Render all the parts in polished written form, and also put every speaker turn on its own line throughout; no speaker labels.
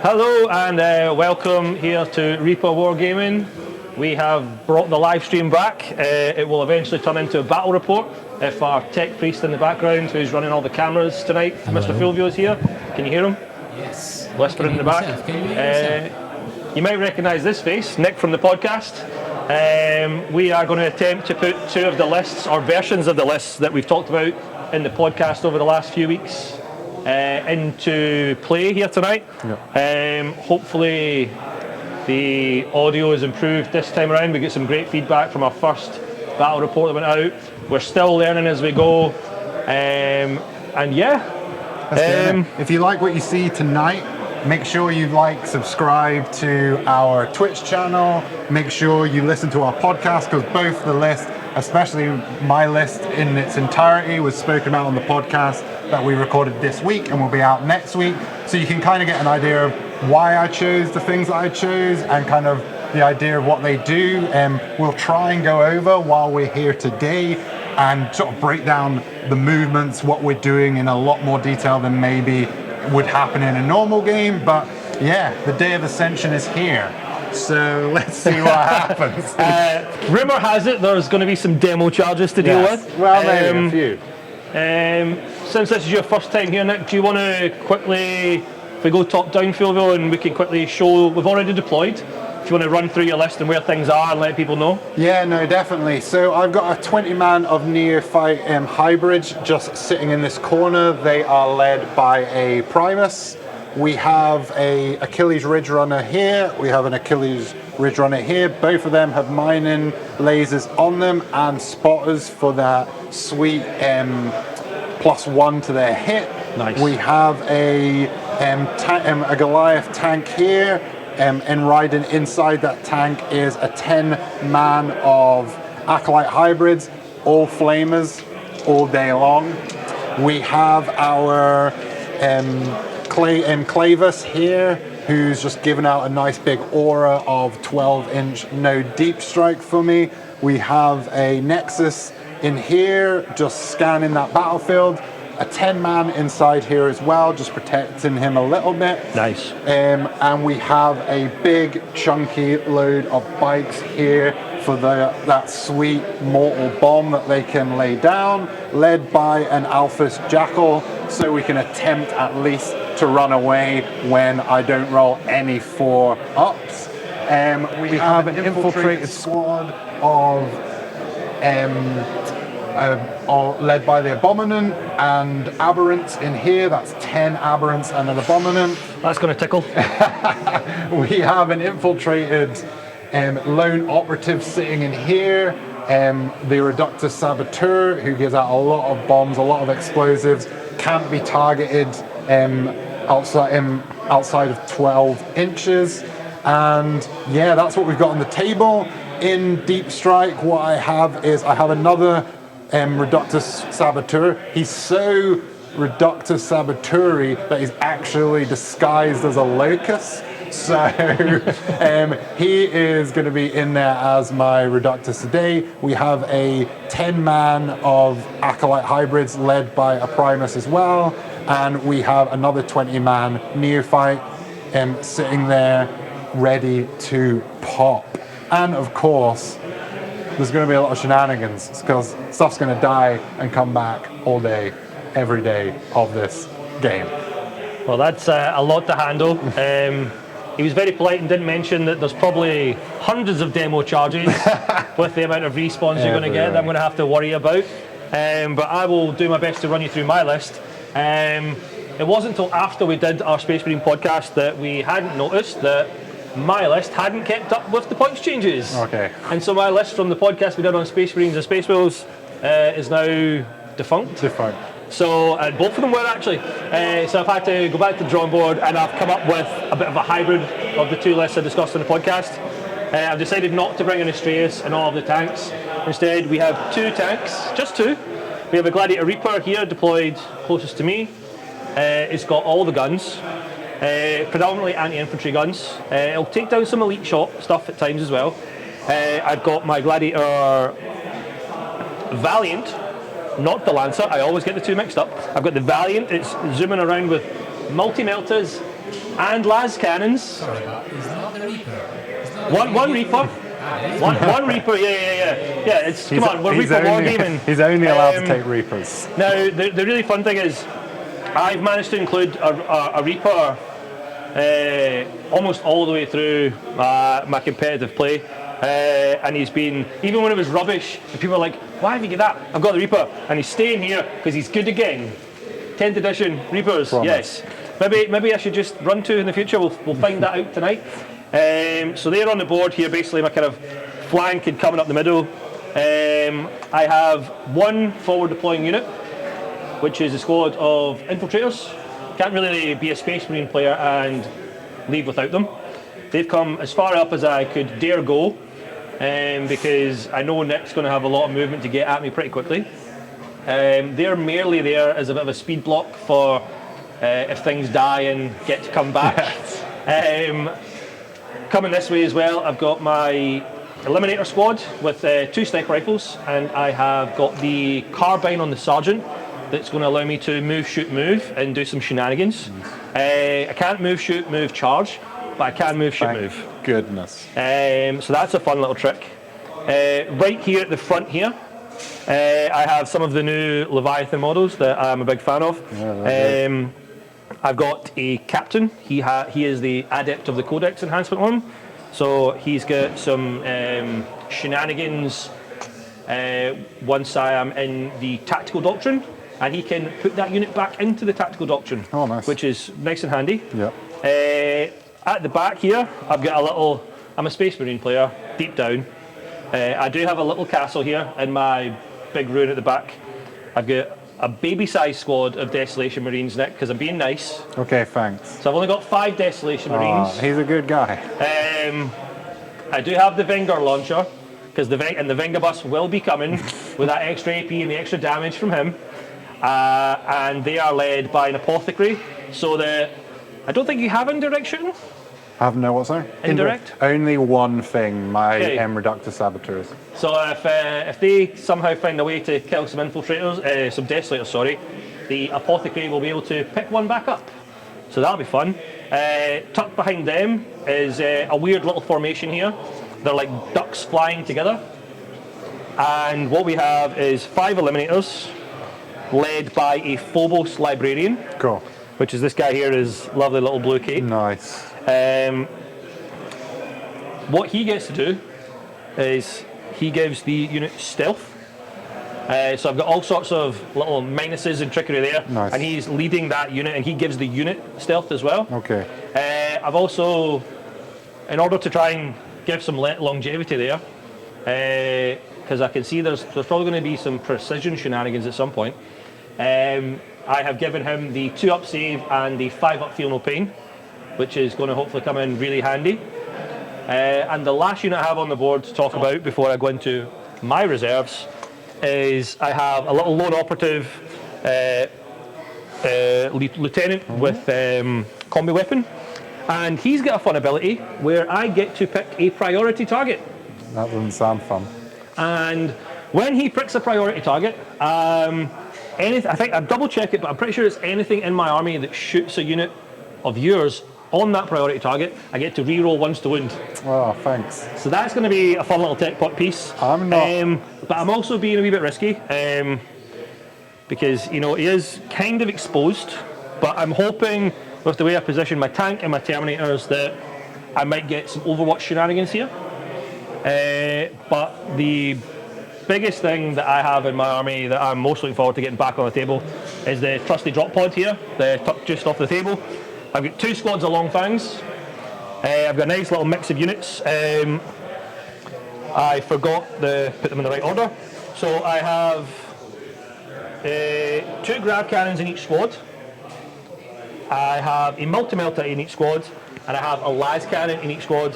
Hello and welcome here to Reaper Wargaming. We have brought the live stream back. It will eventually turn into a battle report if our tech priest in the background, who's running all the cameras tonight, Hello. Mr. Fulvio, is here. Can you hear him?
Yes.
Whispering in the back. You might recognise this face, Nick from the podcast. We are going to attempt to put two of the lists, or versions of the lists that we've talked about in the podcast over the last few weeks into play here tonight. Yep. Hopefully the audio is improved this time around. We get some great feedback from our first battle report that went out. We're still learning as we go, and yeah.
If you like what you see tonight, make sure you subscribe to our Twitch channel. Make sure you listen to our podcast, because both the list, especially my list in its entirety, was spoken about on the podcast that we recorded this week and will be out next week. So you can kind of get an idea of why I chose the things that I chose and kind of the idea of what they do. We'll try and go over while we're here today and sort of break down the movements, what we're doing in a lot more detail than maybe would happen in a normal game. But yeah, the day of Ascension is here. So let's see what happens.
Rumour has it there's going to be some demo charges to deal with.
Well, maybe a few.
Since this is your first time here, Nick, do you want to quickly, if we go top down, Fulvio, and we can quickly show, we've already deployed. If you want to run through your list and where things are and let people know.
Yeah, no, definitely. So I've got a 20-man of Neophyte Hybrids just sitting in this corner. They are led by a Primus. We have a Achilles Ridge Runner here. We have an Achilles Ridge Runner here. Both of them have mining lasers on them and spotters for their sweet +1 to their hit.
Nice.
We have a Goliath tank here. And riding inside that tank is a 10-man of Acolyte Hybrids, all flamers, all day long. We have our Clamavus here, who's just given out a nice big aura of 12-inch no deep strike for me. We have a Nexus in here, just scanning that battlefield. A 10-man inside here as well, just protecting him a little bit.
Nice.
And we have a big chunky load of bikes here for that sweet mortal bomb that they can lay down, led by an Alphus Jackal, so we can attempt at least to run away when I don't roll any 4-ups. We have an infiltrated squad of led by the Abominant and Aberrants in here. That's 10 Aberrants and an Abominant.
That's going to tickle.
We have an infiltrated lone operative sitting in here. The Reductus Saboteur, who gives out a lot of bombs, a lot of explosives, can't be targeted outside of 12 inches. And yeah, that's what we've got on the table. In Deep Strike, what I have another Reductus Saboteur. He's so Reductus Saboteur that he's actually disguised as a locust. So he is going to be in there as my Reductus today. We have a 10-man of Acolyte Hybrids led by a Primus as well. And we have another 20-man Neophyte sitting there ready to pop. And of course, there's going to be a lot of shenanigans, because stuff's going to die and come back all day, every day of this game.
Well, that's a lot to handle. He was very polite and didn't mention that there's probably hundreds of demo charges with the amount of respawns you're going to get that I'm going to have to worry about. But I will do my best to run you through my list. It wasn't until after we did our Space Marine podcast that we hadn't noticed that my list hadn't kept up with the points changes.
Okay.
And so my list from the podcast we did on Space Marines and Space Wolves is now defunct. So, and both of them were actually. So I've had to go back to the drawing board, and I've come up with a bit of a hybrid of the two lists I discussed in the podcast. I've decided not to bring in Astraeus and all of the tanks. Instead, we have two tanks, just two. We have a Gladiator Reaper here deployed closest to me. It's got all the guns. Predominantly anti-infantry guns. It'll take down some elite shot stuff at times as well. I've got my Gladiator Valiant, not the Lancer. I always get the two mixed up. I've got the Valiant. It's zooming around with multi-melters, and las cannons.
Sorry, but he's not the Reaper.
One Reaper. One Reaper, yeah. It's come on, we're Reaper Wargaming.
He's only allowed to take Reapers.
Now, the really fun thing is, I've managed to include a Reaper almost all the way through my competitive play, and he's been, even when it was rubbish, and people are like, why have you got that? I've got the Reaper, and he's staying here because he's good again. 10th edition Reapers,
Promise.
yes. Maybe I should just run to in the future. We'll find that out tonight. So they're on the board here, basically my kind of flank and coming up the middle. I have one forward deploying unit, which is a squad of infiltrators. Can't really be a Space Marine player and leave without them. They've come as far up as I could dare go, because I know Nick's going to have a lot of movement to get at me pretty quickly. They're merely there as a bit of a speed block for if things die and get to come back. Yes. Coming this way as well, I've got my Eliminator squad with 2 sniper rifles, and I have got the carbine on the sergeant that's going to allow me to move, shoot, move, and do some shenanigans. I can't move, shoot, move, charge, but I can move, shoot, move.
Goodness.
So that's a fun little trick. Right here at the front here, I have some of the new Leviathan models that I'm a big fan of.
Yeah,
I've got a captain. He is the adept of the Codex enhancement one. So he's got some shenanigans once I am in the tactical doctrine, and he can put that unit back into the tactical doctrine, which is nice and handy.
Yeah.
At the back here, I've got a little, I'm a Space Marine player, deep down. I do have a little castle here in my big ruin at the back. I've got a baby-sized squad of Desolation Marines, Nick, because I'm being nice.
Okay, thanks.
So I've only got 5 Desolation Marines.
He's a good guy.
I do have the Vengar launcher, because the Vengabus will be coming with that extra AP and the extra damage from him. And they are led by an Apothecary. So I don't think you have indirect shooting?
I have no what, sorry?
Indirect?
Only one thing, my Reductus Saboteurs.
So if they somehow find a way to kill some infiltrators, some desolators, sorry, the Apothecary will be able to pick one back up. So that'll be fun. Tucked behind them is a weird little formation here. They're like ducks flying together. And what we have is 5 Eliminators, led by a Phobos Librarian.
Cool.
Which is this guy here, is lovely little blue cape.
Nice.
What he gets to do is he gives the unit stealth. So I've got all sorts of little minuses and trickery there.
Nice.
And he's leading that unit, and he gives the unit stealth as well.
Okay.
I've also, in order to try and give some longevity there, because I can see there's probably going to be some precision shenanigans at some point, I have given him the 2-up save and the 5-up feel no pain, which is going to hopefully come in really handy. And the last unit I have on the board to talk about before I go into my reserves is I have a little lone operative lieutenant with combi weapon, and he's got a fun ability where I get to pick a priority target.
That doesn't sound fun.
And when he picks a priority target, I think I'll double check it, but I'm pretty sure it's anything in my army that shoots a unit of yours on that priority target, I get to re-roll once to wound.
Oh, thanks.
So that's going to be a fun little tech pot piece.
I'm not.
But I'm also being a wee bit risky, because he is kind of exposed, but I'm hoping with the way I position my tank and my terminators that I might get some Overwatch shenanigans here. But the biggest thing that I have in my army that I'm most looking forward to getting back on the table is the trusty drop pod here, tucked just off the table. I've got 2 squads of Long Fangs. I've got a nice little mix of units. I forgot to put them in the right order. So I have 2 grab cannons in each squad. I have a multi-melta in each squad, and I have a las cannon in each squad.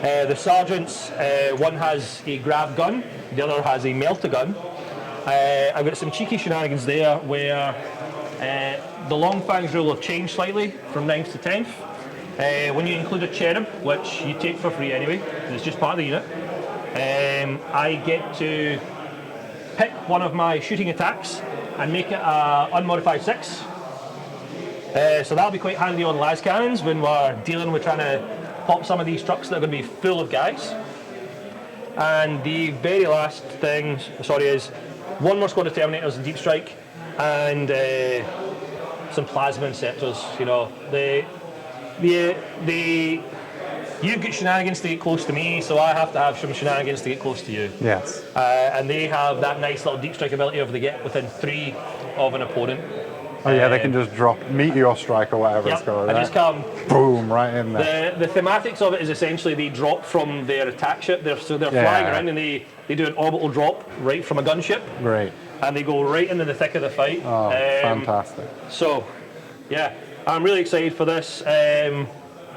The sergeants, one has a grab gun, the other has a melta gun. I've got some cheeky shenanigans there where the Long Fangs rule have changed slightly from 9th to 10th. When you include a cherub, which you take for free anyway, it's just part of the unit, I get to pick one of my shooting attacks and make it an unmodified 6. So that'll be quite handy on las cannons when we're dealing with trying to pop some of these trucks that are going to be full of guys. And the very last thing, is one more squad of Terminators in Deep Strike and some Plasma Inceptors. You know, you've got shenanigans to get close to me, so I have to have some shenanigans to get close to you.
Yes.
And they have that nice little deep strike ability of they get within 3 of an opponent.
Oh yeah, they can just drop meteor strike or whatever it's called.
And just come
boom right in there.
The thematics of it is essentially they drop from their attack ship. They're flying around and they do an orbital drop right from a gunship.
Great.
And they go right into the thick of the fight.
Oh, fantastic.
So, yeah, I'm really excited for this.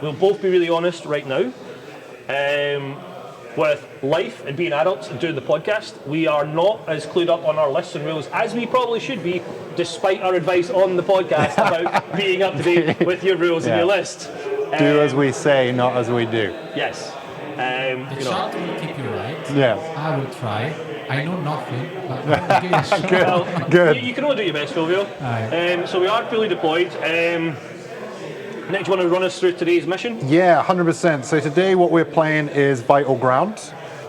We'll both be really honest right now. With life and being adults and doing the podcast, we are not as clued up on our lists and rules as we probably should be, despite our advice on the podcast about being up to date with your rules and your list.
Do as we say, not as we do.
Yes.
The chat will keep you right.
Yes.
I will try. I know nothing, but I'll give it a shot.
Good.
Well,
Good.
You can only do your best, Fulvio. So we are fully deployed. Next, you want to run us through today's mission?
Yeah, 100%. So today what we're playing is Vital Ground.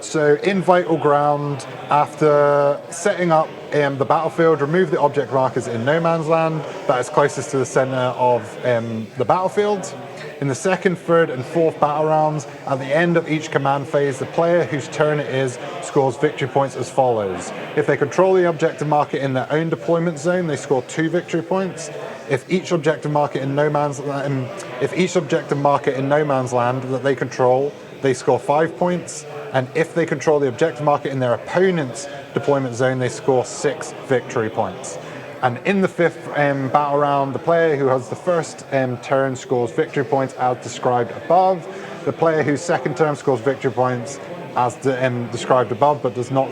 So in Vital Ground, after setting up the battlefield, remove the object markers in no man's land that is closest to the center of the battlefield. In the second, third, and fourth battle rounds, at the end of each command phase, the player whose turn it is scores victory points as follows. If they control the objective marker in their own deployment zone, they score 2 victory points. If each objective marker in no man's land that they control, they score 5 points. And if they control the objective marker in their opponent's deployment zone, they score 6 victory points. And in the fifth battle round, the player who has the first turn scores victory points as described above. The player whose second turn scores victory points as described above, but does not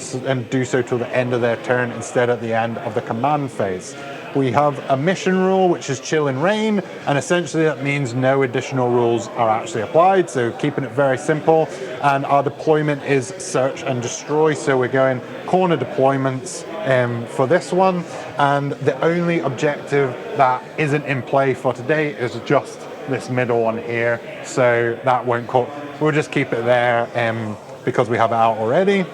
do so till the end of their turn, instead at the end of the command phase. We have a mission rule, which is chill and reign, and essentially that means no additional rules are actually applied, so keeping it very simple. And our deployment is search and destroy, so we're going corner deployments for this one, and the only objective that isn't in play for today is just this middle one here, so that won't we'll just keep it there because we have it out already.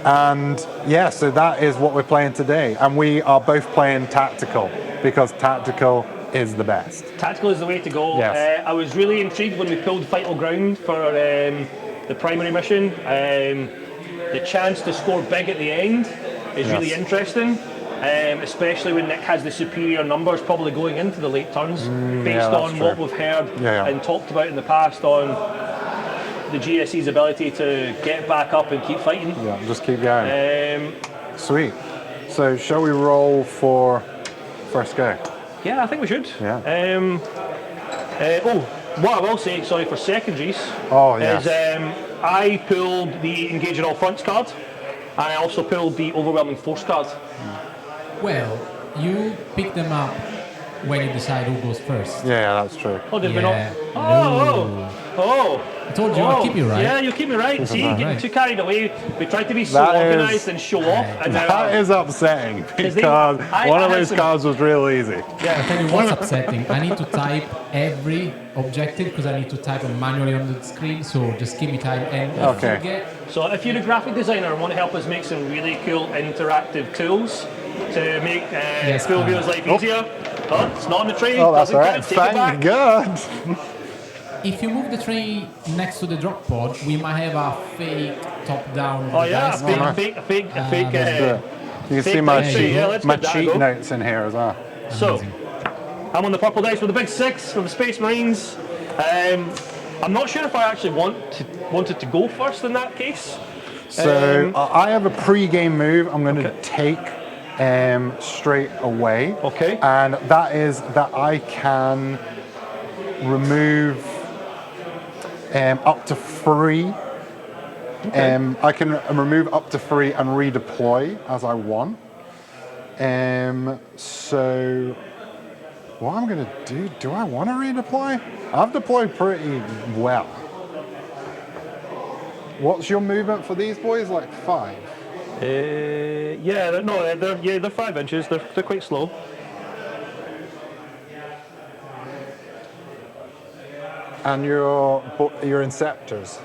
And yeah, so that is what we're playing today. And we are both playing tactical because tactical is the best.
Tactical is the way to go.
Yes.
I was really intrigued when we pulled Vital Ground for the primary mission. The chance to score big at the end is really interesting, especially when Nick has the superior numbers probably going into the late turns, based on what we've heard and talked about in the past on the GSC's ability to get back up and keep fighting.
Yeah, just keep going. Sweet. So shall we roll for first go?
Yeah, I think we should.
Yeah.
What I will say, sorry, for secondaries, is I pulled the Engage in All Fronts card, and I also pulled the Overwhelming Force card.
Well, you pick them up when you decide who goes first.
Yeah, that's true.
Oh, did we
Yeah.
not? Oh!
I told you I'll keep you right.
Yeah, you'll keep me right. See, getting
Right.
too carried away. We tried to be so
That is-
organised and show off, and now
That is upsetting because
I
one of
had
those
some-
cards was real easy.
I'll tell you what's upsetting. I need to type every objective because I need to type them manually on the screen, so just give me time. And if you get
So if you're a graphic designer and want to help us make some really cool interactive tools to make Fulvio's life easier, it's not on the tray.
Oh, that's
doesn't
all right.
count, take it back.
Thank God.
if you move the tray next to the drop pod, we might have a fake top-down.
Oh yeah,
dice
a
card.
fake.
You can see
Fake
my
dice,
cheat,
yeah, let's
my
give that a
cheat
go.
notes in here as well.
So, I'm on the purple dice with the big 6 from the Space Marines. I'm not sure if I actually wanted to go first in that case.
So I have a pre-game move I'm going to take straight away.
Okay.
And that is that I can remove up to 3.
Okay.
I can remove up to 3 and redeploy as I want. So what I'm going to do I want to redeploy? I've deployed pretty well. What's your movement for these boys? Like 5?
They're 5 inches. They're quite slow.
And your Inceptors.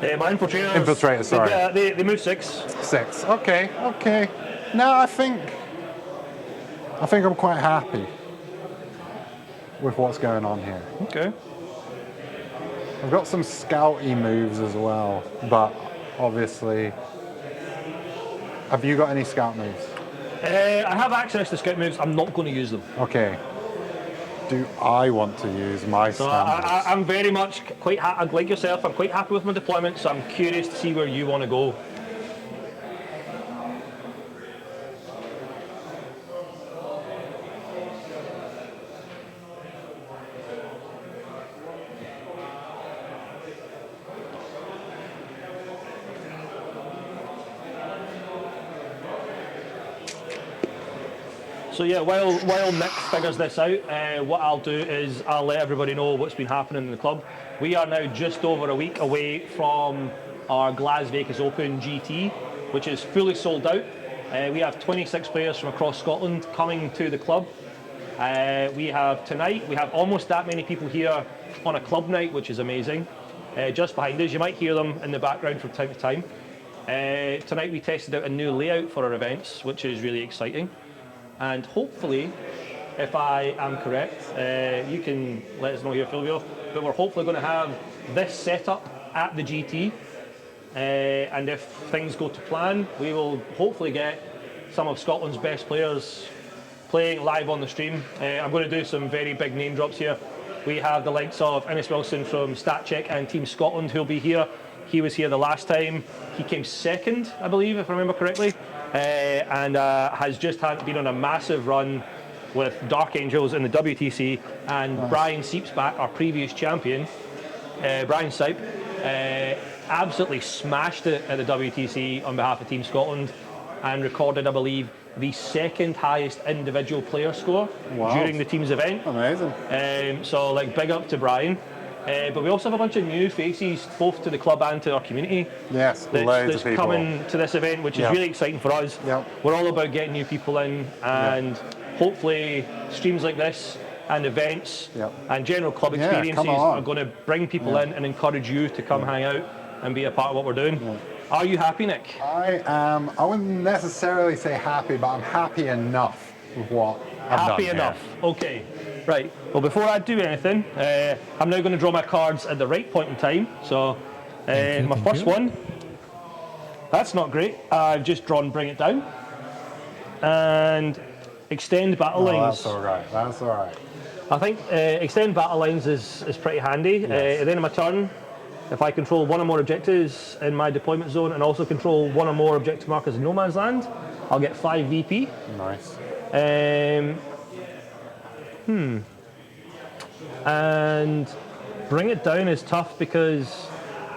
My infiltrators.
Infiltrators, sorry.
They move 6.
6. Okay. No, I think I'm quite happy with what's going on here.
Okay.
I've got some scouty moves as well, but obviously, have you got any scout moves?
I have access to scout moves. I'm not going to use them.
Okay. Do I want to use my
So
standards?
I'm very much quite like yourself. I'm quite happy with my deployment. So I'm curious to see where you want to go. So yeah, while Nick figures this out, what I'll do is I'll let everybody know what's been happening in the club. We are now just over a week away from our Glas Vegas Open GT, which is fully sold out. We have 26 players from across Scotland coming to the club. We have almost that many people here on a club night, which is amazing. Just behind us, you might hear them in the background from time to time. Tonight we tested out a new layout for our events, which is really exciting. And hopefully, if I am correct, you can let us know here, Fulvio, but we're hopefully going to have this setup at the GT. And if things go to plan, we will hopefully get some of Scotland's best players playing live on the stream. I'm going to do some very big name drops here. We have the likes of Innes Wilson from StatCheck and Team Scotland who'll be here. He was here the last time. He came second, I believe, if I remember correctly, and has just been on a massive run with Dark Angels in the WTC. And nice. Brian Seepsback, our previous champion, Brian Sipe, absolutely smashed it at the WTC on behalf of Team Scotland and recorded, I believe, the second highest individual player score during the team's event.
Amazing.
So, big up to Brian. But we also have a bunch of new faces, both to the club and to our community.
Yes,
that's coming to this event, which is really exciting for us.
Yep.
We're all about getting new people in, and hopefully streams like this and events and general club experiences are going to bring people in and encourage you to come hang out and be a part of what we're doing. Yeah. Are you happy, Nick?
I wouldn't necessarily say happy, but I'm happy enough with what I've done.
Happy enough. Okay. Right. Well, before I do anything, I'm now going to draw my cards at the right point in time. So, my first one, that's not great. I've just drawn Bring It Down. And Extend Battle Lines.
That's all right. That's all right.
I think Extend Battle Lines is pretty handy. Yes. At the end of my turn, if I control one or more objectives in my deployment zone and also control one or more objective markers in no man's land, I'll get 5 VP.
Nice.
And Bring It Down is tough because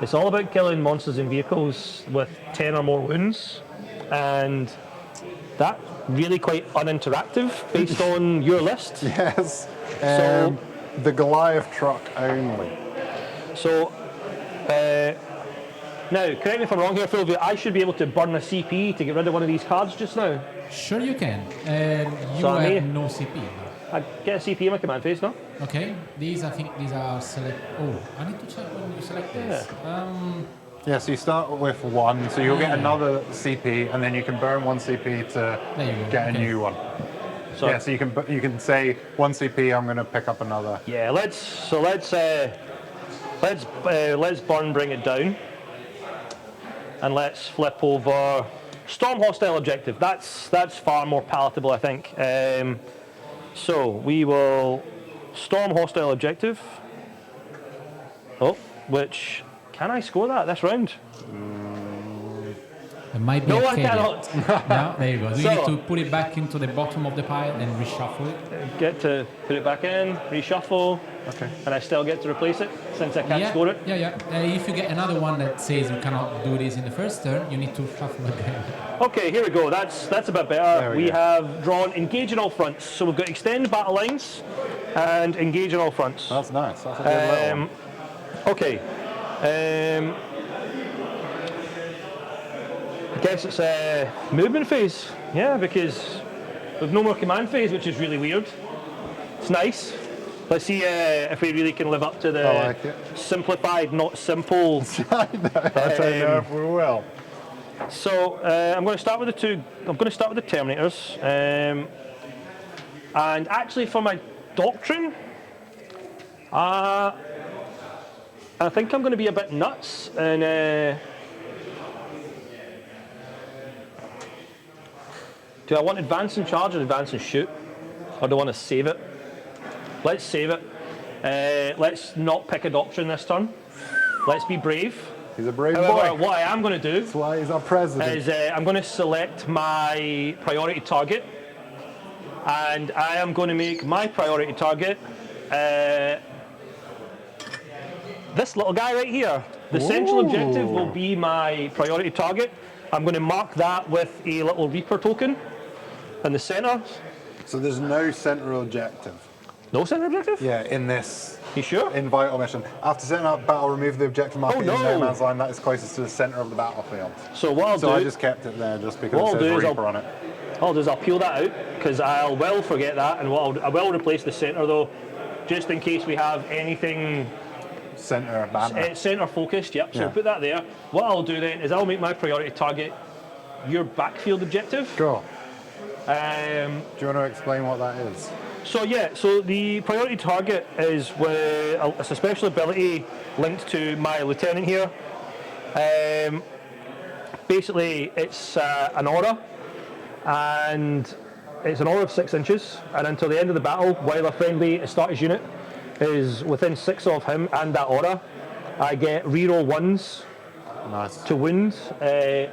it's all about killing monsters and vehicles with 10 or more wounds, and that's really quite uninteractive based on your list.
Yes.
So
the Goliath truck only.
So now, correct me if I'm wrong here, Fulvio, I should be able to burn a CP to get rid of one of these cards just now.
Sure you can. You have no CP.
I get a CP in my command phase, no?
Okay. I think these are select. Oh, I need to check when you select this.
Yeah, so you start with 1, so you'll get another CP, and then you can burn 1 CP to get a new one. So so you can say 1 CP. I'm going to pick up another.
Yeah, let's burn Bring It Down, and let's flip over Storm Hostile Objective. That's far more palatable, I think. So we will Storm Hostile Objective. Which can I score that this round?
It might be
no, I cannot.
No, there you go. So you need to put it back into the bottom of the pile and reshuffle it.
Get to put it back in, reshuffle.
Okay.
And I still get to replace it since I can't score it.
Yeah. If you get another one that says you cannot do this in the first turn, you need to shuffle again.
Okay, here we go. That's a bit better. We have drawn Engage in all fronts. So we've got Extend Battle Lines and Engage in all fronts.
That's nice. That's a good little one.
Okay. I guess it's a movement phase. Yeah, because we've no more command phase, which is really weird. It's nice. Let's see if we really can live up to the
I like it.
simplified, not simple.
I don't know if we will.
So I'm going to start with the two. I'm going to start with the Terminators, and actually for my doctrine, I think I'm going to be a bit nuts and. Do I want advance and charge or advance and shoot? Or do I want to save it? Let's save it. Let's not pick a doctrine this turn. Let's be brave.
He's a brave
However,
boy.
what I am going to do
That's why he's our president.
is I'm going to select my priority target. And I am going to make my priority target this little guy right here. The central objective will be my priority target. I'm going to mark that with a little Reaper token in the center.
So there's no central objective.
No center objective?
Yeah, in this.
You sure?
In vital mission. After setting up battle, remove the objective marker in
no.
no man's line that is closest to the center of the battlefield.
So what I'll do,
I just kept it there just because
what
it
I'll
says
do is
Reaper on it.
I'll do is I'll peel that out because I will forget that, and I will replace the center though, just in case we have anything
Center banner.
center focused. Yep. So
Yeah.
we'll put that there. What I'll do then is I'll make my priority target your backfield objective.
Cool.
Um,
Do you want to explain what that is?
So yeah, so the priority target is with it's a special ability linked to my lieutenant here. Basically, it's an aura, and it's an aura of 6 inches, and until the end of the battle, while a friendly Astartes unit is within 6 of him and that aura, I get reroll 1s
Nice.
to wound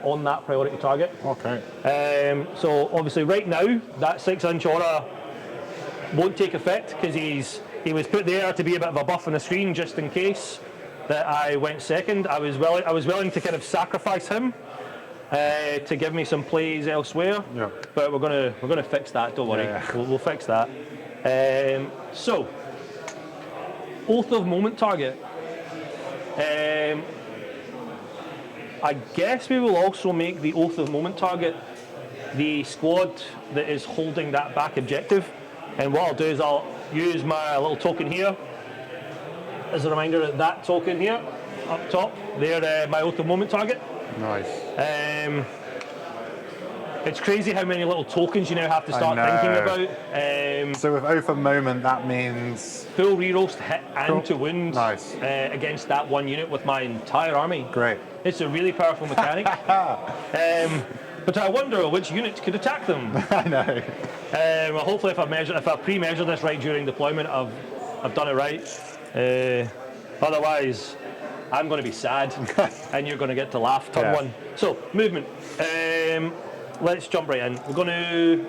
on that priority target.
Okay.
So obviously right now, that 6-inch aura won't take effect because he was put there to be a bit of a buff on the screen just in case that I went second. I was willing to kind of sacrifice him to give me some plays elsewhere.
Yeah.
But we're gonna fix that. Don't worry,
Yeah.
we'll fix that. So, Oath of Moment target. I guess we will also make the Oath of Moment target the squad that is holding that back objective. And what I'll do is I'll use my little token here as a reminder that that token here, up top, they're my Oath of Moment target.
Nice.
It's crazy how many little tokens you now have to start thinking about.
So with Oath of Moment, that means
Full rerolls to hit and to wound
Nice.
Against that one unit with my entire army.
great.
It's a really powerful mechanic. But I wonder which unit could attack them.
I know.
Well, hopefully, if I pre-measured this right during deployment, I've done it right. Otherwise, I'm going to be sad, and you're going to get to laugh turn
Yeah.
1. So movement. Let's jump right in. We're going to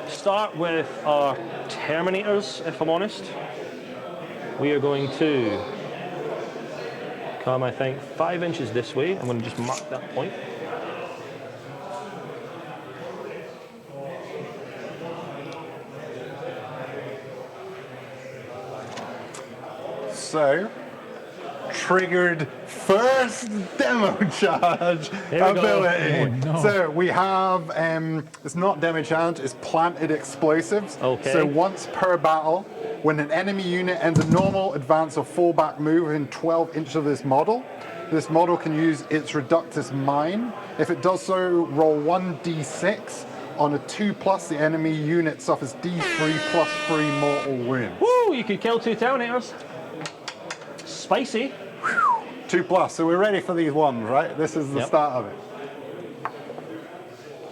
start with our Terminators. If I'm honest, we are going to come, I think, 5 inches this way. I'm going to just mark that point.
So, triggered first demo charge
Here we go.
ability.
Oh, no.
So we have, it's not demo charge, it's planted explosives.
Okay.
So once per battle, when an enemy unit ends a normal, advance, or fallback move within 12 inches of this model can use its Reductus Mine. If it does so, roll 1d6. On a 2+, the enemy unit suffers d3 plus 3 mortal wounds.
Woo! You could kill 2 Terminators. Spicy.
2+, so we're ready for these ones, right? This is the
Yep.
start of it.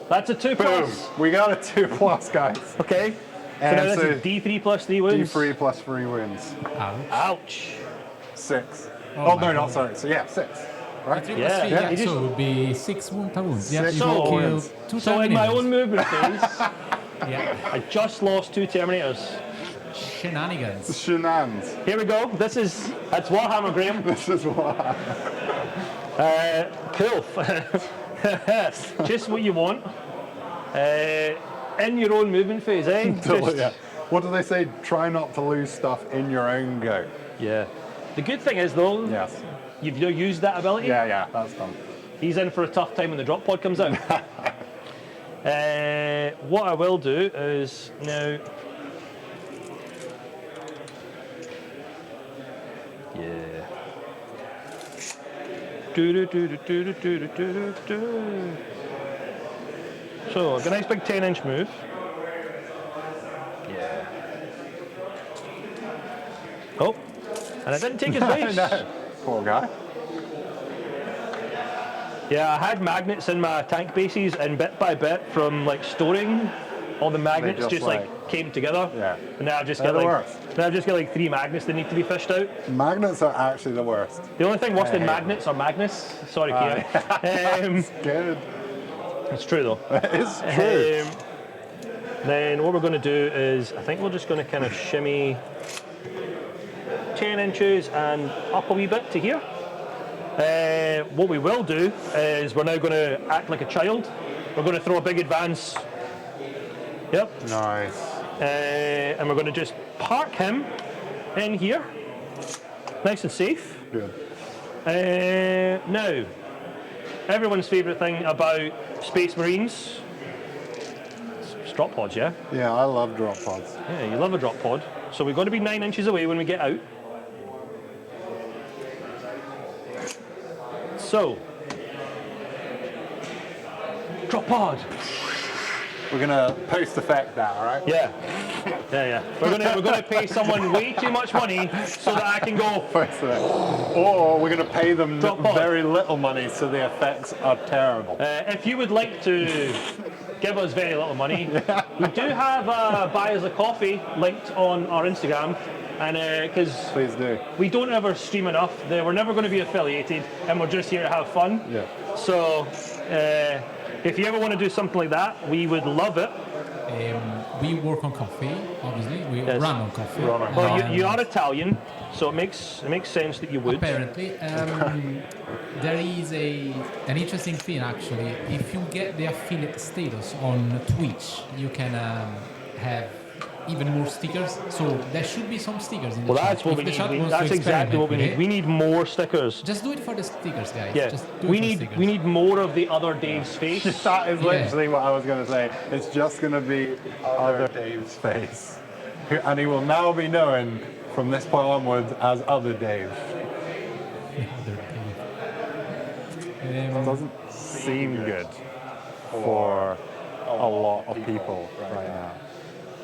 That's a 2+.
Boom! We got a 2+, guys.
Okay. So
And
now this
so
is D3 plus 3 wounds.
D3 plus 3 wins.
Ouch.
Ouch.
6.
Oh
Oh,
my
no, not
God.
sorry. So yeah, 6. Right?
Three
Yeah,
plus three,
yeah.
yeah. So it would be 6 wound per wound. Yeah,
Six
you
wound
kill
wounds.
2
So in my
Terminators.
own movement phase,
Yeah.
I just lost 2 Terminators.
Shenanigans.
Shenanigans.
Here we go. That's Warhammer, Graham.
This is what
Cool. Just what you want. In your own movement phase, eh? Just-
yeah. What do they say? Try not to lose stuff in your own go.
Yeah. The good thing is though,
Yes.
you've now used that ability.
Yeah, that's done.
He's in for a tough time when the drop pod comes out. What I will do is now So, a nice big 10-inch move. Yeah. Oh, and I didn't take his base.
No, poor guy.
Yeah, I had magnets in my tank bases, and bit by bit, from like storing, all the magnets just like came together.
Yeah.
And now I've just
They're
got
the
like
worst.
now I've just got like 3 magnets that need to be fished out.
Magnets are actually the worst.
The only thing worse than
hate
magnets are magnets. Sorry, Kieran.
Good.
It's true though.
It's true.
Then what we're going to do is, I think we're just going to kind of shimmy 10 inches and up a wee bit to here. What we will do is we're now going to act like a child. We're going to throw a big advance. Yep.
Nice.
And we're going to just park him in here. Nice and safe.
Good.
Now, everyone's favourite thing about Space Marines. It's drop pods, yeah?
Yeah, I love drop pods.
Yeah, you love a drop pod. So we've got to be 9 inches away when we get out. So, drop pod.
We're gonna post effect that, all right?
Yeah. We're gonna pay someone way too much money so that I can go.
Post effect. Or we're gonna pay them
Drop pod.
very little money, so the effects are terrible.
If you would like to give us very little money, we do have buy us a coffee linked on our Instagram, and because
Please do.
we don't ever stream enough, we're never going to be affiliated, and we're just here to have fun.
Yeah.
So if you ever want to do something like that, we would love it.
We work on coffee, obviously. We
Yes.
run on coffee.
Well, you are Italian, so it makes sense that you would.
Apparently, there is an interesting thing actually. If you get the affiliate status on Twitch, you can have even more stickers. So there should be some stickers in the
Well,
chat.
that's what
If
we
the
need.
chat wants
That's
to
exactly what we
experiment
need.
with
We need more stickers.
it, just do it for the stickers, guys.
Yeah,
Just do
we
it for
need
stickers.
we need more of the other Dave's face.
That is literally what I was gonna say. It's just gonna be other Dave's face. And he will now be known from this point onwards as Other Dave. Doesn't seem good for a lot of people right now.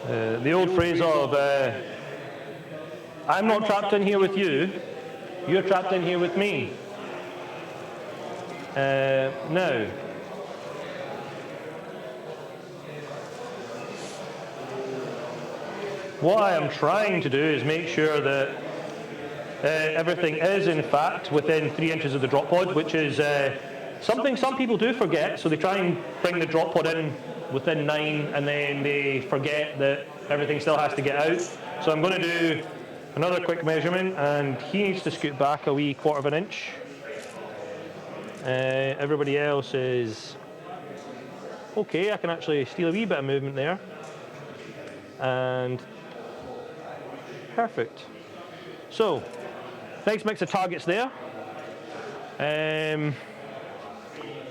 The old phrase of I'm not trapped in here with you, you're trapped in here with me. Now, what I am trying to do is make sure that everything is in fact within 3 inches of the drop pod, which is something some people do forget, so they try and bring the drop pod in within 9 and then they forget that everything still has to get out. So I'm going to do another quick measurement, and he needs to scoot back a wee 1/4 of an inch. Everybody else is okay. I can actually steal a wee bit of movement there, and perfect. So nice mix of targets there.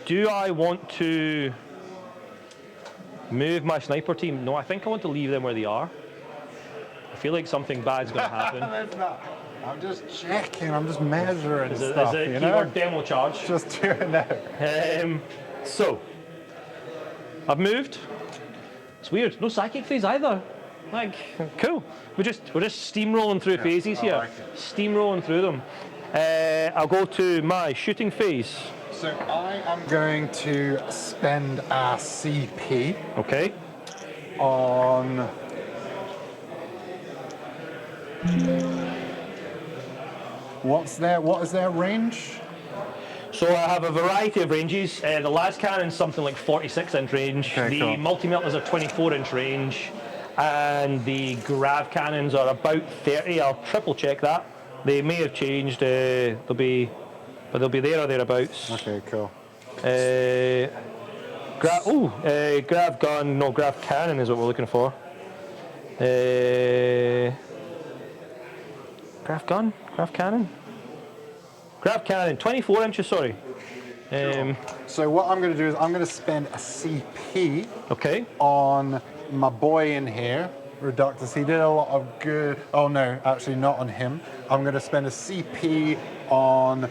Do I want to move my sniper team? No, I think I want to leave them where they are. I feel like something bad's going to happen.
I'm just checking, I'm just measuring
Is it
stuff, you know?
keyword demo charge?
Just doing that.
So, I've moved. It's weird. No psychic phase either. Like, cool. We're just steamrolling through phases here.
like it.
Steamrolling through them. I'll go to my shooting phase.
So I am going to spend a CP
Okay.
on what is their range?
So I have a variety of ranges. The las cannon's something like 46-inch range.
Okay,
The
cool.
multi-melters are 24-inch range. And the grav cannons are about 30. I'll triple check that. They may have changed. They'll be there or thereabouts.
Okay, cool.
Grav gun. No, grav cannon is what we're looking for. Grav gun? Grav cannon? Grav cannon, 24 inches, sorry.
So what I'm going to do is I'm going to spend a CP
Okay.
on my boy in here, Reductus. He did a lot of good. Oh no, actually not on him. I'm going to spend a CP on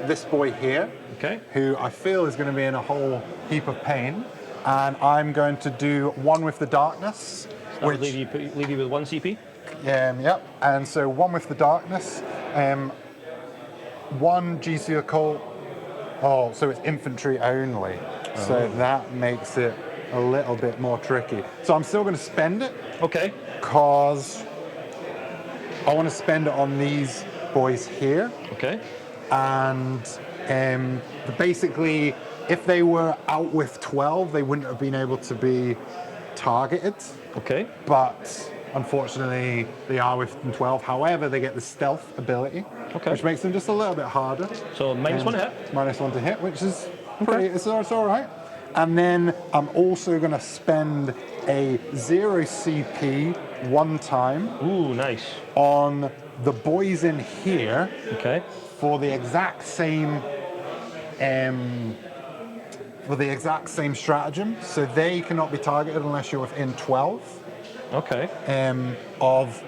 this boy here,
Okay.
who I feel is going to be in a whole heap of pain, and I'm going to do one with the darkness.
That would leave you with 1 CP.
Yep, and so one with the darkness, one Genestealer Cult. Oh, so it's infantry only. So that makes it a little bit more tricky. So I'm still going to spend it.
Okay.
Because I want to spend it on these boys here.
Okay.
And basically, if they were out with 12, they wouldn't have been able to be targeted.
Okay.
But unfortunately, they are with 12. However, they get the stealth ability, which makes them just a little bit harder.
So -1 to hit.
-1 to hit, which is pretty, it's all right. And then I'm also going to spend a 0 CP one time.
Ooh, nice.
On the boys in here.
Okay.
For the exact same stratagem. So they cannot be targeted unless you're within 12.
Okay.
Of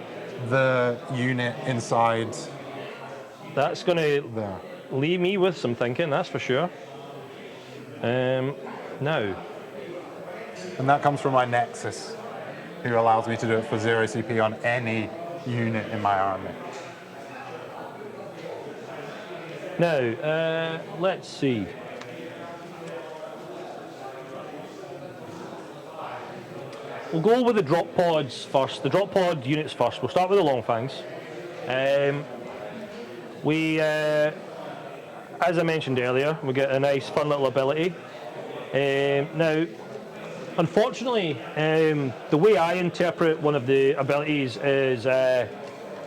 the unit inside.
That's going to
there.
Leave me with some thinking, that's for sure. Now.
And that comes from my Nexus, who allows me to do it for 0 CP on any unit in my army.
Now, let's see. We'll go with the drop pods first. The drop pod units first. We'll start with the Long Fangs. As I mentioned earlier, we get a nice, fun little ability. Now, unfortunately, the way I interpret one of the abilities is, and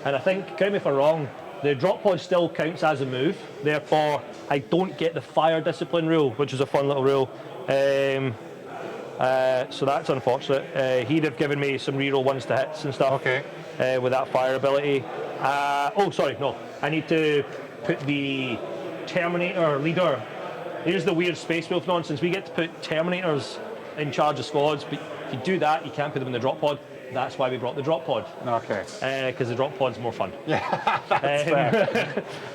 I think, correct me if I'm wrong, the drop pod still counts as a move. Therefore, I don't get the fire discipline rule, which is a fun little rule. So that's unfortunate. He'd have given me some reroll 1s to hits and stuff with that fire ability. Oh, sorry, no. I need to put the Terminator leader. Here's the weird Space Wolf nonsense. We get to put Terminators in charge of squads, but if you do that, you can't put them in the drop pod. That's why we brought the drop pod.
Okay.
Because the drop pod's more fun.
Yeah, that's fair.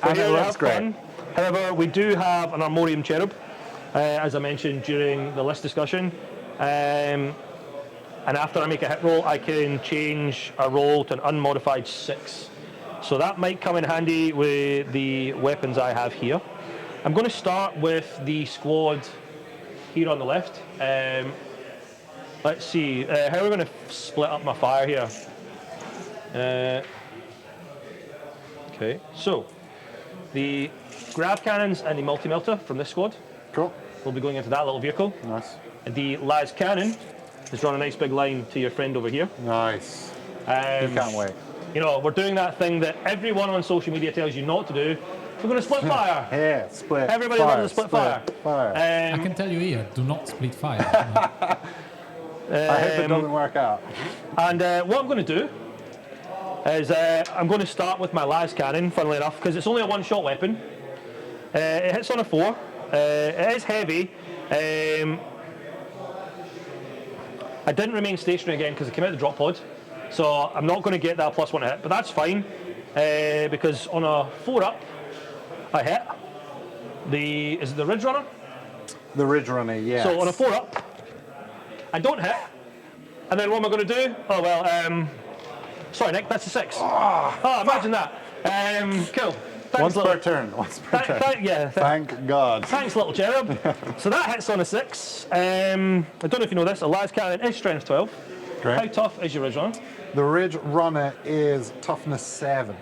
And it looks great.
Fun. However, we do have an Armorium Cherub, as I mentioned during the list discussion. And after I make a hit roll, I can change a roll to an unmodified 6. So that might come in handy with the weapons I have here. I'm going to start with the squad here on the left. Let's see, how are we going to split up my fire here? Okay, so the grav cannons and the multi-melter from this squad.
Cool.
Will be going into that little vehicle.
Nice.
And the las cannon has drawn a nice big line to your friend over here.
Nice. You can't wait.
You know, we're doing that thing that everyone on social media tells you not to do. We're going to split fire.
Yeah, split.
Everybody
fire,
loves to split fire.
I can tell you here, do not split fire.
I hope it doesn't work out.
And what I'm going to do is I'm going to start with my las cannon, funnily enough, because it's only a one-shot weapon. It hits on a 4. It is heavy. I didn't remain stationary again because I came out of the drop pod. So I'm not going to get that +1 hit, but that's fine because on a 4-up, I hit. Is it the Ridge Runner?
The Ridge Runner, yes.
So on a 4-up, I don't hit. And then what am I going to do? Oh, well, sorry, Nick, that's a 6. Oh, imagine that. Cool. Thanks,
Once per turn. Thank God.
Thanks, little cherub. So that hits on a 6. I don't know if you know this, a las cannon is strength 12.
Great.
How tough is your Ridge Runner?
The Ridge Runner is toughness 7.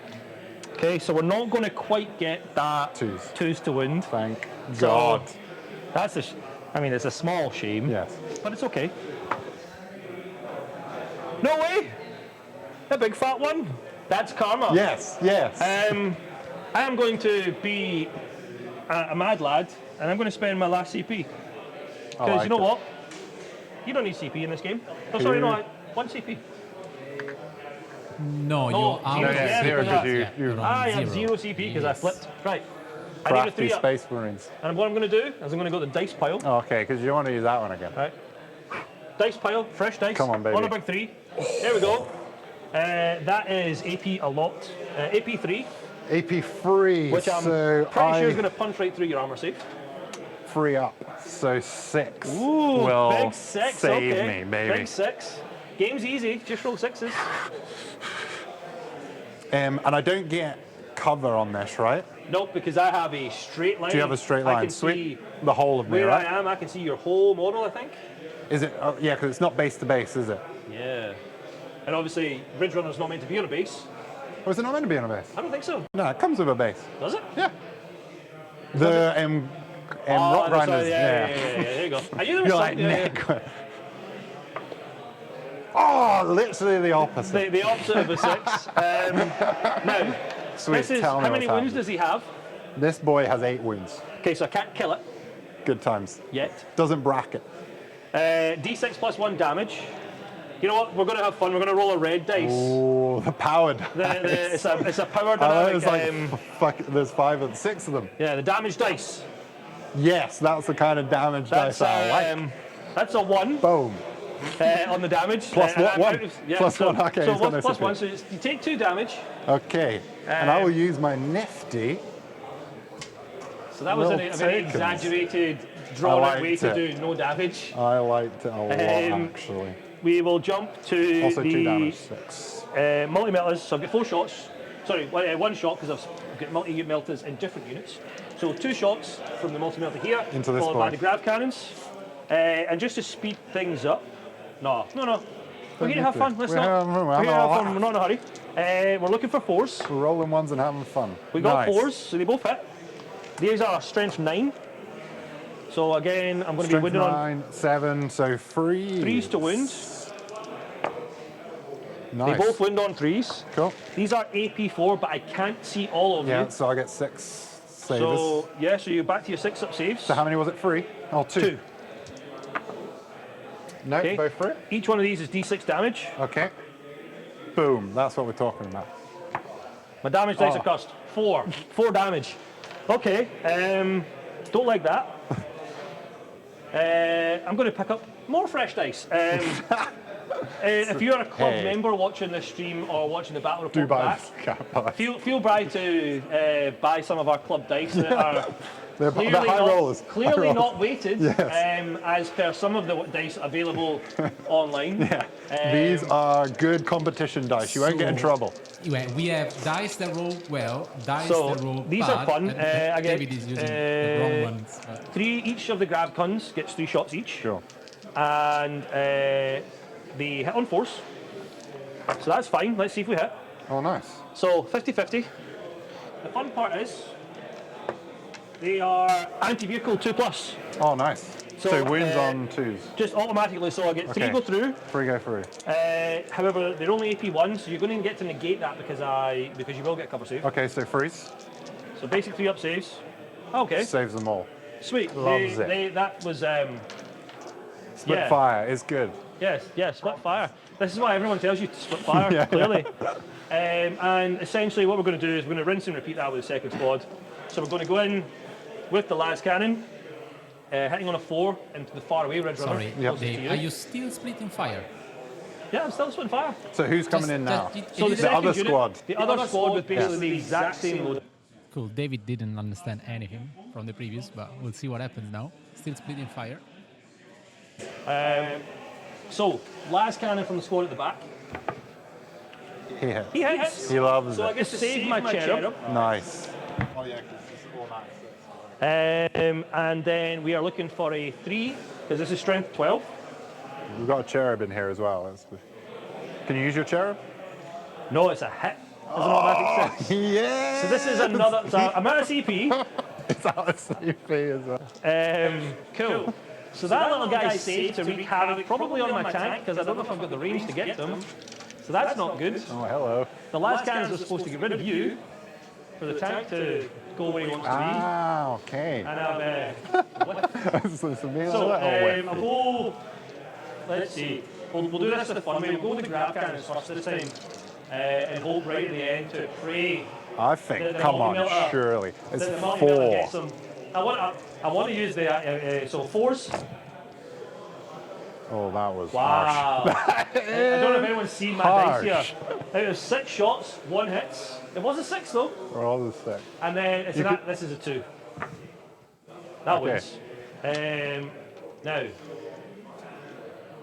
Okay, so we're not going to quite get that 2s to wound.
Thank God.
So that's it's a small shame.
Yes.
But it's okay. No way! A big fat one. That's karma.
Yes, yes.
I am going to be a mad lad, and I'm going to spend my last CP. Because you know what? You don't need CP in this game. Oh, sorry, no, 1 CP.
No, you're out.
Zero,
I have 0 CP because I flipped. Right. I need a 3 up.
Space Marines.
And what I'm going to do is I'm going to go to the dice pile.
Oh, okay, because you want to use that one again.
Right. Dice pile, fresh dice.
Come on, baby.
On a big 3. There we go. That is AP a lot. AP 3.
AP free.
Which I'm
so
pretty sure is going to punch right through your armor safe.
free up. So 6.
Ooh,
will
big 6.
save
Okay.
me, baby.
Big 6. Game's easy. Just roll 6s.
And I don't get cover on this, right?
Nope, because I have a straight line.
Do you have a straight
I
line?
can
Sweet.
see
The whole of me,
where
right?
I am. I can see your whole model, I think.
Is it? Oh, yeah, because it's not base to base, is it?
Yeah. And obviously, Ridge Runner's not meant to be on a base.
Or is it not meant to be on a base?
I don't think so.
No, it comes with a base.
Does it?
Yeah. The rock grinders.
Yeah, there you go. I knew there was
You're like
something.
Nick. Oh, literally the opposite.
The opposite of a 6. Now,
Sweet.
this is,
Tell me
how many
what's
wounds
happening.
does he have?
This boy has 8 wounds.
Okay, so I can't kill it
Good times.
yet.
Doesn't bracket.
D6 plus 1 damage. You know what? We're going to have fun. We're going to roll a red dice.
Oh, the powered.
It's a power
I
dynamic.
was like, fuck, there's 5 and 6 of them.
Yeah, the damage dice.
Yes, that's the kind of damage dice I like.
That's a 1
Boom.
on the damage.
Plus
and
what?
I'm
1?
out of-
Plus
so,
1, okay.
So
he's got no
what's plus
CP.
1? So you take 2 damage.
Okay. And I will use my nifty.
So that was a
Well
very
taken.
exaggerated, drawn out way
liked
to
it.
do no damage.
I liked it a lot, actually.
We will jump to
Also 2 damage,
the
6.
multi-melters. So I've got 4 shots. Sorry, 1 shot because I've got multi-melters in different units. So 2 shots from the multi-melter here,
Into this
followed by
boy.
the grav cannons. And just to speed things up, no. We're here to have fun. Let's
We're
not.
having fun.
We're here to have fun. We're not in a hurry. We're looking for 4s.
We're rolling ones and having fun.
We got
Nice.
4s, so they both hit. These are strength 9. So again, I'm going to be
Strength
wounded on
9, 7, so 3.
3s to wound.
Nice.
They both wound on 3s.
Cool.
These are AP4, but I can't see all of
Yeah,
you.
so I get 6 savers.
So yeah, so you're back to your 6 up saves.
So how many was it? 3? Oh, 2.
2.
No,
Okay.
both 3.
Each one of these is D6 damage.
Okay. Boom. That's what we're talking about.
My damage dice
Oh.
are cost 4. 4 damage. Okay. Don't like that. I'm going to pick up more fresh dice. If you're a club
Hey.
member watching this stream or watching the battle
Do
report
buy
back, feel free to buy some of our club dice that are
They're high rollers.
clearly
High
not
rollers.
weighted,
Yes.
as per some of the dice available online.
Yeah. These are good competition dice. You won't get in trouble.
Yeah, we have dice that roll well, dice
So,
that roll
these are
bad,
fun.
and
I get,
David is using the wrong ones.
3 each of the grab cons gets 3 shots each.
Sure.
And they hit on force. So that's fine. Let's see if we hit.
Oh, nice.
So 50-50. The fun part is they are anti-vehicle 2+.
Oh, nice. So wounds on 2s.
Just automatically. So I get 3
Okay.
go through.
3 go through.
However, they're only AP1, so you're going to get to negate that because you will get cover save.
Okay, so freeze.
So basic 3 up saves. Okay.
Saves them all.
Sweet.
Loves it.
That was
Split
yeah.
fire is good.
Yes, split fire. This is why everyone tells you to split fire,
Yeah.
clearly. And essentially what we're going to do is we're going to rinse and repeat that with the second squad. So we're going to go in with the las cannon, hitting on a 4 into the far away ridge runner.
Sorry,
closest to
Dave,
you.
are you still splitting fire?
Yeah, I'm still splitting fire.
So who's coming in now?
So the,
The
second
other
unit,
squad.
The other squad with basically the exact same load.
Cool, David didn't understand anything from the previous, but we'll see what happens now. Still splitting fire.
So, las cannon from the squad at the back.
He hit.
He hits.
He loves
So I
it.
get to save my cherub.
Nice. Oh yeah, because it's all nice.
And then we are looking for a 3, because this is strength 12.
We've got a cherub in here as well. Can you use your cherub?
No, it's a hit. It's an automatic 6.
Yeah.
So this is another, so I'm out of CP.
It's out of CP as well.
Cool. So that little guy's safe to wreak havoc, probably on my tank, because I don't know if I've got the range to get them. So that's not good.
Oh, hello.
The last cannons are supposed to get rid of you, for the tank to go where he wants to be.
Ah, okay.
And I'm,
So it's a little
so
whip.
I'll go, let's see, we'll do this the fun way. We'll go with the grab cannons first this time, and hope right at the end to pray
I think,
the
come on,
multi-melter-
surely. It's
that the multi-melter gets
4.
them. I want to use the, so 4s.
Oh, that was
Wow.
harsh.
I don't know if anyone's seen my
Harsh.
dice here. Out of 6 shots, 1 hits. It was a 6 though.
We're all the same.
And then it's this is a 2. That
Okay.
wins. Now,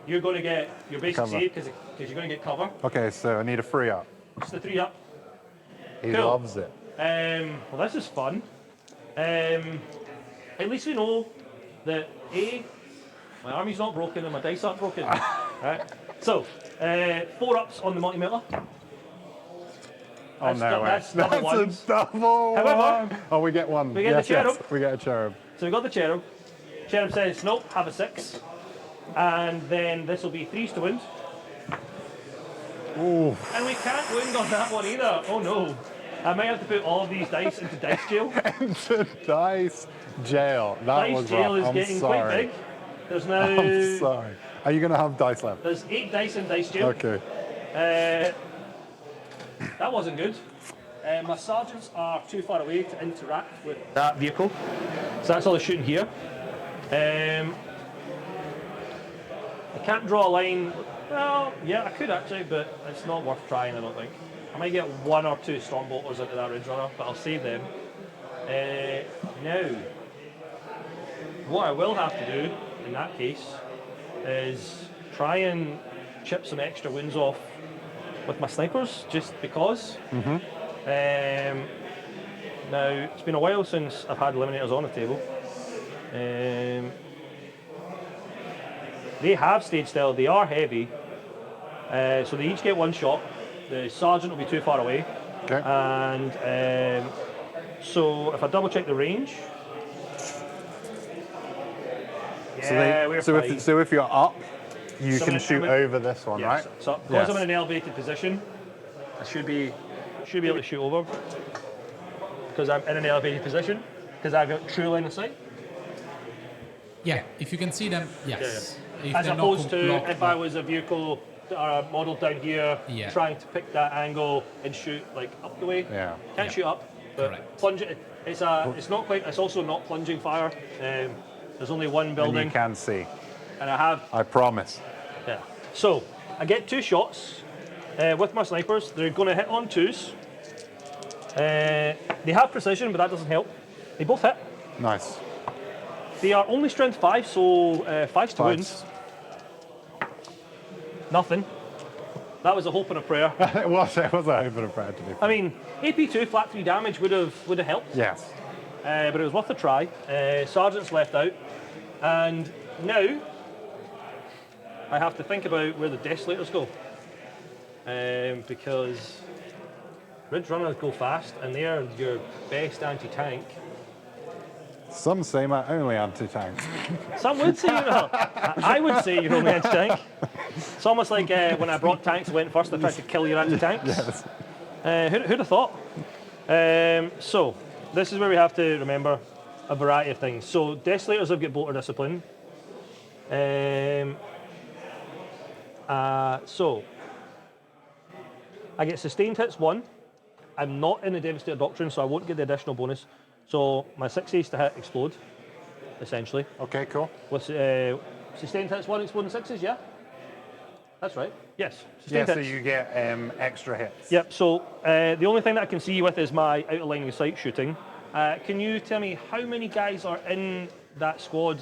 you're going to get your basic
Cover.
save because you're going to get cover.
Okay, so I need a 3 up.
Just the 3 up.
He
Cool.
loves it.
Well, this is fun. At least we know that my army's not broken and my dice aren't broken. Right. So, 4 ups on the multi-meter.
Oh no,
that's
wait.
double
That's
ones.
a double
However,
one. Oh, we get one.
we get
yes,
the cherub.
yes, we get a cherub.
So we got the cherub. Cherub says, nope, have a 6. And then this will be 3s to wound.
Ooh.
And we can't wound on that one either. Oh no. I might have to put all of these dice into dice jail.
Into dice jail. That
Dice
was
jail
rough.
is
I'm
getting
sorry.
quite big. There's now
I'm sorry. Are you going to have dice left?
there's 8 dice in dice jail.
Okay.
That wasn't good. My sergeants are too far away to interact with that vehicle. So that's all the shooting here. I can't draw a line. Well, yeah, I could actually, but it's not worth trying, I don't think. I might get 1 or 2 Stormbolters into that Ridge Runner, but I'll save them. Now, what I will have to do in that case is try and chip some extra wounds off with my snipers, just because. Now, it's been a while since I've had Eliminators on the table. They have stage stealth, they are heavy, so they each get 1 shot. The sergeant will be too far away.
Okay.
And so if I double check the range, we're fine.
So if you're up, you
So
can
I'm-
shoot
I'm-
over this one,
Yes.
right?
So because
Yes.
I'm in an elevated position, I should be able to shoot over. Because I'm in an elevated position, because I've got true line of sight.
Yeah, if you can see them, yes. If
As
they're not
opposed to
blocked,
if I was a vehicle model down here,
Yeah.
trying to pick that angle and shoot like up the way.
Yeah.
Can't
Yeah.
shoot up, but
Correct.
plunge it. It's not quite. It's also not plunging fire. There's only one
And
building,
you can see.
and I have.
I promise.
Yeah. So I get 2 shots with my snipers. They're going to hit on 2s. They have precision, but that doesn't help. They both hit.
Nice.
They are only strength 5, so 5s to wounds.
Fives.
Nothing. That was a hope and a prayer.
It was a hope and a prayer to be.
I mean, AP2 flat 3 damage would have helped,
Yes.
but it was worth a try. Sergeant's left out, and now I have to think about where the Desolators go, because Ridge Runners go fast, and they are your best anti-tank.
Some say my only anti-tank.
Some would say I would say you're only anti-tank. It's almost like when I brought tanks, went first, I tried to kill your anti-tanks.
Yes.
Who'd have thought? So, this is where we have to remember a variety of things. So, Desolators have got bolter discipline. So, I get sustained hits 1. I'm not in the Devastator Doctrine, so I won't get the additional bonus. So, my 6 to hit explode, essentially.
Okay, cool.
With sustained hits 1, exploding 6s, yeah? That's right. Yes.
Yeah,
Sustained
so
hits.
you get extra hits.
Yep, so the only thing that I can see with is my out of line of sight shooting. Can you tell me how many guys are in that squad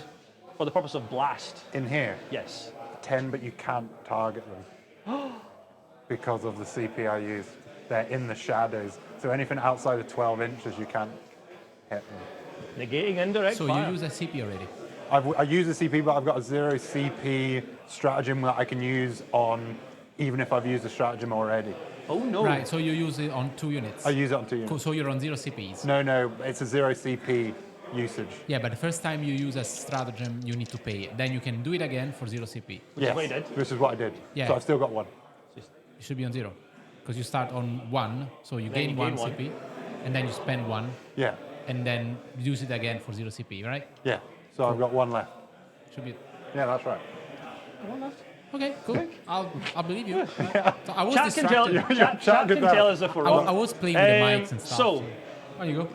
for the purpose of blast?
In here,
Yes.
10, but you can't target them because of the CP I use. They're in the shadows, so anything outside of 12 inches, you can't hit them.
Negating indirect
so
fire.
you use a CP already.
I use a CP, but I've got a 0 CP stratagem that I can use on, even if I've used a stratagem already.
Oh no.
Right, so you use it on 2 units.
I use it on 2 units.
Cool, so you're on 0 CPs.
No, it's a 0 CP usage.
Yeah, but the first time you use a stratagem, you need to pay it. Then you can do it again for 0 CP.
Yes,
what you did.
which is what I did.
Yeah.
So I've still got 1.
You should be on 0. Because you start on 1, so you gain
you
1
gain 1.
CP, and then you spend 1,
Yeah,
and then use it again for 0 CP, right?
yeah. So I've got 1 left.
Should be.
Yeah, that's right.
Okay, cool. I'll believe you. So I was
Chat can tell,
distracted.
chat can
good
tell us if we're
I
wrong.
was playing with the mics and stuff.
So,
there you go.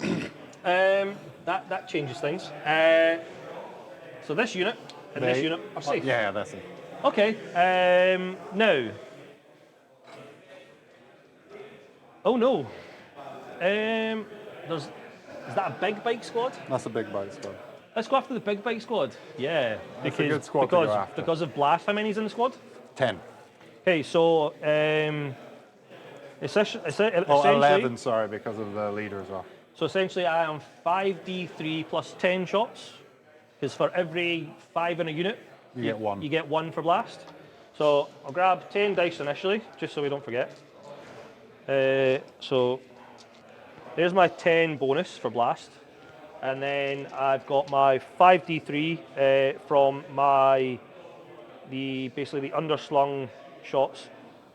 that changes things. So this unit and
They-
this unit are safe.
Yeah, that's it.
Okay. Now. Oh no. Is that a big bike squad?
That's a big bite squad.
Let's go after the big bike squad. Yeah.
That's a good squad to go after.
Because of Blast, how many's in the squad?
10.
Okay, so
Oh, 11, sorry, because of the leader as well.
So essentially I am 5d3 plus 10 shots, because for every 5 in a unit,
You get 1.
you get 1 for blast. So I'll grab 10 dice initially, just so we don't forget. So there's my 10 bonus for blast. And then I've got my 5d3 from basically the underslung shots.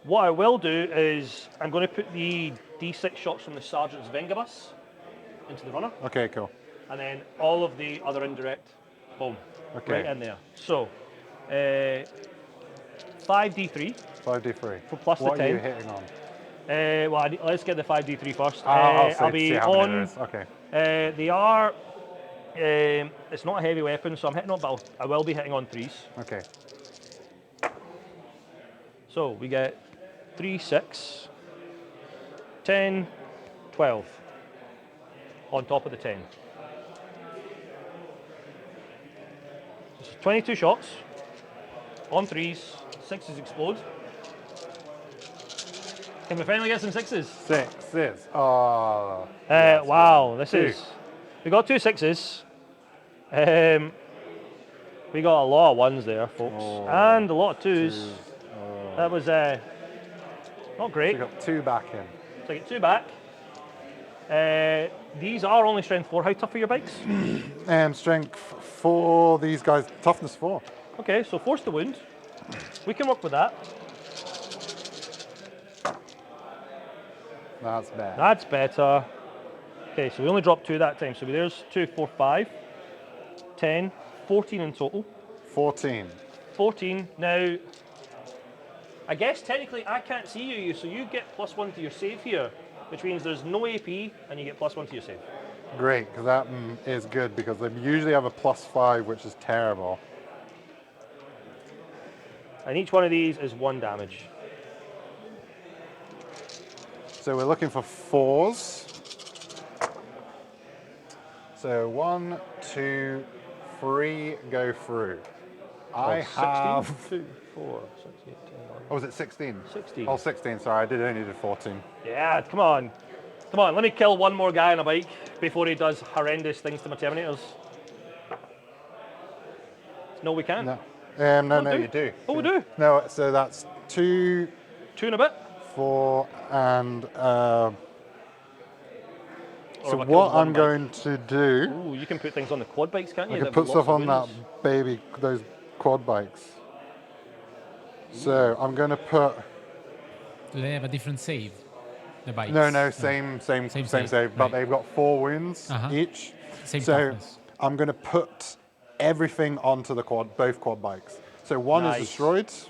What I will do is I'm going to put the d6 shots from the Sergeant's Vengabus into the runner.
Okay, cool.
And then all of the other indirect, boom,
Okay.
right in there. So 5d3
5d3.
for plus
What
the 10.
are you hitting on?
Let's get the 5d3 first.
I'll
be
see how many
on.
there is. Okay.
They are. It's not a heavy weapon, so I'm hitting on, but I will be hitting on 3s.
Okay.
So we get 3, 6, 10, 12 on top of the 10. So 22 shots on 3s, 6s explode. Can we finally get some 6s?
6s. Oh. Yes.
Wow, this
2.
is. We got 2 6s. We got a lot of 1s there, folks, and a lot of 2s. That was not great.
You got 2 back in.
So I get 2 back. These are only strength 4. How tough are your bikes?
Strength 4, these guys, toughness 4.
Okay, so force the wound. We can work with that.
That's bad.
That's better. Okay, so we only dropped 2 that time. So there's 2, 4, 5, 10, 14 in total.
14.
14. Now, I guess technically I can't see you, so you get +1 to your save here, which means there's no AP and you get +1 to your save.
Great, because that is good, because they usually have a +5, which is terrible.
And each one of these is 1 damage.
So we're looking for 4s. So 1, 2, 3 go through. I have
16, 2, 4, 6, 8, 10, 11.
Oh, was it 16?
16.
Oh, 16, sorry, I only did 14.
Yeah, come on. Come on, let me kill one more guy on a bike before he does horrendous things to my Terminators. No, we can't.
No,
do.
you do.
Oh, we do?
No, so that's 2,
2 and a bit.
4, and so
Or if I
what
kill
I'm
one
going to do,
Ooh, you can put things on the quad bikes, can't you?
I can
That'd
put
be
stuff
lots
on
of
that
wounds.
baby, those quad bikes. So I'm going to put,
Do they have a different save? The bikes?
no, same save, but
right.
they've got 4 wounds
Uh-huh.
each.
Same
So
toughness.
I'm going to put everything onto the both quad bikes. So 1
Nice.
is destroyed,
So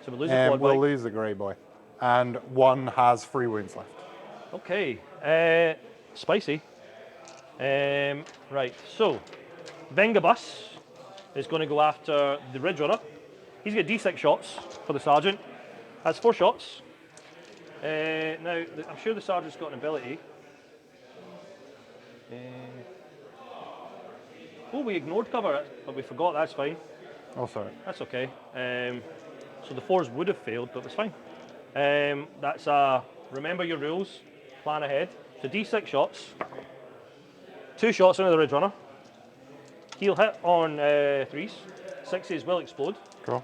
we lose a
and
quad
we'll
bike.
lose the grey boy. And 1 has 3 wounds left.
Okay, spicy. Right, so Vengabus is going to go after the Ridge Runner. He's got D6 shots for the Sergeant. That's 4 shots. Now, I'm sure the Sergeant's got an ability. Oh, we ignored cover, but we forgot, that's fine.
Oh, sorry.
That's okay. So the 4s would have failed, but it's fine. That's remember your rules, plan ahead. So D6 shots, 2 shots into the Ridge Runner. He'll hit on 3s, 6s will explode.
Cool.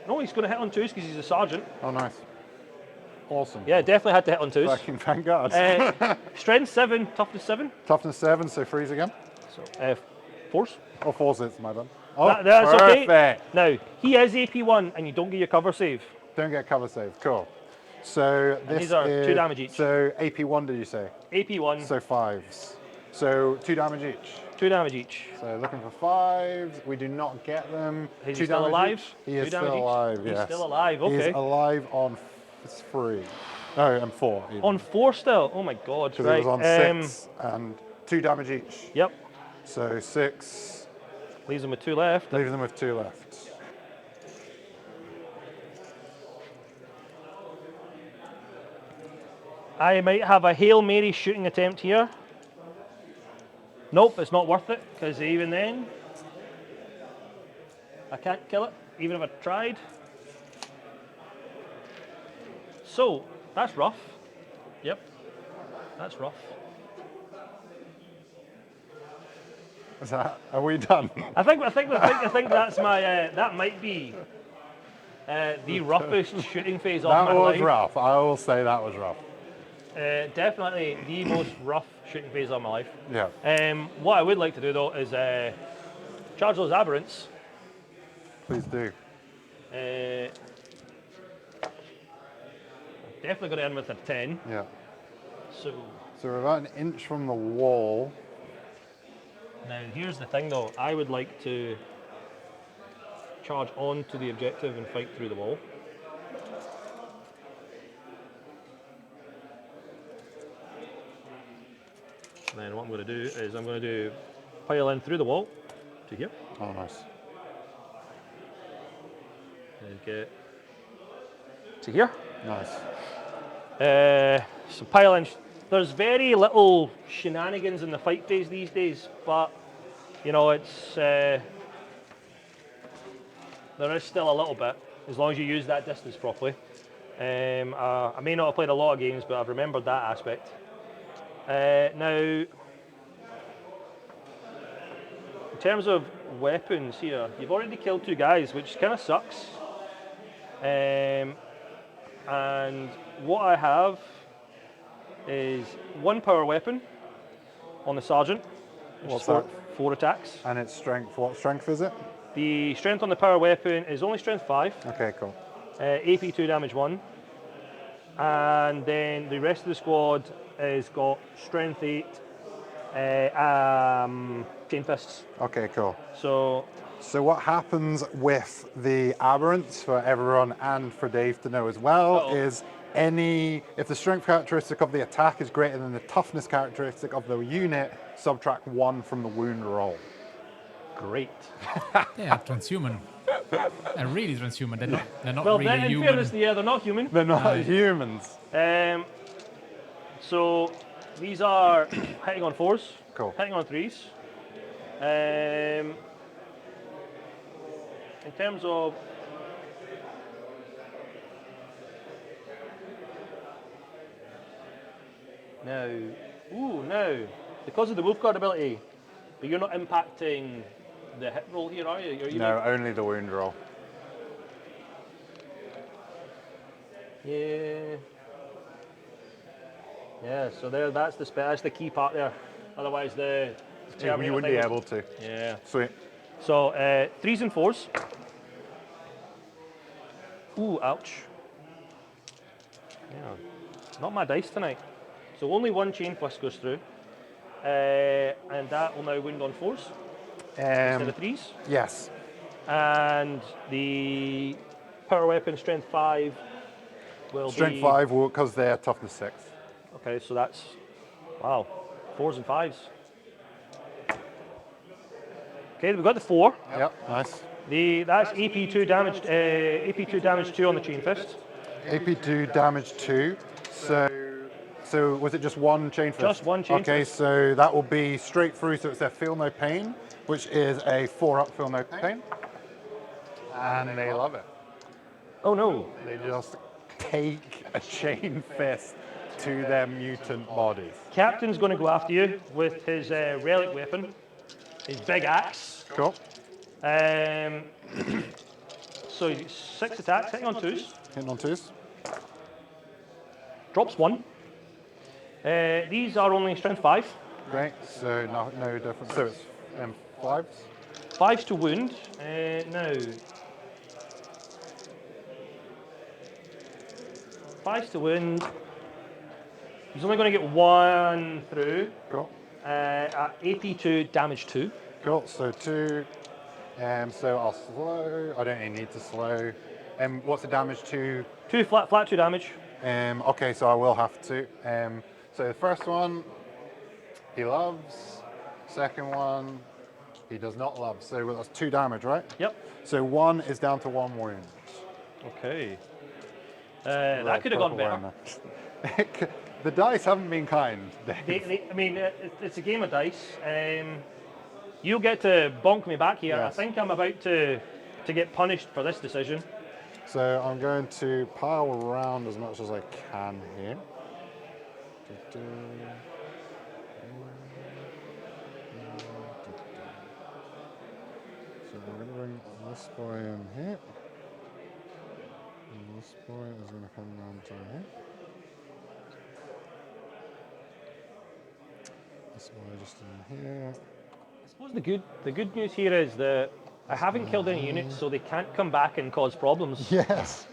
No, he's going to hit on 2s because he's a Sergeant.
Oh, nice. Awesome.
Yeah, definitely had to hit on 2s.
Fucking Vanguard.
Strength 7, toughness 7.
Toughness 7, so 3s again.
So 4s.
Oh, 4s, it's my bad. Oh,
That's
perfect.
okay. Now, he is AP1 and you don't get your cover save.
Don't get cover save. Cool. So this
these are
is
2 damage each.
So AP1, did you say?
AP1,
So 5s. So 2 damage each.
2 damage each.
So looking for 5s. We do not get them.
Is
2
he still
damage
alive?
each. He
2
is
damage
still
each?
alive.
He's
yes.
still alive,
He's
okay.
alive on 3. No, and 4. Even.
On 4 still? Oh my god,
Because
right.
he was on 6 and 2 damage each.
Yep.
So 6,
Leaves them with 2 left.
Leave them with 2 left.
I might have a Hail Mary shooting attempt here. Nope, it's not worth it, because even then, I can't kill it, even if I tried. So, that's rough. Yep, that's rough.
Is that? Are we done?
I think that's my. That might be the roughest shooting phase of my
That was
life.
rough. I will say that was rough.
Definitely the most rough shooting phase of my life.
Yeah.
What I would like to do though is charge those aberrants.
Please do.
Definitely going to end with a 10.
Yeah.
So
we're about an inch from the wall.
now here's the thing though. I would like to charge on to the objective and fight through the wall. And then what I'm going to do is I'm going to do pile in through the wall to here.
Oh, nice.
And get to here.
Nice.
So pile in. There's very little shenanigans in the fight phase these days, but you know it's there is still a little bit as long as you use that distance properly. I may not have played a lot of games, but I've remembered that aspect. Now, in terms of weapons here, you've already killed 2 guys, which kind of sucks. And what I have is 1 power weapon on the sergeant, which
What's
is
that?
4 attacks.
And its strength. What strength is it?
The strength on the power weapon is only strength 5.
Okay, cool.
AP 2, damage 1. And then the rest of the squad is got strength 8, chain fists.
Okay, cool.
So
So what happens with the aberrants for everyone and for Dave to know as well is if the strength characteristic of the attack is greater than the toughness characteristic of the unit, subtract 1 from the wound roll.
great.
Yeah, transhuman. They're really transhuman. They're not
Well,
really
then, in
human.
fairness, yeah, they're not human.
They're not humans.
So these are hitting on 4s,
Cool.
hitting on 3s. In terms of now, because of the wolf guard ability, but you're not impacting the hit roll here, are you? Are you
No, only the wound roll.
Yeah. Yeah, so that's the key part there. Otherwise, the
You wouldn't be able to.
Yeah.
Sweet.
So 3s and 4s. Ooh, ouch. Yeah, not my dice tonight. So only 1 chain fist goes through, and that will now wound on 4s instead of 3s.
Yes.
And the power weapon strength 5 will
Strength
be
5 will, because they're toughness 6.
Okay, so that's wow, 4s and 5s. Okay, we've got the 4.
Yep, nice.
That's AP2 damage. AP2 damage 2 on the chain fist.
AP2 damage 2. So was it just 1 chain fist?
Just 1 chain
Okay,
fist.
so that will be straight through. So it's a feel no pain, which is a 4-up feel no pain, and they love it.
Oh no!
They just take a chain fist to their mutant bodies.
Captain's going to go after you with his relic weapon, his big axe.
Cool.
So 6 attacks, hitting on 2s.
Hitting on 2s.
Drops 1. These are only strength 5.
Great. So no difference. So it's 5s.
5s to wound. Now. 5s to wound. He's only going to get 1 through.
Cool.
AP2 damage 2.
Cool. So 2. So I'll slow. I don't even need to slow. What's the damage to?
2 flat 2 damage.
Okay, so I will have to. So the first one, he loves. Second one, He does not love. So that's 2 damage, right?
Yep.
So 1 is down to 1 wound.
Okay. That could have gone better.
The dice haven't been kind, Dave.
I mean, it's a game of dice. You'll get to bonk me back here.
Yes.
I think I'm about to get punished for this decision.
So I'm going to pile around as much as I can here. So we're going to bring this boy in here. And this boy is going to come down to here. This boy just in here.
I suppose the good news here is that I haven't killed any units, so they can't come back and cause problems.
Yes,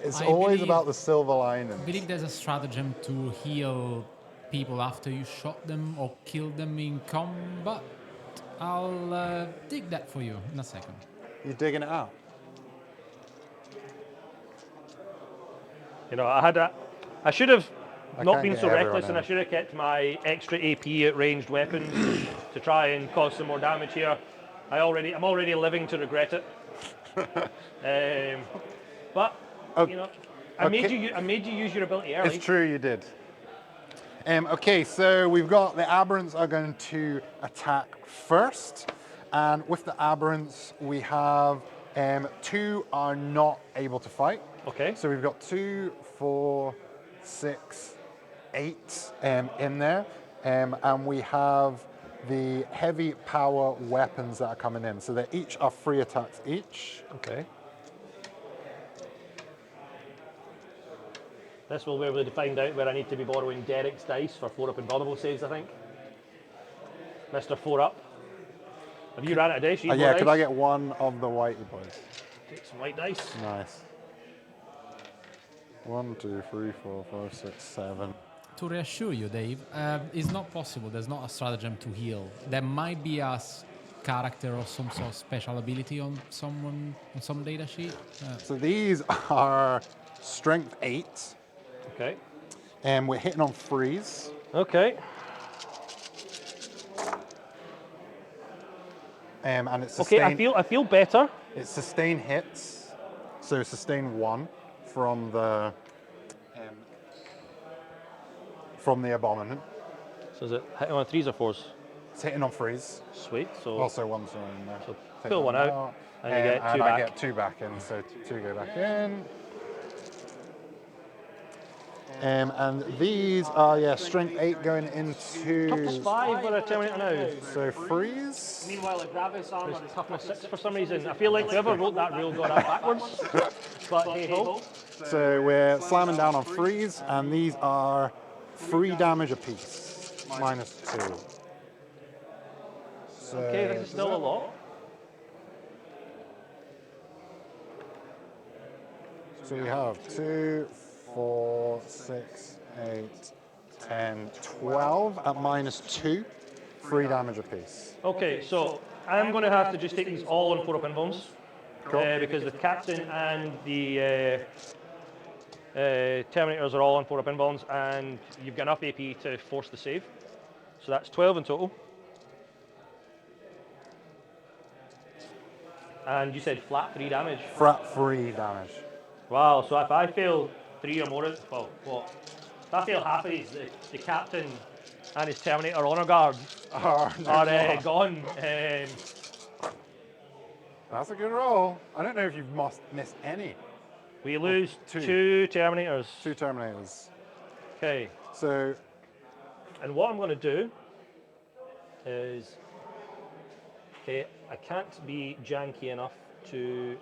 it's
I
always
believe-
about the silver lining.
I believe there's a stratagem to heal people after you shot them or killed them in combat. I'll dig that for you in a second.
You're digging it out.
You know, I should have not
can't
been
get
so
everyone
reckless, and I
in.
should have kept my extra AP at ranged weapons to try and cause some more damage here. I'm already living to regret it. But you know, I made you use your ability early.
It's true, you did. Okay, so we've got the aberrants are going to attack first, and with the aberrants we have 2 are not able to fight.
Okay.
So we've got 2, 4, 6, 8 in there, and we have the heavy power weapons that are coming in. So they each are 3 attacks each.
Okay. This will be able to find out where I need to be borrowing Derek's dice for 4-up and vulnerable saves, I think. Mr. 4-up. Have you ran out of dice?
Yeah, could I get 1 of the whitey boys?
Take some white dice.
Nice. 1, 2, 3, 4, 5, 6, 7.
To reassure you, Dave, it's not possible. There's not a stratagem to heal. There might be a character or some sort of special ability on some data sheet.
So these are strength 8.
Okay.
And we're hitting on freeze.
Okay.
And it's
Okay,
sustain,
I feel better.
it's sustain hits. So sustain 1 from the Abominant.
So is it hitting on 3s or 4s?
It's hitting on freeze.
Sweet. So
Also 1's in there.
So
Take
pull one
that
out, and you get 2
and
back.
I get 2 back in, so 2 go back in. And these are, strength 8 going into...
Toughness 5 for a Terminator now.
So freeze.
Meanwhile, the Gravis armor is toughness 6 for some reason. I feel like whoever wrote that rule got that backwards. But hey ho.
So we're slamming down on freeze, and these are 3 damage apiece, minus 2. So
Okay, this is still a lot.
So we have 2, 4, 6, 8, 10, 12 at minus 2, 3 damage apiece.
Okay, so I'm going to have to just take these all on 4-up invulns.
Cool.
Because the captain and the Terminators are all on 4-up invulns, and you've got enough AP to force the save. So that's 12 in total. And you said flat 3 damage.
Flat 3 damage.
Wow, so if I fail 3 or more, well, what? If I fail half of these, the captain and his Terminator honor guard are gone.
That's a good roll. I don't know if you've missed any.
We lose
2.
2 Terminators.
2 Terminators.
Okay,
So
and what I'm going to do is, okay, I can't be janky enough to,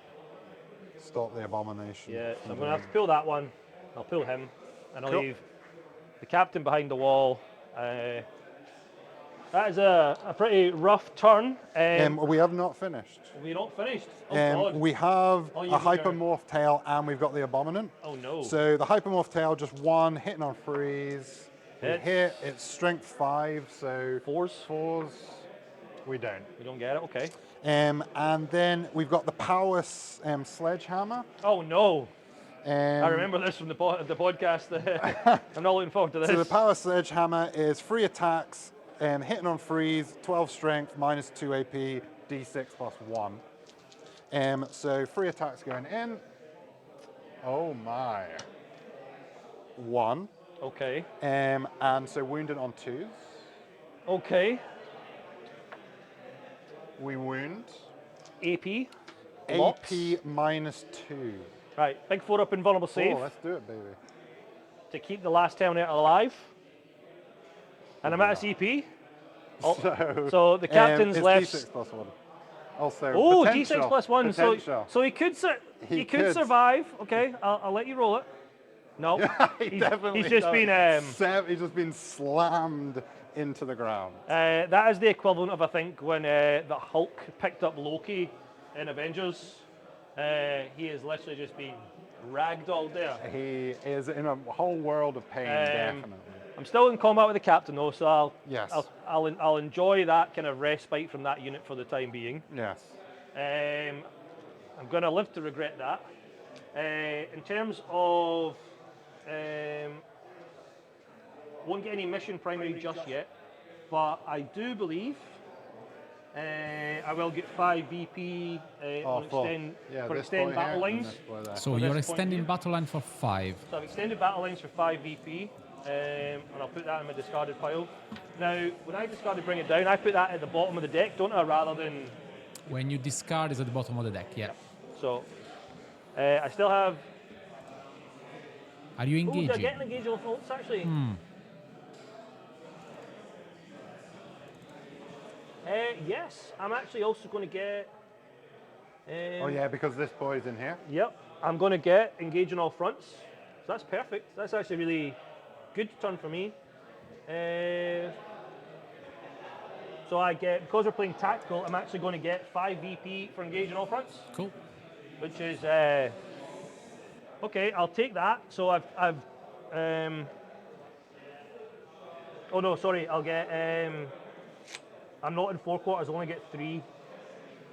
stop the abomination.
so I'm going to have to pull that one. I'll pull him, and I'll
Cool.
leave the captain behind the wall. That is a pretty rough turn.
We have not finished.
We're not finished. Oh God.
We have
Oh,
a
you
hypermorph tail, and we've got the Abominant.
Oh no.
So the hypermorph tail, just 1, hitting on freeze. We
Hits.
hit, it's strength 5, so
4s.
4s. We don't.
We don't get it. Okay.
And then we've got the power sledgehammer.
Oh no. I
I
remember this from the podcast. I'm not looking forward to this.
So the power sledgehammer is 3 attacks hitting on freeze, 12 strength, -2 AP, D6 plus 1. So 3 attacks going in. Oh my. 1.
Okay.
And so wounded on 2s.
Okay.
We wound.
AP.
AP -2.
Right. Big 4-up invulnerable save
Oh, let's do it, baby.
to keep the last Terminator alive. And I'm at a CP. Oh, so the captain's
it's
left.
D6 plus 1. Also,
Oh,
potential.
D6 plus 1.
Potential.
So he could he could survive. Okay, I'll let you roll it. No,
He's just been slammed into the ground.
That is the equivalent of, I think, when the Hulk picked up Loki in Avengers. He is literally just being ragdolled there.
He is in a whole world of pain, definitely.
I'm still in combat with the captain though, so
Yes.
I'll enjoy that kind of respite from that unit for the time being.
Yes.
I'm going to live to regret that. In terms of, won't get any mission primary just yet, but I do believe I will get 5 VP on for extend battle lines.
So you're extending battle line for 5.
So I've extended battle lines for 5 VP, and I'll put that in my discarded pile. Now, when I discarded Bring It Down, I put that at the bottom of the deck, don't I, rather than...
When you discard, it's at the bottom of the deck, yeah.
So, I still have...
Are you
Oh,
engaging?
did I get an engage of faults, actually? Yes, I'm actually also going to get...
Oh yeah, because this boy's in here.
Yep, I'm going to get engage on all fronts. So that's perfect. That's actually really good turn for me. So I get, because we're playing tactical, I'm actually going to get 5 VP for engage on all fronts.
Cool.
Which is, okay, I'll take that. So oh no, sorry, I'll get, I'm not in 4 quarters, I only get 3.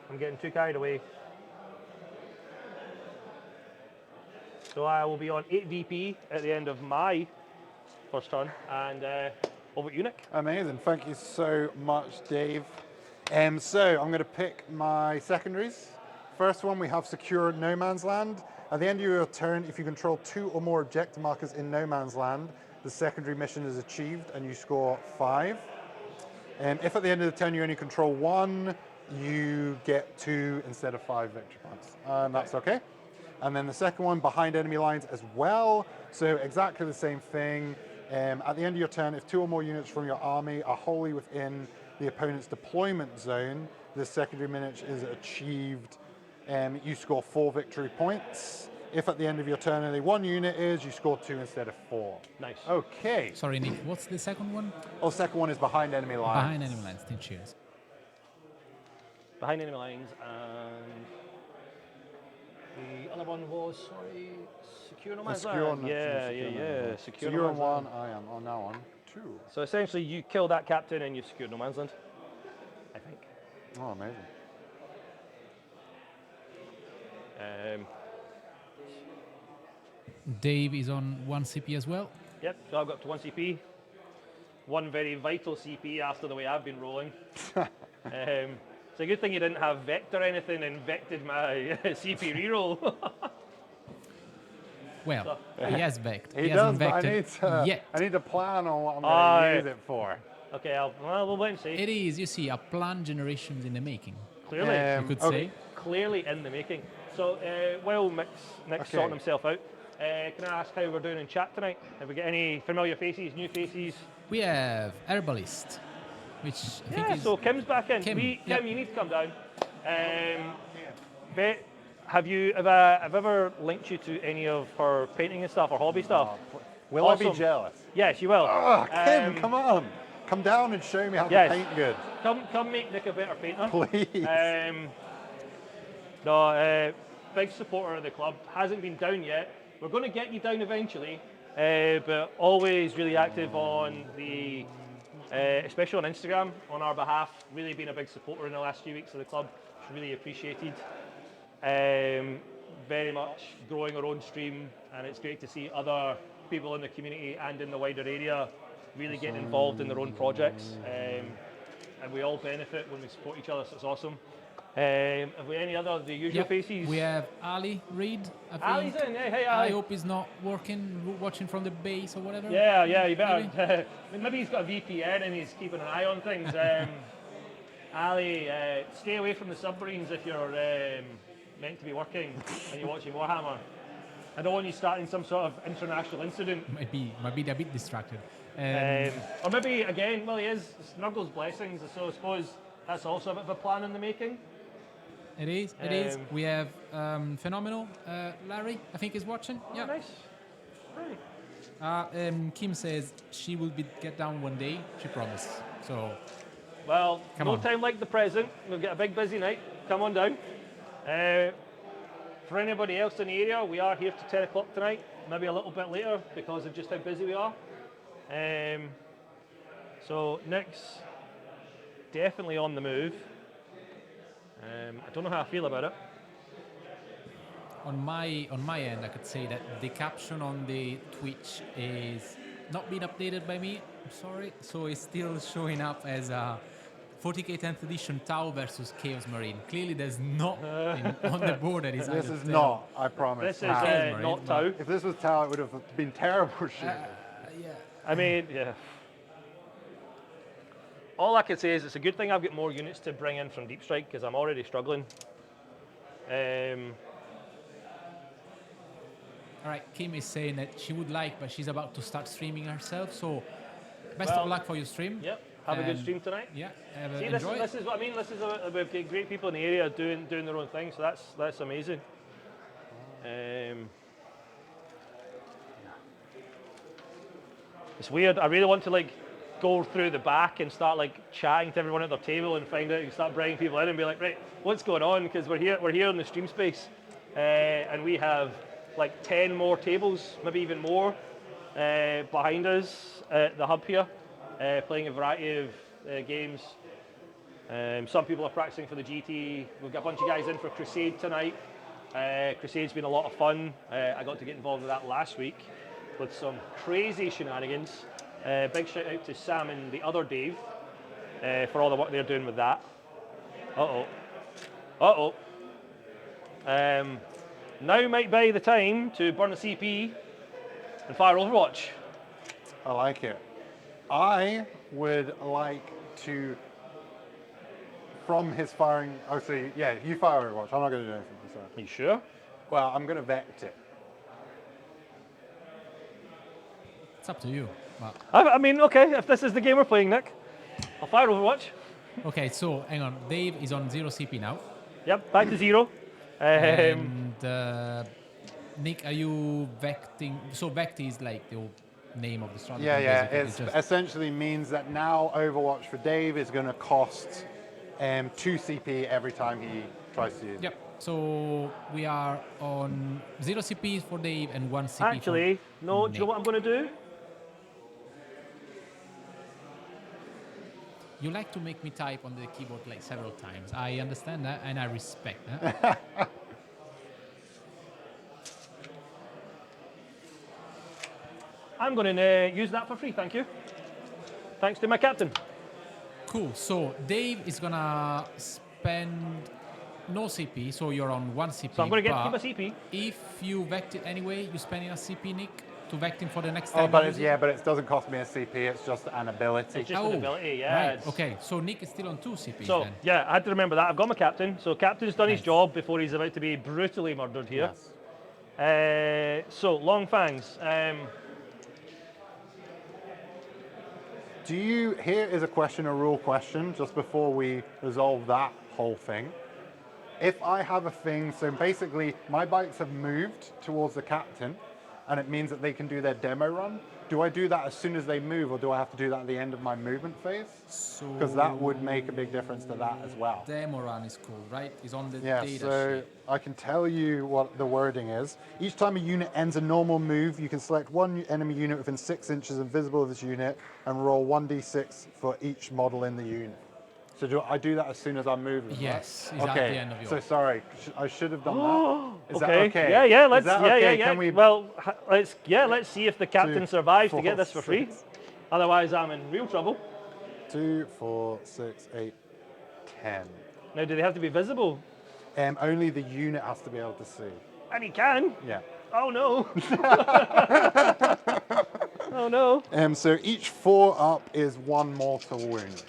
I'm getting too carried away. So I will be on 8 VP at the end of my first turn, and over to you, Nick.
Amazing, thank you so much, Dave. So I'm going to pick my secondaries. First one, we have Secure No Man's Land. At the end of your turn, if you control 2 or more objective markers in No Man's Land, the secondary mission is achieved and you score 5. If at the end of the turn you only control 1, you get 2 instead of 5 victory points. And that's okay. And then the second one, behind enemy lines as well. So exactly the same thing. At the end of your turn, if 2 or more units from your army are wholly within the opponent's deployment zone, this secondary mission is achieved. You score 4 victory points. If at the end of your turn only 1 unit is, you score 2 instead of 4.
Nice.
Okay.
Sorry, Nick, what's the second one?
Oh, second one is behind enemy lines.
Behind enemy lines, 10 cheers.
Behind enemy lines, and the other one was, sorry, Secure No Man's Land. Yeah. Secure
So
No
you're on
Man's
1,
Land.
I am on now on 2.
So essentially, you kill that captain and you've secured No Man's Land, I think.
Oh, amazing.
Dave is on 1 CP as well.
Yep, so I've got up to 1 CP. 1 very vital CP after the way I've been rolling. It's a good thing you didn't have Vect or anything and Vected my CP reroll.
Well, he has Vect.
He
hasn't
does, but
vected
I need to plan on what I'm going to use it for.
Okay, we'll wait and see.
It is, you see, a plan generations in the making.
Clearly.
You could say.
Clearly in the making. So while Nick's sorting himself out, can I ask how we're doing in chat tonight? Have we got any familiar faces, new faces?
We have Herbalist, which I think is...
so Kim's back in.
Kim,
Kim, you need to come down. Vet, have ever linked you to any of her painting and stuff or hobby stuff?
Will I be jealous?
Yes, you will.
Oh, Kim, come on. Come down and show me how to paint good.
Come make Nick a better painter.
Please.
Big supporter of the club. Hasn't been down yet. We're going to get you down eventually, but always really active on the, especially on Instagram on our behalf. Really been a big supporter in the last few weeks of the club. It's really appreciated. Very much growing our own stream, and it's great to see other people in the community and in the wider area really getting involved in their own projects, and we all benefit when we support each other, so it's awesome. Have we any other of the usual faces?
We have Ali Reed. I think.
Ali's in, hey Ali.
I hope he's not watching from the base or whatever.
Yeah, you better. Maybe he's got a VPN and he's keeping an eye on things. Ali, stay away from the submarines if you're meant to be working and you're watching Warhammer. I don't want you starting some sort of international incident.
Might be a bit distracted.
Or maybe, again, well, he is Snuggles' blessings, so I suppose that's also a bit of a plan in the making.
It is. We have Phenomenal. Larry, I think, is watching.
Yeah. Nice. Right.
Kim says she will get down one day. She promised. So.
Well, no time like the present. We'll get a big busy night. Come on down. For anybody else in the area, we are here to 10 o'clock tonight. Maybe a little bit later because of just how busy we are. So Nick's definitely on the move. I don't know how I feel about it.
On my end, I could say that the caption on the Twitch is not being updated by me. I'm sorry. So it's still showing up as a 40k 10th edition Tau versus Chaos Marine. Clearly, there's not on the board that is.
This is not. I promise.
This is not Tau.
If this was Tau, it would have been terrible shit.
Yeah.
I mean, yeah. All I can say is it's a good thing I've got more units to bring in from Deep Strike because I'm already struggling.
All right, Kim is saying that she would like, but she's about to start streaming herself. So, best of luck for your stream.
Yep. Have a good stream tonight.
Yeah.
See, this is what I mean. This is we've got great people in the area doing their own thing. So that's amazing. It's weird. I really want to go through the back and start chatting to everyone at their table and find out and start bringing people in and be like, right, what's going on? Because we're here in the stream space, and we have 10 more tables, maybe even more, behind us at the hub here, playing a variety of games. Some people are practicing for the GT. We've got a bunch of guys in for Crusade tonight. Crusade's been a lot of fun. I got to get involved with that last week with some crazy shenanigans. Big shout out to Sam and the other Dave for all the work they're doing with that. Now might be the time to burn a CP and fire Overwatch.
I like it. I would like to, from his firing, you fire Overwatch. I'm not going to do anything. Sorry.
Are you sure?
Well, I'm going to vect it.
It's up to you. But
I mean, okay, if this is the game we're playing, Nick, I'll fire Overwatch.
okay, so hang on. Dave is on 0 CP now.
Yep, back to 0.
And Nick, are you vecting? So vect is the old name of the strategy.
Yeah. It essentially means that now Overwatch for Dave is going to cost 2 CP every time he tries to use it.
Yep. So we are on 0 CP for Dave and 1 CP
Actually, no, do you know what I'm going to do?
You like to make me type on the keyboard several times. I understand that and I respect that.
I'm going to use that for free, thank you. Thanks to my captain.
Cool. So Dave is going to spend no CP, so you're on 1 CP.
So I'm going to keep a CP.
If you vect it anyway, you're spending a CP, Nick, to vect him for the next
Oh,
time.
but it doesn't cost me a CP. It's just an ability.
It's just an ability, yeah.
Right. Okay, so Nick is still on 2 CP.
So
then.
yeah, I had to remember that. I've got my captain. So captain's done his job before he's about to be brutally murdered here.
Yes.
So Long Fangs.
Here is a question, a rule question, just before we resolve that whole thing. If I have a thing, so basically my bikes have moved towards the captain, and it means that they can do their demo run. Do I do that as soon as they move, or do I have to do that at the end of my movement phase? Because that would make a big difference to that as well.
Demo run is called, right? It's on the
Yeah,
data
so
sheet.
I can tell you what the wording is. Each time a unit ends a normal move, you can select one enemy unit within 6 inches invisible of this unit and roll 1d6 for each model in the unit. So do I do that as soon as I move?
Yes,
right?
it's at the end of your...
So sorry, I should have done that. Is
Okay.
that okay?
Yeah. Let's.
Is that
Yeah.
okay? Can we
Well, let's see if the captain survives to get this for free. Otherwise, I'm in real trouble.
2, 4, 6, 8, 10.
Now, do they have to be visible?
Only the unit has to be able to see.
And he can.
Yeah.
Oh no. Oh no.
So each 4 up is 1 mortal wound.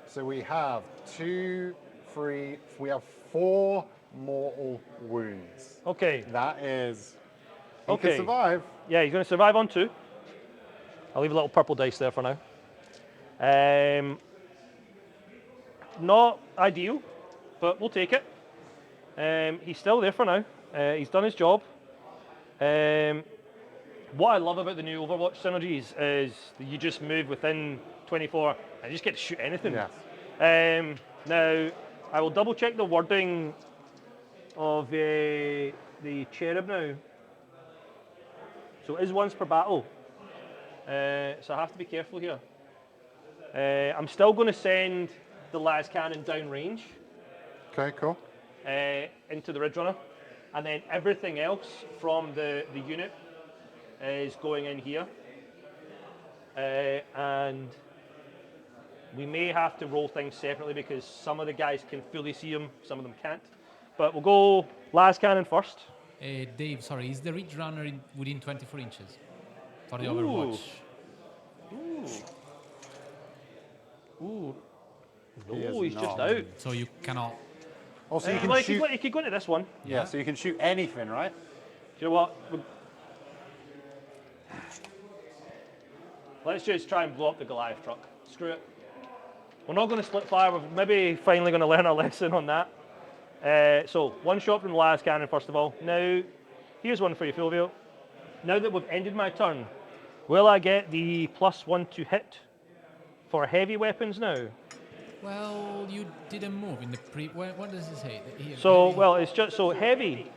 So we have 2, 3, we have 4 mortal wounds.
Okay.
That is, he
Okay.
can survive.
Yeah, he's going to survive on 2. I'll leave a little purple dice there for now. Not ideal, but we'll take it. He's still there for now. He's done his job. What I love about the new Overwatch synergies is that you just move within 24 and you just get to shoot anything.
Yes.
Now, I will double check the wording of the cherub now. So it is once per battle. So I have to be careful here. I'm still going to send the las cannon down range
Okay, cool.
into the Ridge Runner, and then everything else from the unit is going in here. And we may have to roll things separately because some of the guys can fully see them, some of them can't. But we'll go las cannon first.
Dave, sorry, is the Ridge Runner within 24 inches for the
Ooh.
Overwatch?
Ooh.
He is
No, he's just
not.
out.
So you cannot.
Also, you can
Well,
shoot.
he could go into this one.
Yeah, so you can shoot anything, right?
Do you know what? Let's just try and blow up the Goliath truck. Screw it. We're not going to split fire. We're maybe finally going to learn our lesson on that. So, one shot from the las cannon, first of all. Now, here's one for you, Fulvio. Now that we've ended my turn, will I get the +1 to hit for heavy weapons now?
Well, you didn't move in the pre. What does it say? Here,
So,
heavy.
well, it's just so heavy.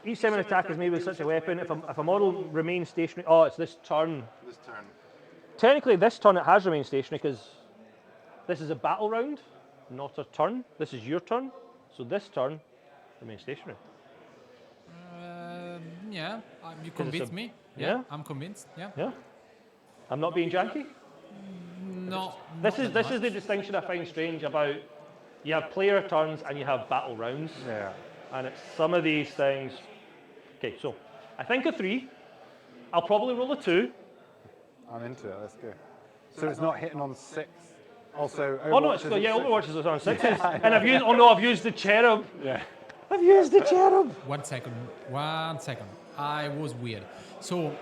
Each time an attack is made with such a weapon, if a model remains stationary, oh, it's this turn.
This turn.
Technically, this turn it has remained stationary because this is a battle round, not a turn. This is your turn, so this turn remains stationary.
Yeah, you
it's
convinced
a-
me.
yeah?
I'm convinced. Yeah.
Yeah, I'm not being janky.
No.
This is the distinction I find strange about. You have player turns and you have battle rounds,
Yeah.
and it's some of these things. Okay, so I think a 3. I'll probably roll a 2.
I'm into it. Let's go. So it's not hitting on 6. Also,
Oh no,
Overwatch
it's
isn't
yeah,
6.
Overwatch is on 6s, and I've used the cherub.
Yeah.
I've used the cherub.
1 second. 1 second. I was weird. So,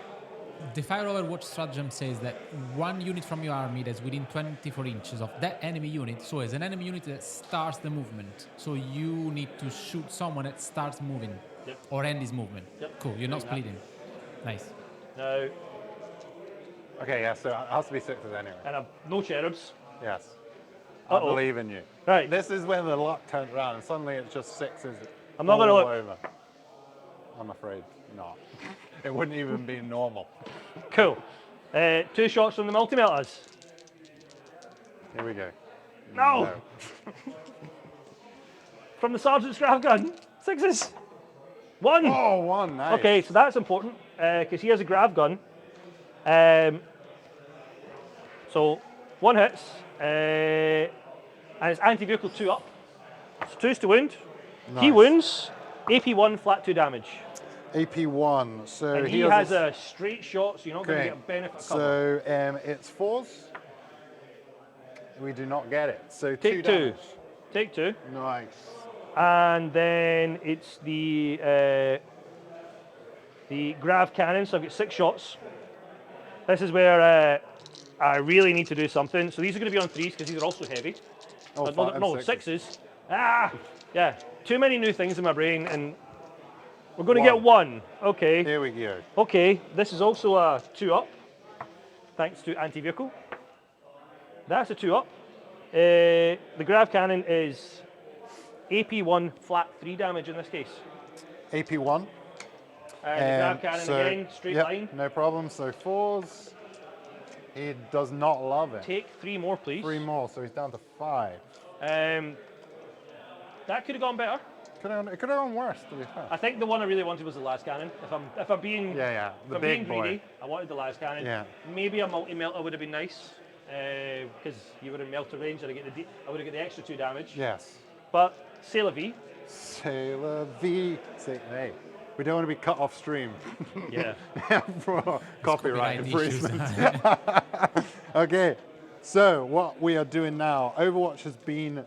the Fire Overwatch stratagem says that one unit from your army that's within 24 inches of that enemy unit, so as an enemy unit that starts the movement. So you need to shoot someone that starts moving
Yep.
or end his movement.
Yep.
Cool, you're not splitting. Nice.
Now,
Okay, yeah, so it has to be 6s anyway.
and I've no cherubs.
Yes. I
Uh-oh.
believe in you.
Right.
This is when the luck turns around and suddenly it's just 6s.
I'm not gonna
all
look.
over. I'm afraid not. It wouldn't even be normal.
Cool. 2 shots from the multi-melters.
Here we go.
No. From the sergeant's grav gun. 6s. 1.
Oh, 1, nice.
Okay, so that's important because he has a grav gun. So 1 hits, and it's anti-vehicle 2 up. So 2's to wound. He
Nice.
wounds. AP1 flat 2 damage.
AP1. So
And he has a straight shot, so you're not going to
Okay.
get a benefit cover.
So it's 4s. We do not get it. So 2
Take 2.
damage.
Take 2.
Nice.
And then it's the grav cannon, so I've got 6 shots. This is where I really need to do something. So these are going to be on 3s because these are also heavy.
Oh,
No, 6s. Ah! Yeah, too many new things in my brain, and we're going to get 1. Okay.
Here we go.
Okay, this is also a 2 up, thanks to anti-vehicle. That's a 2 up. The grav cannon is AP1 flat 3 damage in this case.
AP1.
And the grav cannon
so,
again, straight
yep,
line.
No problem. So 4s. He does not love it.
Take 3 more, please.
3 more, so he's down to 5.
That could have gone better.
It could have gone worse, to be fair.
I think the one I really wanted was the last cannon. If I'm being
The
if I'm
big
being
boy.
greedy, I wanted the last cannon.
Yeah.
Maybe a multi-melter would have been nice because you were in melter range and I would have got the extra 2 damage.
Yes.
But c'est la vie.
Sailor V. Hey, we don't want to be cut off stream
Yeah.
for copyright
issues.
infringement. Okay, so what we are doing now, Overwatch has been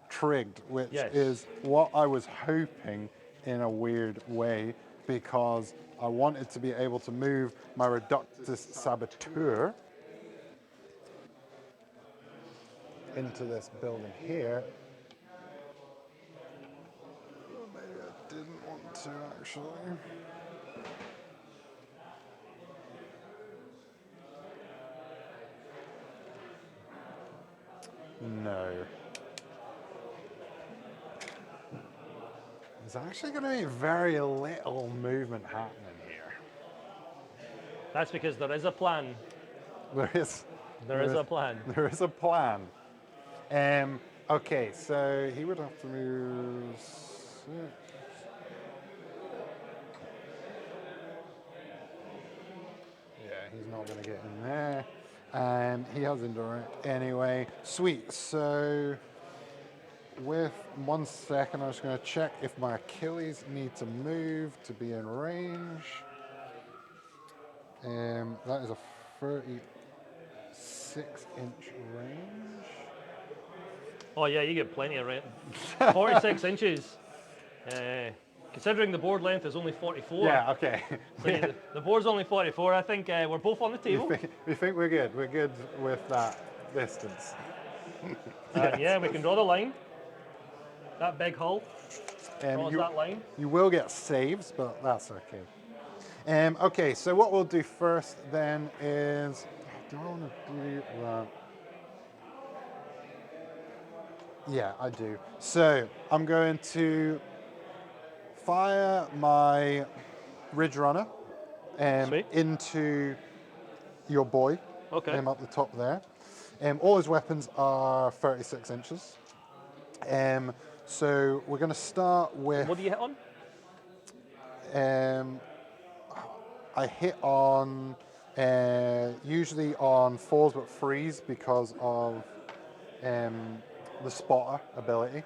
trigged, which
Yes.
is what I was hoping in a weird way, because I wanted to be able to move my Reductus Saboteur into this building here. Oh, maybe I didn't want to actually. No. There's actually going to be very little movement happening here.
That's because there is a plan.
There is
A plan.
There is a plan. Okay, so he would have to move 6. Yeah, he's not going to get in there. And he has indirect anyway. Sweet. So with 1 second, I'm just going to check if my Achilles need to move to be in range. That is a 36-inch range.
Oh yeah, you get plenty of range. 46 inches. Considering the board length is only 44.
Yeah, okay.
So the board's only 44. I think we're both on the table.
We think we're good. We're good with that distance.
Yeah, we can draw the line. That big hull draws
You,
that line.
you will get saves, but that's okay. Okay, so what we'll do first then is, do I want to do that? Yeah, I do. So I'm going to fire my Ridge Runner
Sweet.
into your boy.
Okay.
Up the top there. All his weapons are 36 inches. So we're going to start with.
What do you hit on?
I hit on usually on 4s but 3s because of the spotter ability.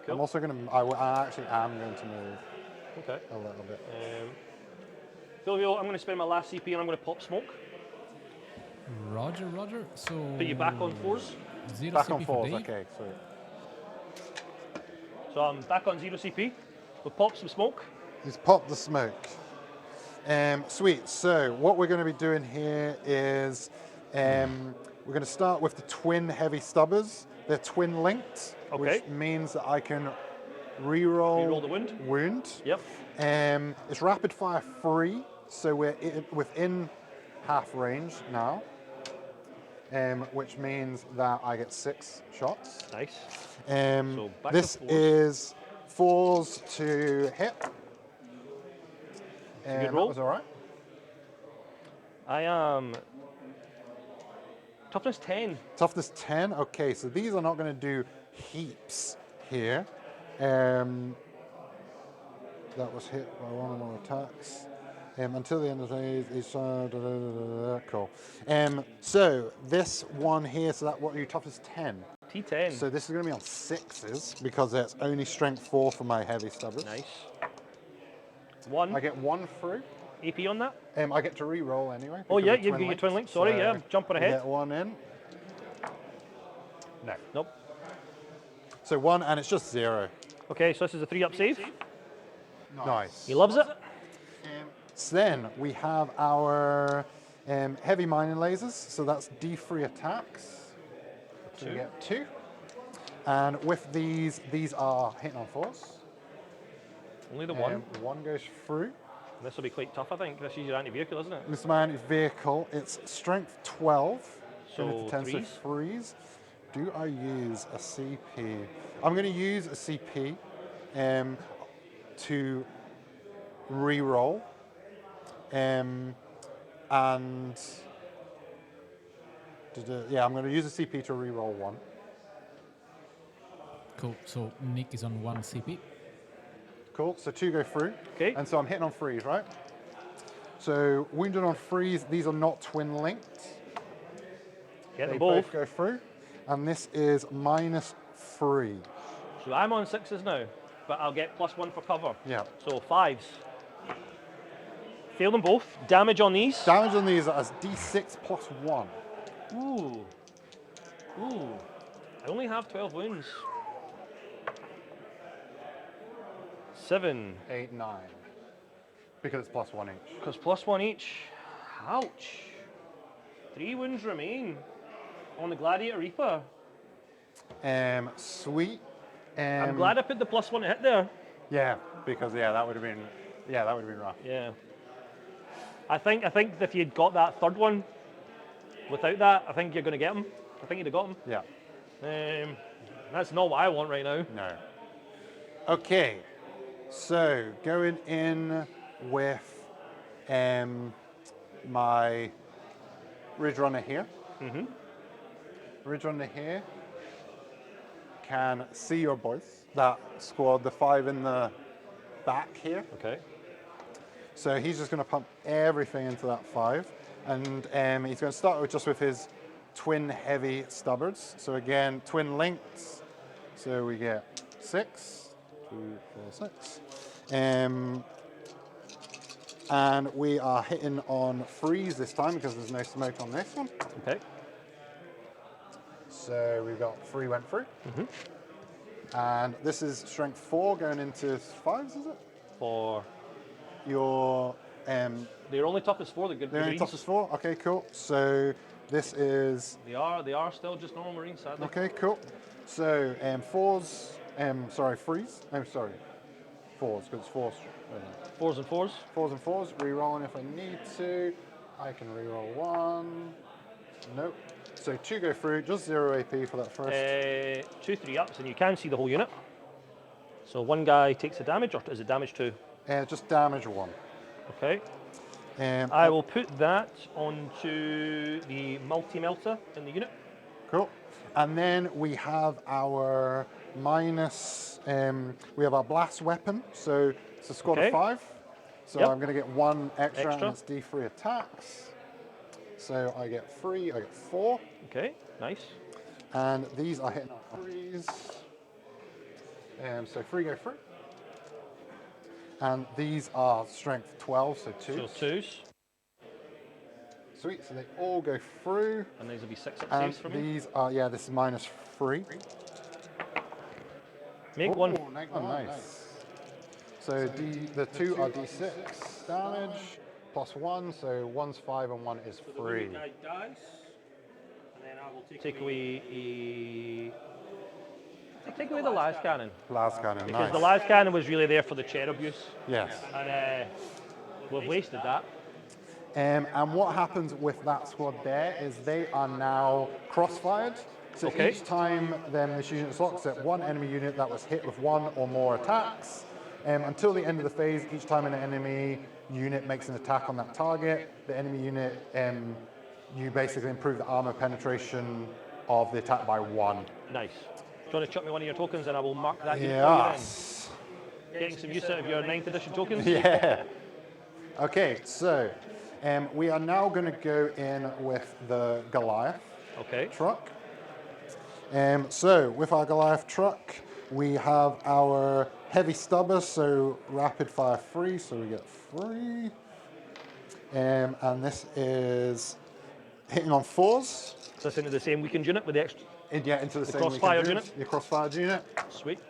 Cool.
I'm also going to. I actually am going to move
Okay.
a little bit.
Fulvio, I'm going to spend my last CP and I'm going to pop smoke.
Roger, Roger. So
Put you back on 4s.
0
Back
CP
on
for
4s.
Dave.
Okay, sweet.
So I'm back on 0 CP. We'll pop some smoke.
He's popped the smoke. Sweet. So what we're going to be doing here is we're going to start with the twin heavy stubbers. They're twin linked,
Okay.
which means that I can reroll
Reroll the wound? Yep.
It's rapid fire free, so we're within half range now, which means that I get 6 shots.
Nice.
So
back
this
to 4s.
is 4s to hit.
good
That
roll.
was all right.
I am toughness 10.
Toughness 10. Okay, so these are not going to do heaps here. That was hit by one or more attacks. Until the end of the phase, each side. Cool. So this one here. So that what are your toughness 10?
T10.
So this is going to be on 6s because it's only strength 4 for my heavy stubbers.
Nice. 1
I get 1 through.
AP on that.
I get to re-roll anyway.
Oh
because
yeah,
of
you've got your twin link. Sorry,
so
yeah, I'm jumping
you
ahead.
Get 1 in. No.
Nope.
So 1, and it's just 0.
Okay, so this is a 3-up save.
Nice.
He loves it.
So then we have our heavy mining lasers. So that's D3 attacks. So we
2.
get 2. And with these are hitting on 4s.
Only the 1.
1 goes through.
This will be quite tough, I think. This is your anti-vehicle, isn't it?
This is my anti-vehicle. It's strength 12.
So
and it's 10, so 3s. Do I use a CP? I'm going to use a CP to re-roll. Yeah, I'm going to use a CP to re-roll 1.
Cool. So Nick is on 1 CP.
Cool. So 2 go through.
Okay.
And so I'm hitting on threes, right? So wounded on threes. These are not twin linked.
Get
They
them both.
go through. And this is -3.
So I'm on 6s now, but I'll get +1 for cover.
Yeah.
So 5s. Fail them both. Damage on these.
Damage on these is D6 +1.
Ooh. Ooh. I only have 12 wounds. 7.
8, 9. Because it's +1 each.
Because +1 each. Ouch. 3 wounds remain on the Gladiator Reaper.
Sweet.
I'm glad I put the +1 to hit there.
Yeah, because that would have been rough.
Yeah. I think if you'd got that third one without that, I think you're going to get him. I think you'd have got him.
Yeah.
That's not what I want right now.
No. Okay. So going in with my Ridge Runner here. Ridge Runner here can see your boys. That squad, the 5 in the back here.
Okay.
So he's just going to pump everything into that 5. And he's going to start with his twin heavy stubbards. So again, twin linked. So we get 6, 2, 4, 6. And we are hitting on freeze this time because there's no smoke on this one.
Okay.
So we've got 3 went through. And this is strength 4 going into 5s, is it?
For
Your
they're only toughest 4. They're good
they're only
Marines.
toughest 4. Okay, cool. So this is
They are still just normal Marines, sadly.
okay, cool. So 4s. Freeze. I'm sorry. 4s because it's 4.
4s and 4s.
4s and 4s. Rerolling if I need to. I can reroll 1. Nope. So 2 go through. Just 0 AP for that first.
2 3-ups, and you can see the whole unit. So one guy takes the damage, or is it damage 2?
Just damage 1.
Okay. I will put that onto the multi-melter in the unit.
Cool. And then we have our minus, we have our blast weapon. So it's a squad
Okay.
of 5. So
Yep.
I'm going to get 1 extra,
Extra.
and it's D3 attacks. So I get 3, I get 4.
Okay, nice.
And these are hitting on 3s. So 3 go through. And these are strength 12, so 2.
So 2s,
Sweet, so they all go through.
and these will be 6-up
And
saves for me.
these are, this is -3.
Make
Ooh,
one.
nice. So the 2 are D6 damage, +1, so 1's 5 and 1 is 3.
Dies, and then I will take away take away the last cannon.
Last cannon,
Because
nice.
the last cannon was really there for the cherub use,
Yes.
and we've wasted that.
And what happens with that squad there is they are now cross-fired. So
Okay.
each time this unit locks at one enemy unit that was hit with 1 or more attacks, until the end of the phase, each time an enemy unit makes an attack on that target, the enemy unit, you basically improve the armor penetration of the attack by 1.
Nice. Do you want to chuck me one of your tokens, and I will mark that unit
Yes.
for you then? Getting some use out of your 9th edition tokens.
Yeah. Okay, so we are now going to go in with the Goliath
Okay.
truck. So with our Goliath truck, we have our heavy stubber, so rapid fire 3, so we get 3. And this is hitting on 4s.
So that's into the same weakened unit with the extra.
Into the same
crossfired
weekend
unit?
Your crossfired unit.
Sweet.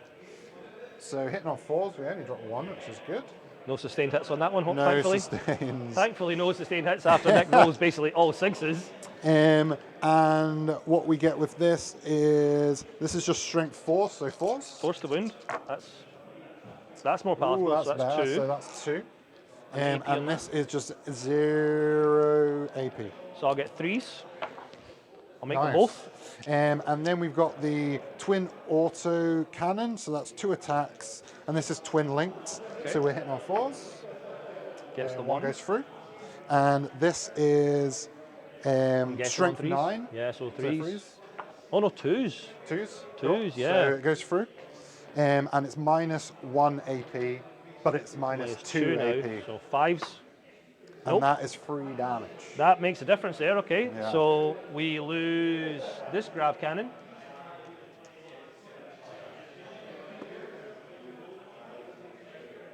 So hitting on 4s, we only dropped 1, which is good.
No sustained hits on that one,
No
thankfully.
sustains.
Thankfully, no sustained hits after Nick rolls basically all 6s.
And what we get with this is just strength 4, so 4s.
Force to wound. That's more palatable.
Ooh, that's
so that's
better,
2.
so that's 2.
AP on
And this is just 0 AP.
So I'll get 3s. I'll make
Nice.
them both.
And then we've got the twin auto cannon, so that's 2 attacks, and this is twin linked, so we're hitting on 4s.
Gets the
1
1.
goes through, and this is strength 9.
Yeah, so
So
3s.
threes.
Oh no, 2s.
2s.
2s, yeah.
So it goes through, and it's -1 AP but it's minus 2
now,
AP.
so 5s.
And
Nope.
that is 3 damage.
That makes a difference there, okay.
Yeah.
So we lose this grav cannon.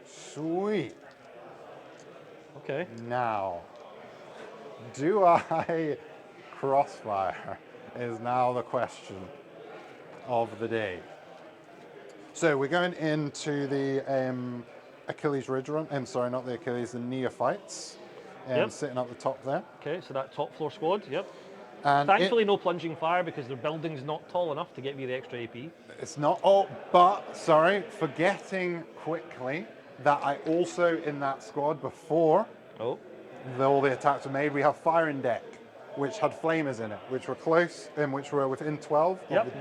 Sweet.
Okay.
Now, do I crossfire is now the question of the day. So we're going into the Achilles Ridge run. Sorry, not the Achilles, the Neophytes.
Yep.
Sitting up the top there.
Okay, so that top floor squad, yep.
And
Thankfully no plunging fire because their building's not tall enough to give you the extra AP.
it's not. Oh, but sorry, forgetting quickly that I also in that squad before
Oh.
all the attacks were made, we have firing deck, which had flamers in it, which were close and which were within 12.
Yep,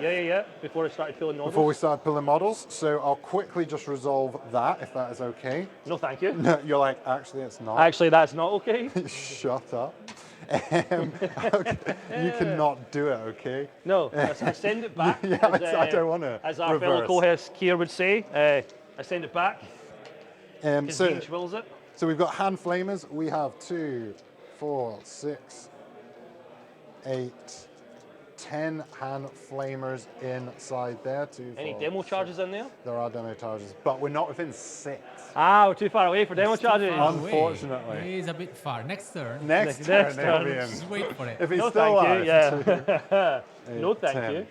yeah, before it started filling nozzles.
Before we started pulling models, so I'll quickly just resolve that if that is okay.
No, thank you.
No, you're like, actually, it's not.
Actually, that's not okay.
Shut up. Okay. You cannot do it, okay?
No, I send it back.
Yeah, I don't want to.
As our fellow
reverse.
co-host Kier would say, I send it back. His
So,
Dean wills it.
so we've got hand flamers. We have 2, 4, 6, 8, 10 hand flamers inside there. 2,
Any
4,
demo
6.
charges in there?
There are demo charges, but we're not within 6.
Ah, we're too far away for demo charges.
Unfortunately.
He is a bit far. Next turn.
Next
Next
turn, it'll
turn.
be in.
Just wait for it.
If he's
No,
still
thank you.
alive.
Yeah. No,
8,
thank
10.
you.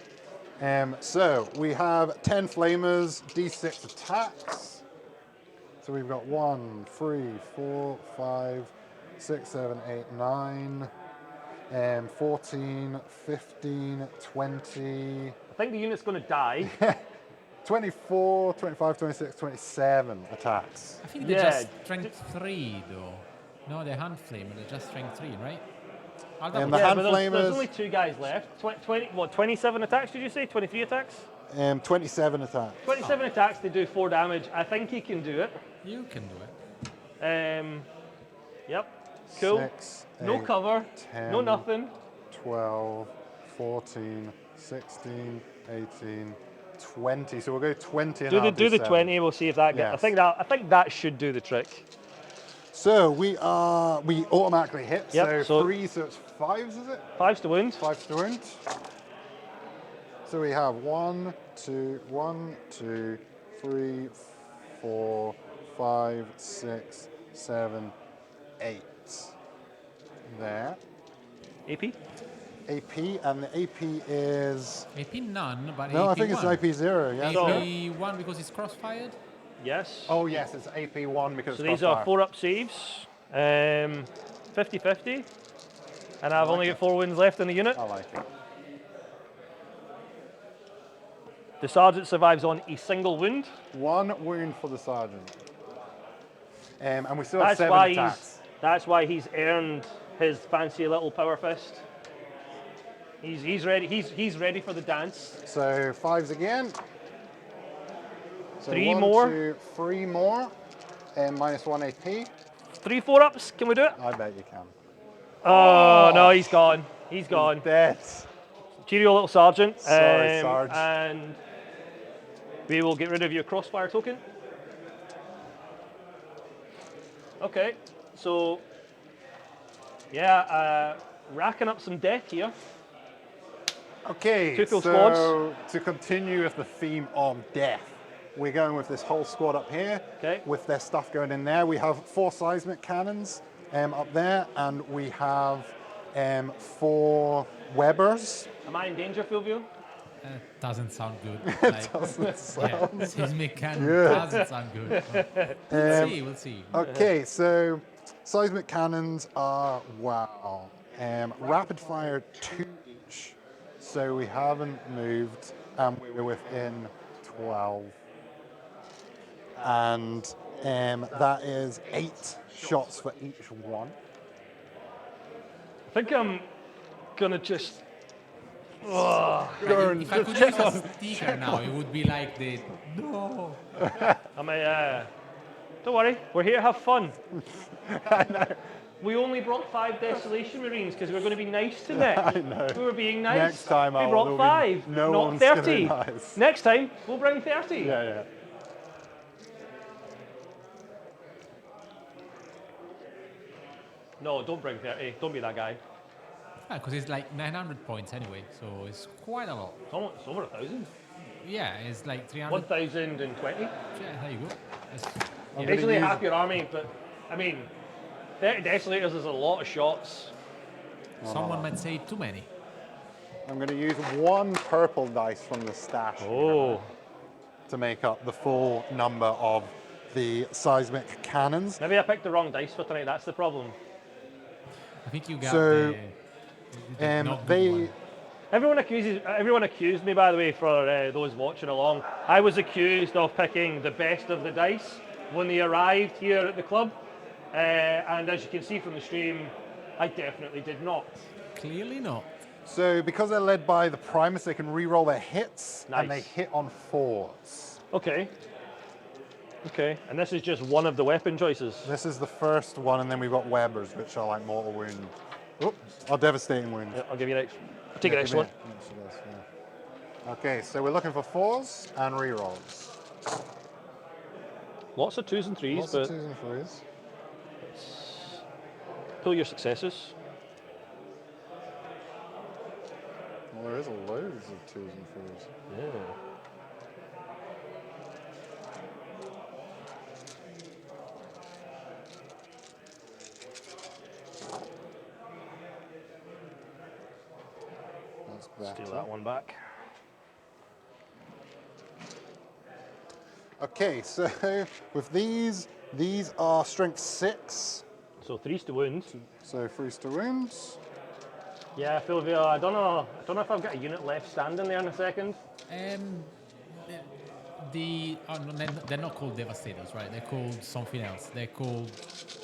So we have 10 flamers, d6 attacks. So we've got 1, 3, 4, 5, 6, 7, 8, 9, 14, 15, 20,
I think the unit's going to die.
24, 25, 26, 27 attacks.
I think they're
Yeah.
just strength 3 though. No, they're hand flamer. They're just strength 3, right? I'll
And
double
the
check.
hand
but there's
flamers,
only 2 guys left. 27 attacks, did you say? 23 attacks?
27 attacks.
27 attacks, they do 4 damage. I think he can do it.
You can do it.
Yep. Cool.
6,
No
8,
cover.
10,
No nothing.
12, 14, 16, 18, 20. So we'll go 20 and
Do
I'll
the
7.
20. We'll see if that gets.
Yes.
I think that should do the trick.
So we automatically hit.
Yep,
So
so-
3, so it's 5s, is it?
5's to wound.
5 to wound. So we have 1, 2, 3, 4, 5, 6, 7, 8. There.
AP.
AP, and the AP is.
AP none, but
No,
AP
I think it's
1.
AP 0. Yeah.
AP 1 because it's crossfired.
Yes.
Oh yes, it's AP 1 because
So
it's
these are
crossfire.
4-up saves. 50-50. And I've only got 4 wounds left in the unit.
I like it.
The sergeant survives on a single wound.
1 wound for the sergeant. And we still have 7 attacks.
That's why he's earned his fancy little power fist. He's ready. He's ready for the dance.
So 5s again. So
3
1,
more.
2, 3 more. And minus 1 AP.
3 4-ups. Can we do it?
I bet you can.
Oh no, he's gone. He's gone.
Dead.
Cheerio, little sergeant.
Sorry, Sarge.
And we will get rid of your crossfire token. Okay, so yeah, racking up some death here.
Okay,
2 full
so to continue with the theme of death, we're going with this whole squad up here.
Okay.
With their stuff going in there. We have 4 seismic cannons up there, and we have 4 Webbers.
Am I in danger, Fulvio?
Doesn't sound good. Like,
Doesn't sound
yeah, seismic cannon
good.
doesn't sound good. We'll see.
Okay, so seismic cannons are, wow, rapid fire 2 each. So we haven't moved, and we're within 12. And that is 8 shots for each one.
I think I'm gonna just.
If I could use a sticker now, it would be like the no.
Don't worry, we're here to have fun. We only brought 5 Desolation Marines because we were going to be nice to Nick.
I know.
We were being nice.
Next time
we
out,
brought
there'll be
5,
no
not
one's gonna
30.
be nice.
Next time, we'll bring 30.
Yeah.
No, don't bring 30. Don't be that guy.
Because it's like 900 points anyway, so it's quite a lot.
It's over 1,000.
Yeah, it's like 300.
1,020.
Yeah, there you go. Yeah.
Basically half your army, but I mean, 30 Desolators is a lot of shots.
Someone might say too many.
I'm going to use 1 purple dice from the stash
Oh.
to make up the full number of the seismic cannons.
Maybe I picked the wrong dice for tonight, that's the problem.
I think you got
So,
the not good one.
Everyone accused me, by the way, for those watching along. I was accused of picking the best of the dice when they arrived here at the club. And as you can see from the stream, I definitely did not.
Clearly not.
So because they're led by the Primus, they can re-roll their hits,
Nice.
and they hit on 4s.
Okay. Okay, and this is just one of the weapon choices.
This is the first one, and then we've got Webbers, which are like mortal wound. Or devastating wound.
Yeah, I'll give you an extra. I'll take an extra one.
Okay, so we're looking for 4s and re-rolls.
Lots of 2s and 3s,
Lots
but
of 2s and 3s.
pull your successes.
Well, there is loads of 2s and 3s.
Yeah.
That's better.
Steal that one back.
Okay, so with these are strength 6.
So 3s to wound.
So 3s to wounds.
Yeah, Philvia, I don't know if I've got a unit left standing there in a second.
They're not called Devastators, right? They're called something else. They're called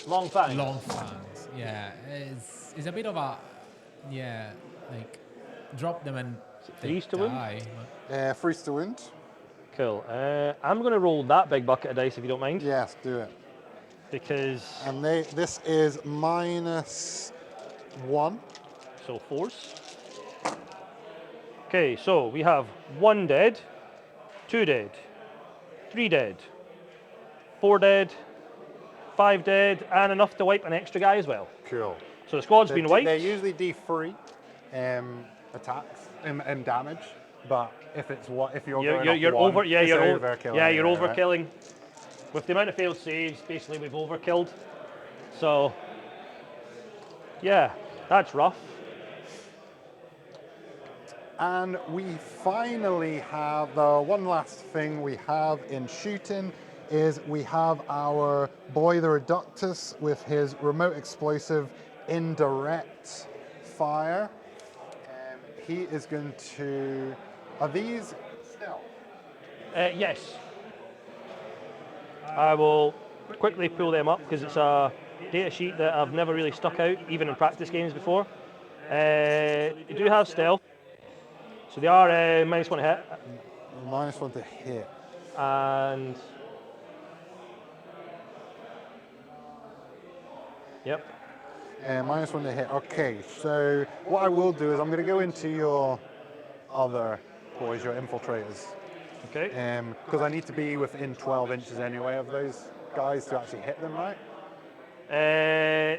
Long Fangs.
Long Fangs. Yeah, it's a bit of a like drop them and they
3s to wound?
die.
3s to wound.
Cool. I'm going to roll that big bucket of dice if you don't mind.
Yes, do it.
Because,
And this is -1.
so 4s. Okay, so we have 1 dead, 2 dead, 3 dead, 4 dead, 5 dead, and enough to wipe an extra guy as well.
Cool.
So the squad's been wiped.
They're usually D3 attacks and damage, but if you're
You're
going off
over.
one,
Yeah,
it's
you're
overkill.
Yeah, you're
anyway, right?
overkilling. With the amount of failed saves, basically we've overkilled. So, yeah, that's rough.
And we finally have the one last thing we have in shooting is we have our boy the Reductus with his remote explosive indirect fire. He is going to. Are these stealth?
Yes. I will quickly pull them up because it's a data sheet that I've never really stuck out, even in practice games before. They do have stealth, so they are -1 to hit.
-1 to hit.
And yep.
-1 to hit. Okay, so what I will do is I'm going to go into your other boys, your infiltrators.
Okay.
Because I need to be within 12 inches anyway of those guys to actually hit them, right?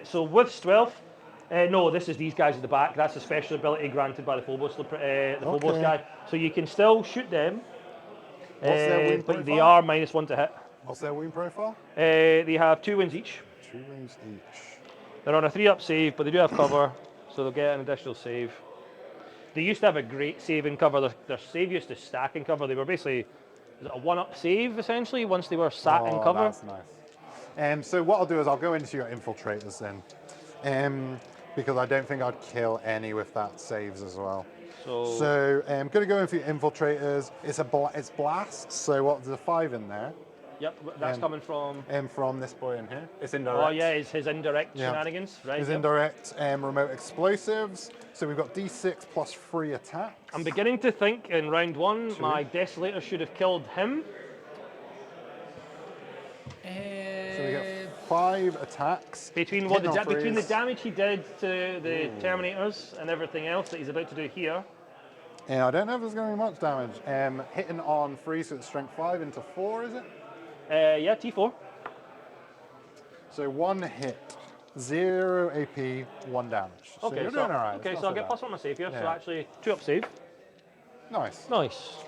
So with stealth, no, this is these guys at the back. That's a special ability granted by the Phobos, Phobos guy. So you can still shoot them,
What's their wound
but they
profile?
are -1 to hit.
What's their wound profile?
They have 2 wounds each.
2 wounds each.
They're on a 3-up save, but they do have cover, so they'll get an additional save. They used to have a great save in cover. Their save used to stack in cover. They were basically a 1-up save, essentially, once they were sat in cover.
That's nice. So what I'll do is I'll go into your infiltrators then. Because I don't think I'd kill any with that saves as well. So I'm going to go in for your infiltrators. It's blast, so what, there's a 5 in there.
Yep, that's coming from...
From this boy in here. It's indirect.
Oh yeah, it's his indirect shenanigans, right?
His
yep.
indirect remote explosives. So we've got D6 plus 3 attacks.
I'm beginning to think in round 1, my Desolator should have killed him.
So we get 5 attacks.
Between between the damage he did to the Terminators and everything else that he's about to do here.
Yeah, I don't know if there's going to be much damage. Hitting on 3, so it's strength 5 into 4, is it?
Yeah, T4.
So 1 hit. 0 AP, 1 damage. So
Okay,
you're
so,
doing all right.
okay,
It's
so I'll
not
get
so
+1 my save here, so
Yeah.
actually 2 up save.
Nice.
Nice.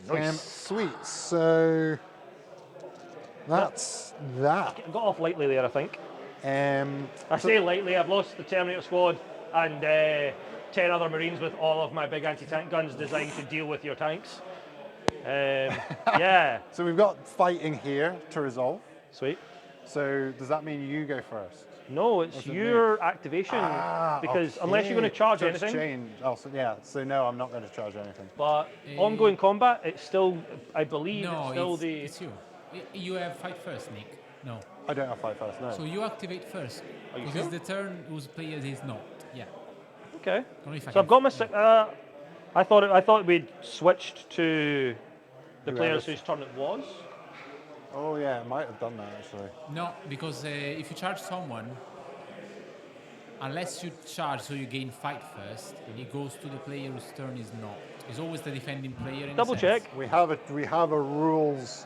Nice.
Sweet. So that's that.
I got off lightly there, I think. I
So
say lightly, I've lost the Terminator squad and 10 other Marines with all of my big anti-tank guns designed to deal with your tanks. Yeah.
so we've got fighting here to resolve.
Sweet.
So does that mean you go first?
No, it's
it
your activation, because unless you're going to charge
So it's
anything,
changed. Oh, so yeah. So no, I'm not going to charge anything.
but ongoing combat, it's still, I believe,
No,
it's still
it's you. You have fight first, Nick. No.
I don't have fight first. No.
So you activate first.
Are you
Because
sure?
the turn whose player is not. Yeah.
Okay.
Only if I
So I've
can-
got my. I thought we'd switched to the
Whoever.
players whose turn it was.
Oh yeah, it might have done that actually.
No, because if you charge someone, unless you charge so you gain fight first, it goes to the player whose turn is not. It's always the defending player. In a
Double
sense.
check.
We have a rules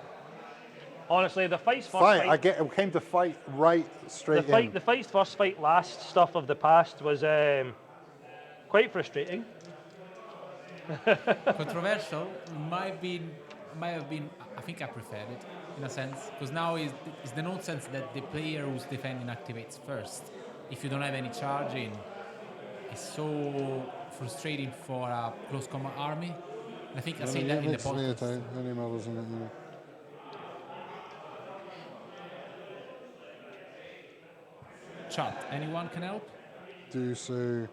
Honestly, the fight's first
fight.
fight.
I came to fight right straight in.
The fight's first fight last stuff of the past was quite frustrating.
Controversial might have been. I think I preferred it in a sense because now is the nonsense that the player who's defending activates first. If you don't have any charging, it's so frustrating for a close combat army. And I think I say that in the podcast. Chat. Anyone can help?
Do so.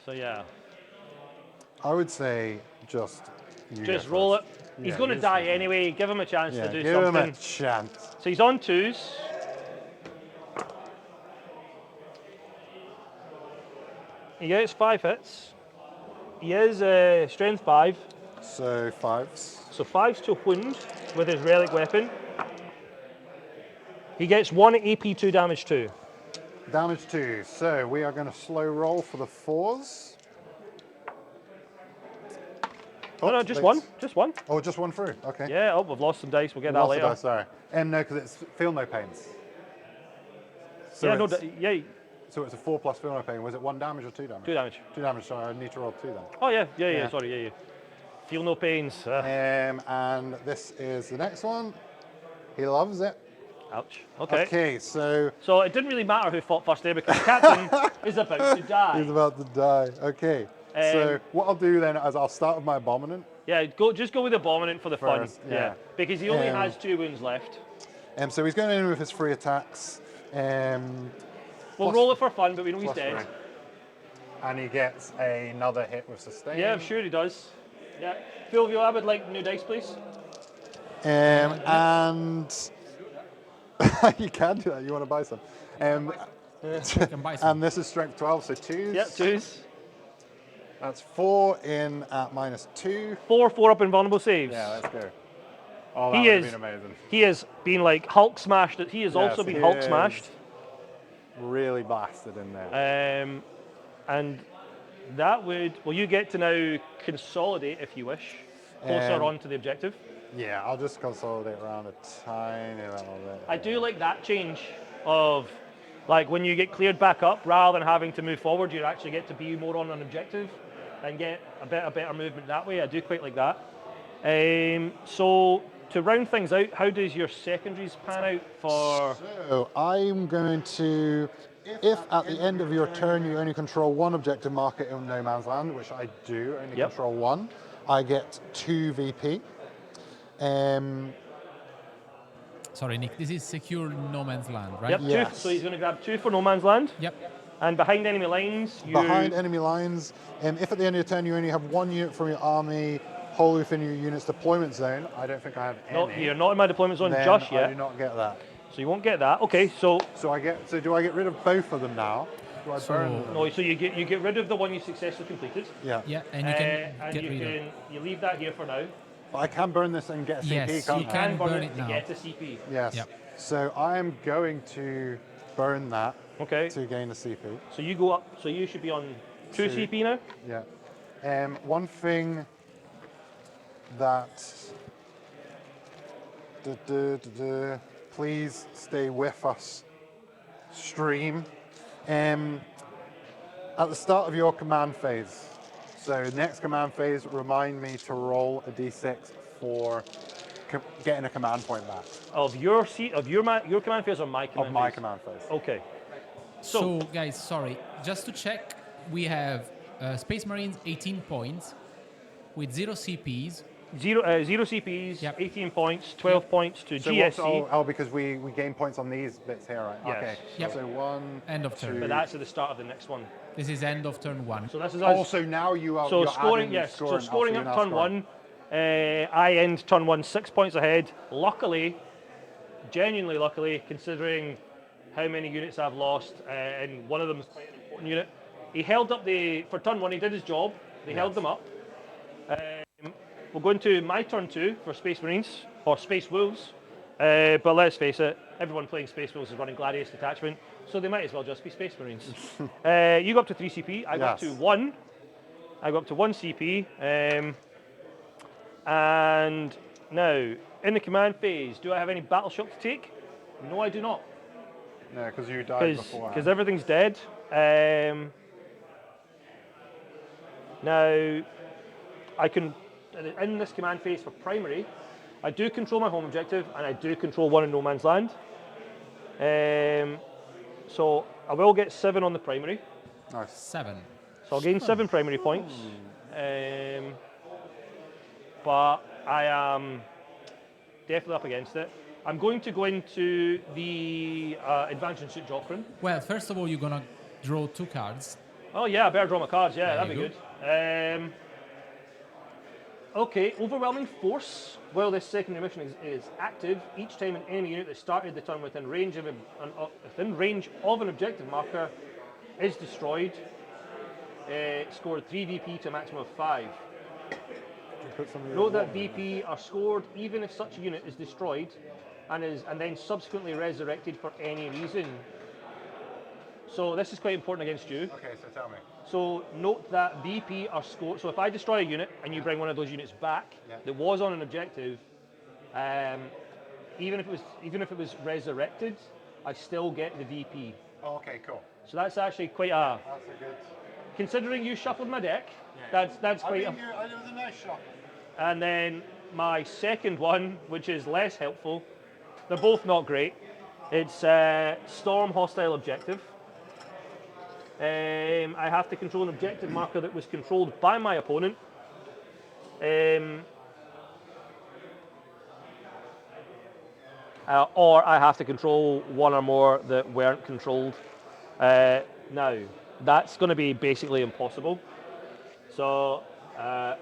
So yeah,
I would say just. You
just
go
roll it.
first.
He's
Yeah,
going to
you
die
just-
anyway. Give him a chance
Yeah,
to do
give
something.
him a chance.
So he's on 2s. He gets 5 hits. He is strength 5,
So 5s.
so 5's to wound with his relic weapon. He gets 1 AP 2 damage 2.
Damage 2. So we are going to slow roll for the 4s.
Oh no, just one, just one.
Oh, just one through. Okay.
Yeah. Oh, we've lost some dice. We'll get that
Lost
later.
the dice, sorry. No, because it's feel no pains. So
Yeah. No.
it's-
Yeah.
So it's a 4 plus feel no pain. Was it 1 damage or 2 damage?
2 damage.
2 damage. Sorry, I need to roll 2 then.
Oh yeah. Yeah.
Yeah.
Sorry. Yeah. Feel no pains.
And this is the next one. He loves it.
Ouch. Okay.
Okay, so
So it didn't really matter who fought first there because the captain is about to die.
he's about to die. Okay. So what I'll do then is I'll start with my Abominant.
Yeah. Just go with the Abominant for the
First,
fun.
yeah.
Because he only
Um,
has 2 wounds left.
So he's going in with his 3 attacks.
We'll
plus-
roll it for fun, but we know he's
plus
dead.
3. And he gets another hit with sustain.
Yeah, I'm sure he does. Yeah. Fulvio, I would like new dice, please.
And you can do that. You want to buy some.
You can buy some.
And this is strength 12, so 2s.
Yeah, 2s.
That's 4 in at -2.
4 up invulnerable saves.
Yeah, let's go. Oh, that
He
would have
is-
been amazing.
He has been like Hulk smashed. He has also
Yes,
been
he
Hulk
is.
smashed.
Really blasted in there.
And that would, well, you get to now consolidate if you wish, closer on to the objective.
Yeah, I'll just consolidate around a tiny little bit.
I do like that change of, like, when you get cleared back up, rather than having to move forward, you actually get to be more on an objective and get a better movement that way. I do quite like that. So to round things out, how does your secondaries pan out for?
So I'm going to, if at the end of your turn you only control 1 objective marker in No Man's Land, which I do, only
Yep.
control 1, I get 2 VP.
Sorry, Nick. This is secure no man's land, right?
Yep,
Yes.
2. So he's going to grab 2 for No Man's Land.
Yep.
And behind enemy lines, you.
Behind enemy lines, if at the end of your turn you only have 1 unit from your army wholly within your unit's deployment zone, I don't think I have any.
No, you're not in my deployment zone
then
just
I
yet,
do not get that.
so you won't get that. Okay, so
So do I get rid of both of them now? Do I burn them?
no, so you get rid of the one you successfully completed.
Yeah.
Yeah, and you can
and
get
you
rid of.
you leave that here for now.
But I can burn this and get a CP,
Yes,
can't
you
I?
can. burn
it
it
to
now.
get a CP.
Yes.
Yep.
So I am going to burn that
Okay,
to gain a CP.
so you go up. So you should be on 2
Two.
CP now.
Yeah. One thing that Please stay with us, stream. At the start of your command phase, so next command phase, remind me to roll a d6 for getting a command point back.
Of your command phase or my command
Of my
phase?
command phase.
Okay.
So, guys, sorry, just to check, we have Space Marines 18 points with 0 CPs.
Zero CPs,
Yep.
18 points, 12 points to
So
GSC.
because we gain points on these bits here, right?
Yes.
Okay.
Yep.
So 1,
End of turn.
2.
But that's at the start of the next one.
This is end of turn 1.
So this is us.
Also now you are
So
you're
scoring,
adding
yes.
scoring,
So scoring
you're
up
now
turn
scoring.
1. I end turn 1 6 points ahead. Luckily, genuinely luckily, considering how many units I've lost, and one of them is quite an important unit. He held up for turn 1. He did his job. He held them up. We'll go into my turn 2 for Space Marines or Space Wolves. But let's face it, everyone playing Space Wolves is running Gladiator detachment, so they might as well just be Space Marines. You go up to 3 CP. I go up to 1. I go up to 1 CP. And now, in the command phase, do I have any battle shock to take? No, I do not.
No, because you died before.
Because everything's dead. Now, I can, in this command phase for primary, I do control my home objective and I do control one in no man's land. So I will get 7 on the primary.
Nice.
7.
So I'll gain 7 primary points. But I am definitely up against it. I'm going to go into the Advanced Suit Doctrine.
Well, first of all, you're gonna draw 2 cards.
Oh yeah, I better draw my cards. Yeah,
There
that'd be
you
good. Okay, Overwhelming Force. While this secondary mission is active, each time an enemy unit that started the turn within range of an objective marker is destroyed. Scored 3 VP to a maximum of 5. Note that VP are scored even if such a unit is destroyed and then subsequently resurrected for any reason. So this is quite important against you.
Okay, so tell me.
So note that VP are scored. So if I destroy a unit and you bring one of those units back that was on an objective, even if it was resurrected, I still get the VP.
Oh, okay, cool.
So that's actually quite
That's a good.
considering you shuffled my deck. That's quite
It was a nice shot.
And then my second one, which is less helpful, they're both not great. It's Storm Hostile Objective. I have to control an objective marker that was controlled by my opponent. Or I have to control one or more that weren't controlled. Now, that's going to be basically impossible. So,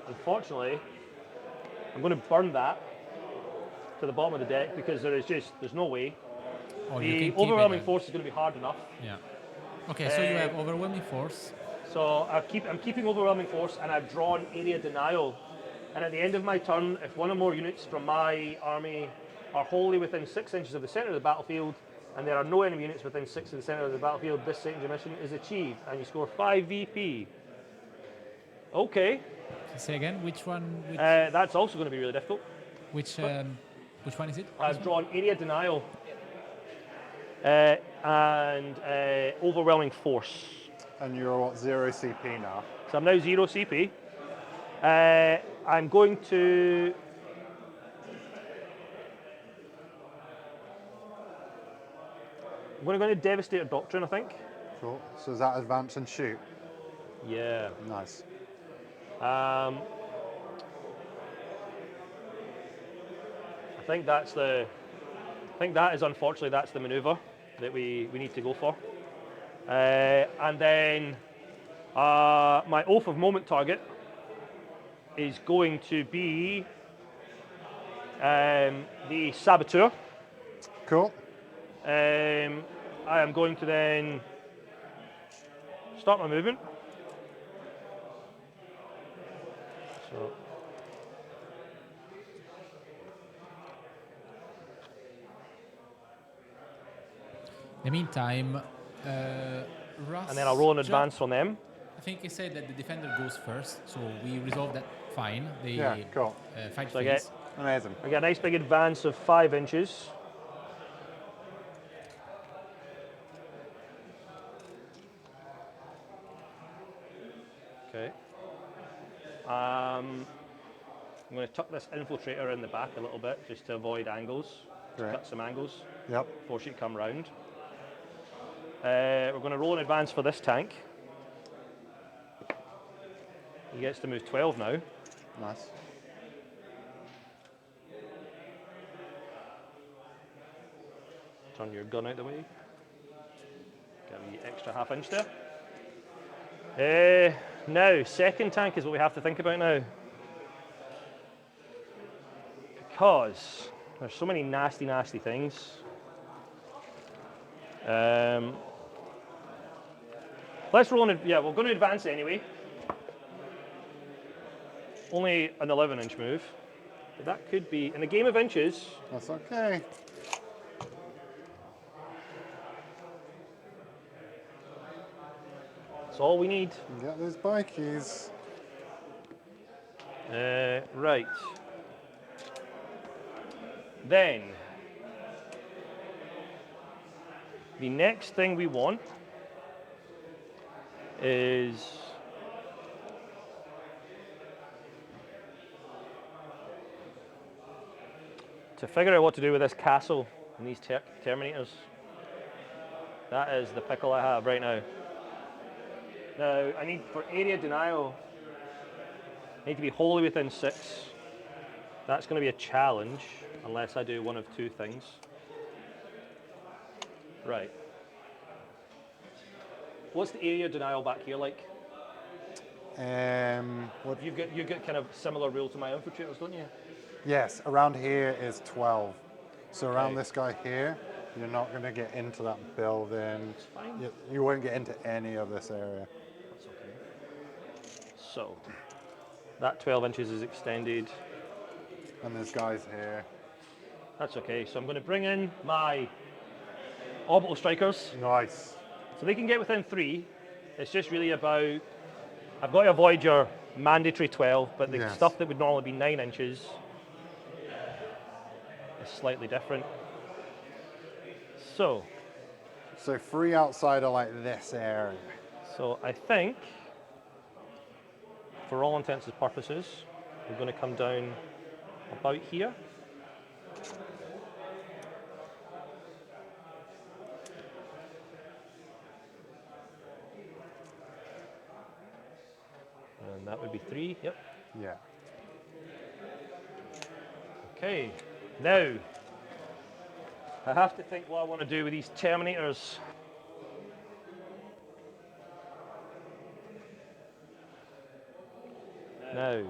unfortunately, I'm going to burn that to the bottom of the deck because there's no way.
Oh, you can
The
keep
Overwhelming
it,
Force is going to be hard enough.
Yeah. Okay, so you have Overwhelming Force.
So I'm keeping Overwhelming Force and I've drawn Area Denial. And at the end of my turn, if one or more units from my army are wholly within 6 inches of the centre of the battlefield, and there are no enemy units within 6 of the centre of the battlefield, this secondary mission is achieved, and you score 5 VP. Okay.
Say again, which one?
That's also going to be really difficult.
Which one is it?
I've drawn Area Denial and Overwhelming Force.
And you're what, 0 CP now?
So I'm now 0 CP. I'm going to... I'm going to go into Devastator Doctrine, I think.
Cool. So is that advance and shoot?
Yeah.
Nice.
I think that is unfortunately that's the manoeuvre that we need to go for. And then my Oath of Moment target is going to be the Saboteur.
Cool.
I am going to then start my movement. So.
In the meantime, Russ.
And then I'll roll an advance on them.
I think he said that the defender goes first, so we resolve that fine. They
Yeah, cool.
fight
So I
phase.
get
Amazing.
I get a nice big advance of 5 inches. Okay. I'm going to tuck this infiltrator in the back a little bit just to avoid angles.
Great.
Cut some angles.
Yep.
Before she come round. We're going to roll in advance for this tank. He gets to move 12 now.
Nice.
Turn your gun out the way. Get the extra half inch there. Now, second tank is what we have to think about now. Because there's so many nasty, nasty things. Let's roll in. Yeah, we're going to advance anyway. Only an 11-inch move. But that could be, in a game of inches.
That's okay.
That's all we need.
Get those bikies.
Right. Then, the next thing we want is to figure out what to do with this castle and these terminators. That is the pickle I have right now. Now, I need, for area denial, I need to be wholly within 6. That's going to be a challenge, unless I do one of 2 things. Right. What's the area denial back here like?
What?
You've got kind of similar rule to my infiltrators, don't you?
Yes, around here is 12. So around
Okay.
this guy here, you're not going to get into that building.
It's fine.
You won't get into any of this area.
That's okay. So, that 12 inches is extended.
And there's guys here.
That's okay. So I'm going to bring in my orbital strikers.
Nice.
So they can get within 3. It's just really about, I've got to avoid your mandatory 12, but the
Yes.
stuff that would normally be 9 inches is slightly different. So
3 outside of like this area.
So I think, for all intents and purposes, we're going to come down about here. And that would be 3, yep.
Yeah.
Okay, now, I have to think what I want to do with these terminators. No,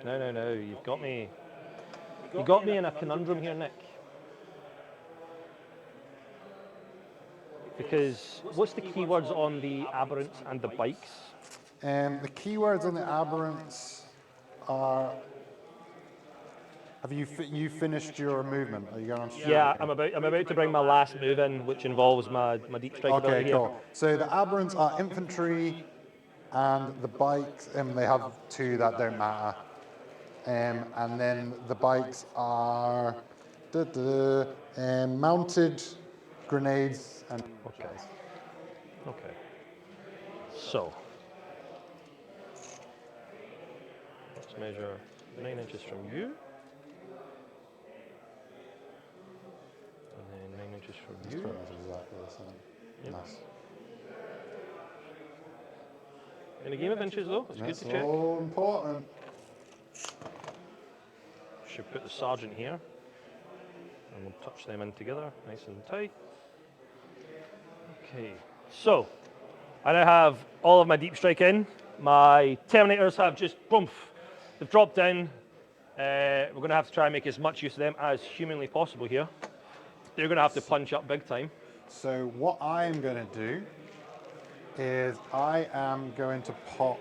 you've got me. You got me in a conundrum here, Nick. Because what's the keywords on the aberrants and the bikes?
The keywords on the aberrants are. Have you finished your movement? Are you going on?
Yeah, I'm about to bring my last move in, which involves my deep strike ability
Okay,
here.
cool. So the aberrants are infantry, and the bikes, they have 2 that don't matter. And then the bikes are mounted grenades and.
Okay. So let's measure 9 inches from you. And then 9 inches from
It's
you.
pretty much exactly the same.
Yep.
Nice.
In a game of inches though, it's
That's
good to check.
all important.
Should put the sergeant here. And we'll touch them in together, nice and tight. Okay, so I now have all of my deep strike in. My terminators have just, boom, they've dropped in. We're going to have to try and make as much use of them as humanly possible here. They're going to have to punch up big time.
So what I am going to do is I am going to pop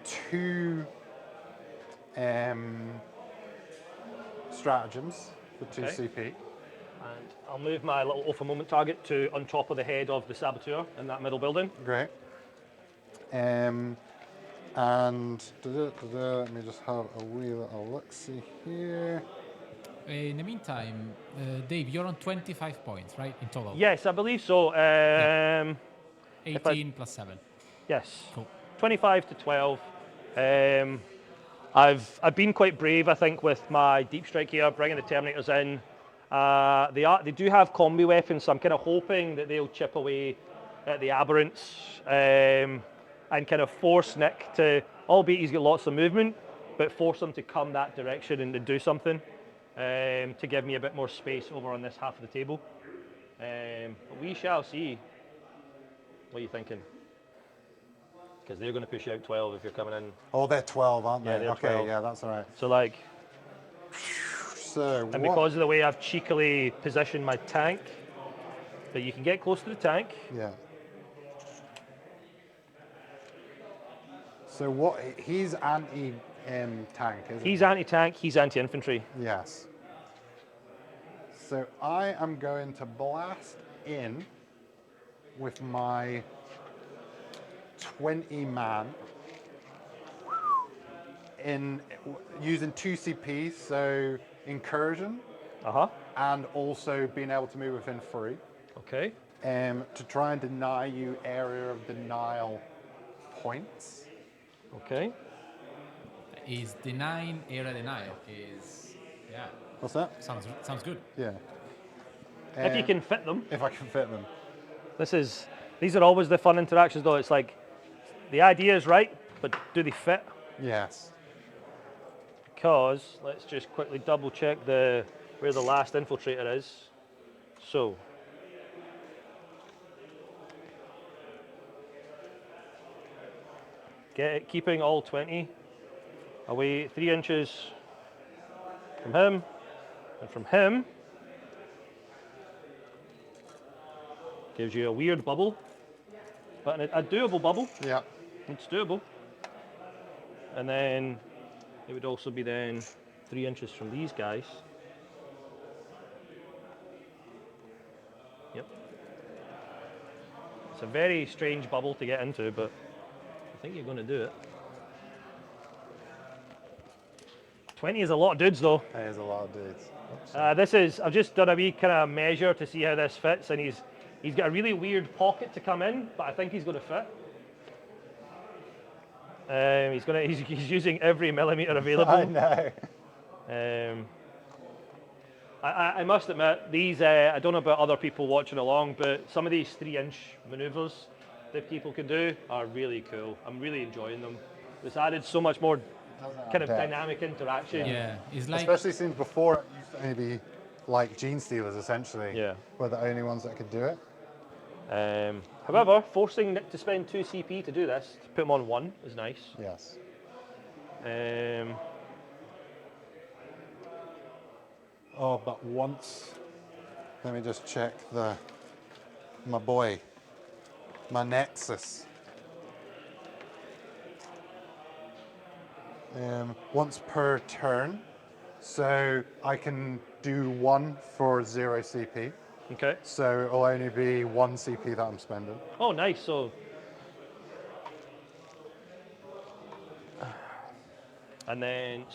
2 stratagems for 2
Okay.
CP.
And I'll move my little alpha moment target to on top of the head of the saboteur in that middle building.
Great. And let me just have a wee little look-see here.
In the meantime, Dave, you're on 25 points, right, in total?
Yes, I believe so.
18 plus 7.
Yes.
Cool.
25 to 12. I've been quite brave, I think, with my deep strike here, bringing the Terminators in. They do have combi weapons, so I'm kind of hoping that they'll chip away at the aberrants and kind of force Nick to, albeit he's got lots of movement, but force him to come that direction and to do something to give me a bit more space over on this half of the table. But we shall see. What are you thinking? Because they're going to push you out 12 if you're coming in.
Oh, they're 12, aren't they?
Yeah, they're
okay,
12.
yeah, that's all right.
So like,
So,
and because of the way I've cheekily positioned my tank, that you can get close to the tank.
Yeah. So what? He's anti-tank, isn't he?
He's anti-tank, he's anti-infantry.
Yes. So I am going to blast in with my 20-man in using 2 CPs, so incursion, and also being able to move within 3.
Okay.
To try and deny you area of denial points.
Okay.
Is denying area denial is, yeah.
What's that?
Sounds good.
Yeah.
If you can fit them.
If I can fit them.
These are always the fun interactions though. It's like, the idea is right, but do they fit?
Yes.
Because, let's just quickly double check where the last infiltrator is. So, keeping all 20 away 3 inches from him, and from him gives you a weird bubble, but a doable bubble.
Yeah.
It's doable. And then it would also be then 3 inches from these guys. Yep. It's a very strange bubble to get into, but I think you're going to do it. 20 is a lot of dudes though.
That is a lot of dudes.
I've just done a wee kind of measure to see how this fits, and he's got a really weird pocket to come in, but I think he's going to fit. He's using every millimeter available.
I know.
I must admit, these, I don't know about other people watching along, but some of these 3-inch maneuvers that people can do are really cool. I'm really enjoying them. It's added so much more kind of dynamic interaction.
Yeah, it's like,
especially since before it used to only be like Genestealers essentially.
Yeah.
Were the only ones that could do it.
However, forcing Nick to spend 2 CP to do this, to put him on 1, is nice.
Yes. Oh, but once, let me just check my boy, my Nexus. Once per turn, so I can do 1 for 0 CP.
Okay.
So it'll only be 1 CP that I'm spending.
Oh, nice. So, and then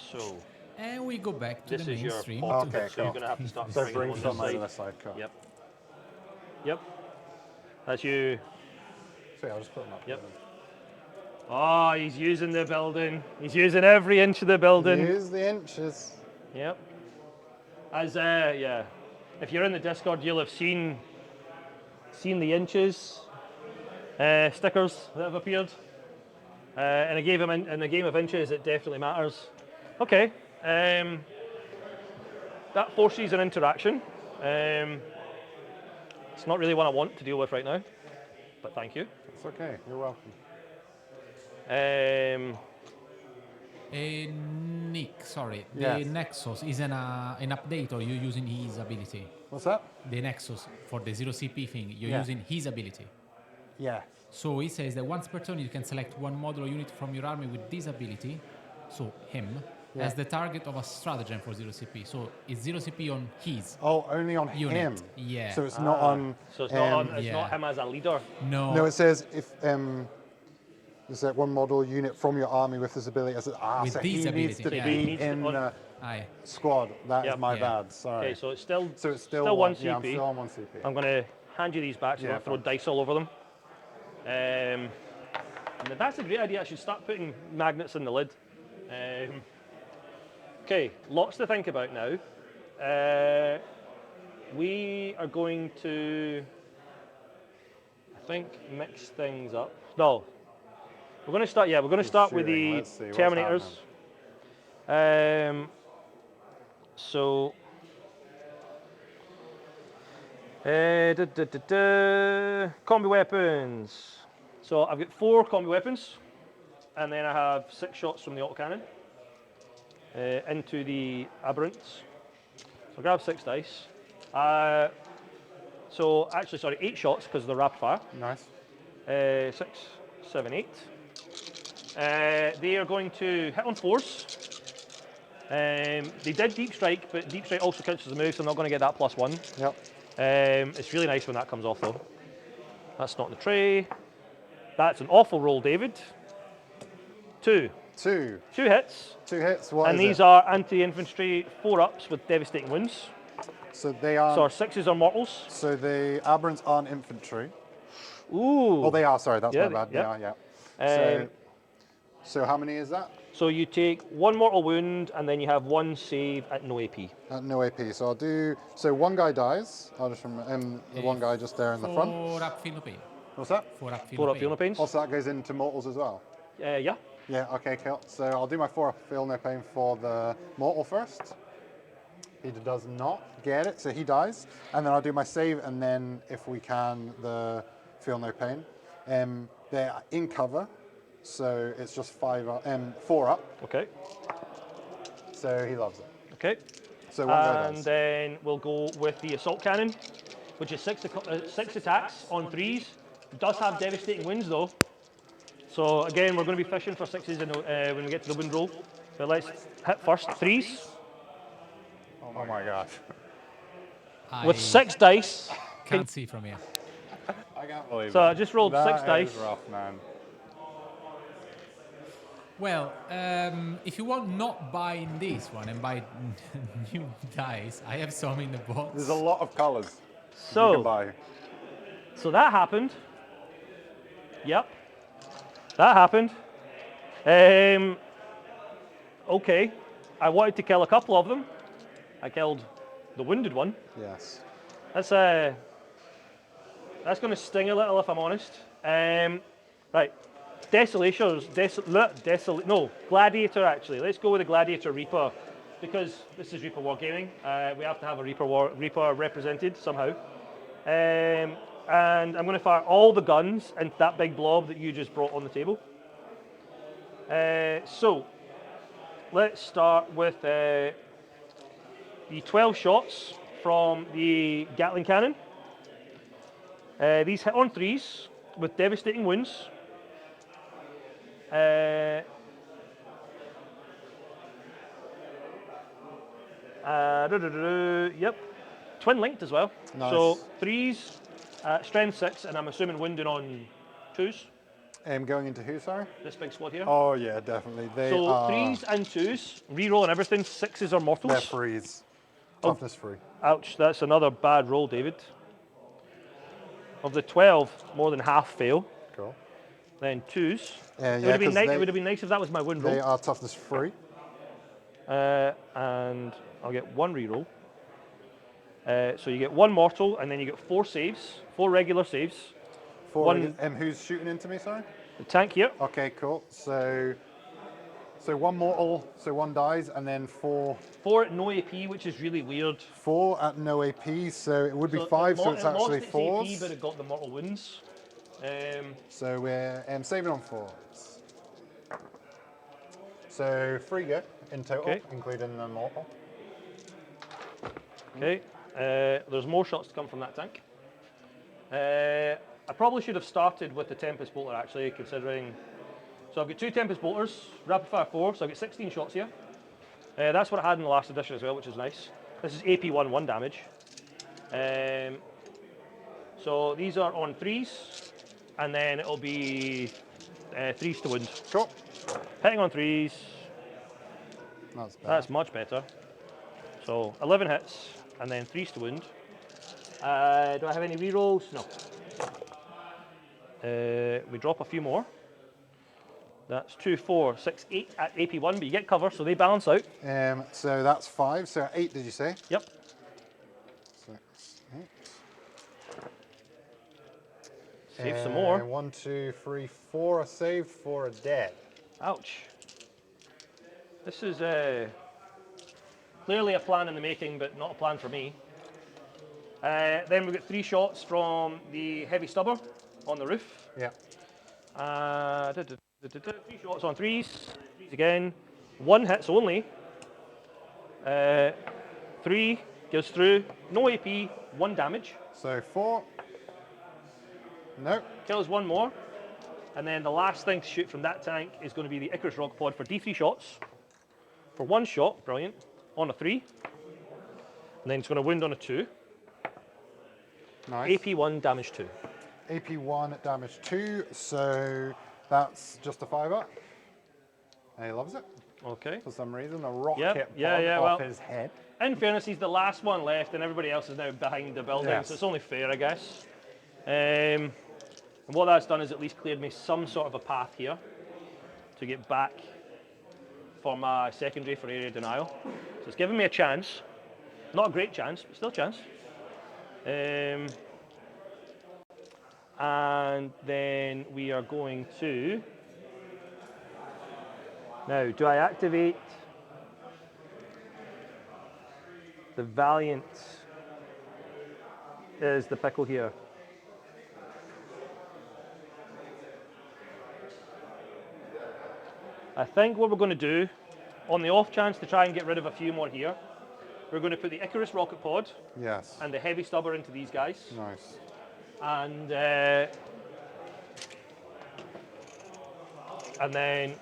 and we go back to
this
the
is your
mainstream.
pocket,
Okay,
so you're
cool.
going to have to start
So
bringing
bring
them on
some
this
over
side.
the side cut.
Yep. That's you.
So yeah, I'll just put them up.
Yep. Oh, he's using the building. He's using every inch of the building.
Use the inches.
Yep. If you're in the Discord, you'll have seen the inches stickers that have appeared. In a game of inches, it definitely matters. Okay. That forces an interaction. It's not really what I want to deal with right now, but thank you.
It's okay. You're welcome.
Nick, sorry,
Yes.
the Nexus is an update, or you're using his ability?
What's that?
The Nexus for the 0 CP thing, you're
Yeah.
using his ability.
Yes.
So he says that once per turn you can select 1 modular unit from your army with this ability, so him, as the target of a stratagem for 0 CP. So it's 0 CP on his.
Oh, only on
Unit.
him.
Yeah.
So it's not on.
So it's not him as a leader.
No.
No, it says Is that one model unit from your army with this ability?
With
so
this
he needs
ability,
to
yeah.
be
He needs to-
in the
Aye.
squad. That is
Yep.
my
Yeah.
bad. Sorry.
Okay, so it's still
still
one
Yeah, I'm
CP.
still on 1 CP.
I'm going to hand you these back so
Yeah,
don't throw
thanks.
dice all over them. And that's a great idea. I should start putting magnets in the lid. Okay, lots to think about now. We are going to, I think, mix things up. No, we're going to start. Yeah, we're going to start with
shooting.
the
Let's see what's
terminators. So. Combi weapons. So I've got 4 combi weapons, and then I have 6 shots from the autocannon into the aberrants. So I'll grab 6 dice. So actually, sorry, 8 shots because they're rapid fire.
Nice.
6, 7, 8. They are going to hit on 4s. They did deep strike, but deep strike also counts as a move, so I'm not going to get that +1.
Yep.
It's really nice when that comes off though. That's not in the tray. That's an awful roll, David. 2.
2
hits.
2 hits. What
And
is
these
it?
are anti-infantry 4-ups with devastating wounds.
So they are.
So our 6s are mortals.
So the aberrants aren't infantry.
Ooh.
Oh, they are. Sorry, that's
Yeah,
my bad.
yeah.
They are. Yeah.
Um,
So how many is that?
So you take 1 mortal wound and then you have 1 save at no AP.
No AP. So I'll do. So one guy dies. I'll just remember the one guy just there in the front.
4 up feel no pain.
What's that?
4 up feel
4
no
up feel no
pain.
pains.
Also, that goes into mortals as well.
Yeah.
Yeah. Okay. Cool. So I'll do my 4 up feel no pain for the mortal first. He does not get it, so he dies, and then I'll do my save, and then if we can, the feel no pain. They're in cover, so it's just 4 up.
Okay.
So he loves it.
Okay.
So one guy
And
dies.
then we'll go with the assault cannon, which is 6 attacks on 3s. It does have devastating wounds though. So again, we're going to be fishing for 6s when we get to the wound roll. So let's hit first 3s
Oh my gosh.
with 6 dice.
Can't see from here.
I can't believe
So
it.
I just rolled 6 dice.
rough, man.
Well, if you want not buying this one and buy new dice, I have some in the box.
There's a lot of colours you can
So,
buy.
so that happened. Yep, that happened. Okay, I wanted to kill a couple of them. I killed the wounded one.
Yes.
That's going to sting a little if I'm honest. Right, Gladiator actually. Let's go with the Gladiator Reaper because this is Reaper Wargaming. We have to have a Reaper represented somehow. And I'm going to fire all the guns into that big blob that you just brought on the table. So let's start with the 12 shots from the Gatling cannon. These hit on 3s with devastating wounds. Yep, twin linked as well.
Nice.
So 3s, strength 6, and I'm assuming wounding on 2s.
Going into who, sorry?
This big squad here.
Oh yeah, definitely. They
So
are.
3s and 2s, reroll and everything. 6s are mortals.
They're freeze.
Oh.
Toughness free.
Ouch, that's another bad roll, David. Of the 12, more than half fail.
Cool.
Then 2s.
Yeah,
It would have been
'cause
nice. It
they-
would have been nice if that was my win roll.
They are toughness free.
And I'll get 1 reroll. So you get 1 mortal, and then you get 4 saves, 4 regular saves. One-
Who's shooting into me, sorry?
The tank here.
Okay, cool. So 1 mortal, so 1 dies, and then 4
4 at no AP, which is really weird.
at no AP, so it would be
So
5,
it
so it's
lost
actually
its AP,
4s.
but it got the mortal wounds.
So we're saving on 4s. So 3 go in total,
Okay.
including the mortal.
Okay. There's more shots to come from that tank. I probably should have started with the Tempest Bolter actually, considering. So I've got 2 Tempest Bolters, rapid fire 4, so I've got 16 shots here. That's what I had in the last edition as well, which is nice. This is AP 1 damage. So these are on 3s, and then it'll be 3s to wound.
Cool.
Hitting on 3s.
That's better.
That's much better. So 11 hits, and then 3s to wound. Do I have any rerolls? No. We drop a few more. That's 2, 4, 6, 8 at AP1, but you get cover, so they balance out.
So that's 5. So 8, did you say?
Yep.
6, 8.
Save some more.
1, 2, 3, 4 are saved, 4 are dead.
Ouch. This is clearly a plan in the making, but not a plan for me. Then we've got 3 shots from the heavy stubber on the roof.
Yeah.
3 shots on 3s. 3s again. 1 hits only. 3 goes through. No AP. 1 damage.
So 4. Nope.
Kills 1 more. And then the last thing to shoot from that tank is going to be the Icarus rocket pod for D3 shots. For 1 shot, brilliant, on a 3. And then it's going to wound on a 2.
Nice.
AP1, damage 2.
AP1, damage 2. So that's just a 5-up. And he loves it.
Okay.
For some reason, a rocket off his head.
In fairness, he's the last one left, and everybody else is now behind the building,
Yes.
so it's only fair, I guess. And what that's done is at least cleared me some sort of a path here to get back for my secondary for area denial. So it's given me a chance. Not a great chance, but still a chance. And then we are going to... Now, do I activate the Valiant? Is the pickle here? I think what we're going to do, on the off chance to try and get rid of a few more here, we're going to put the Icarus rocket pod
Yes.
and the heavy stubber into these guys.
Nice.
And then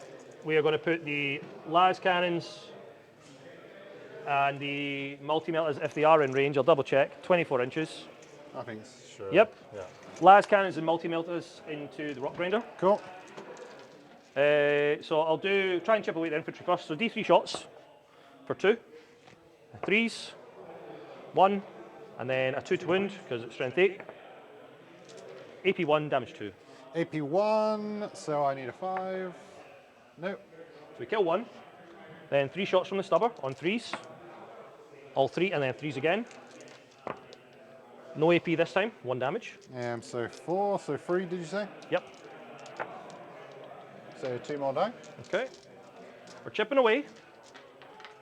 we are going to put the las cannons and the multi-melters, if they are in range, I'll double check, 24 inches.
I think sure.
Yep.
Yeah.
Las cannons and multi-melters into the rock grinder.
Cool.
So I'll try and chip away the infantry first. So D3 shots for 2, 3s, 1, and then a 2 to wound because it's strength 8. AP1, damage 2.
AP1, so I need a 5. Nope.
So we kill 1, then 3 shots from the stubber on 3s. All 3, and then 3s again. No AP this time, 1 damage.
So 4, so 3 did you say?
Yep.
So 2 more die.
Okay. We're chipping away.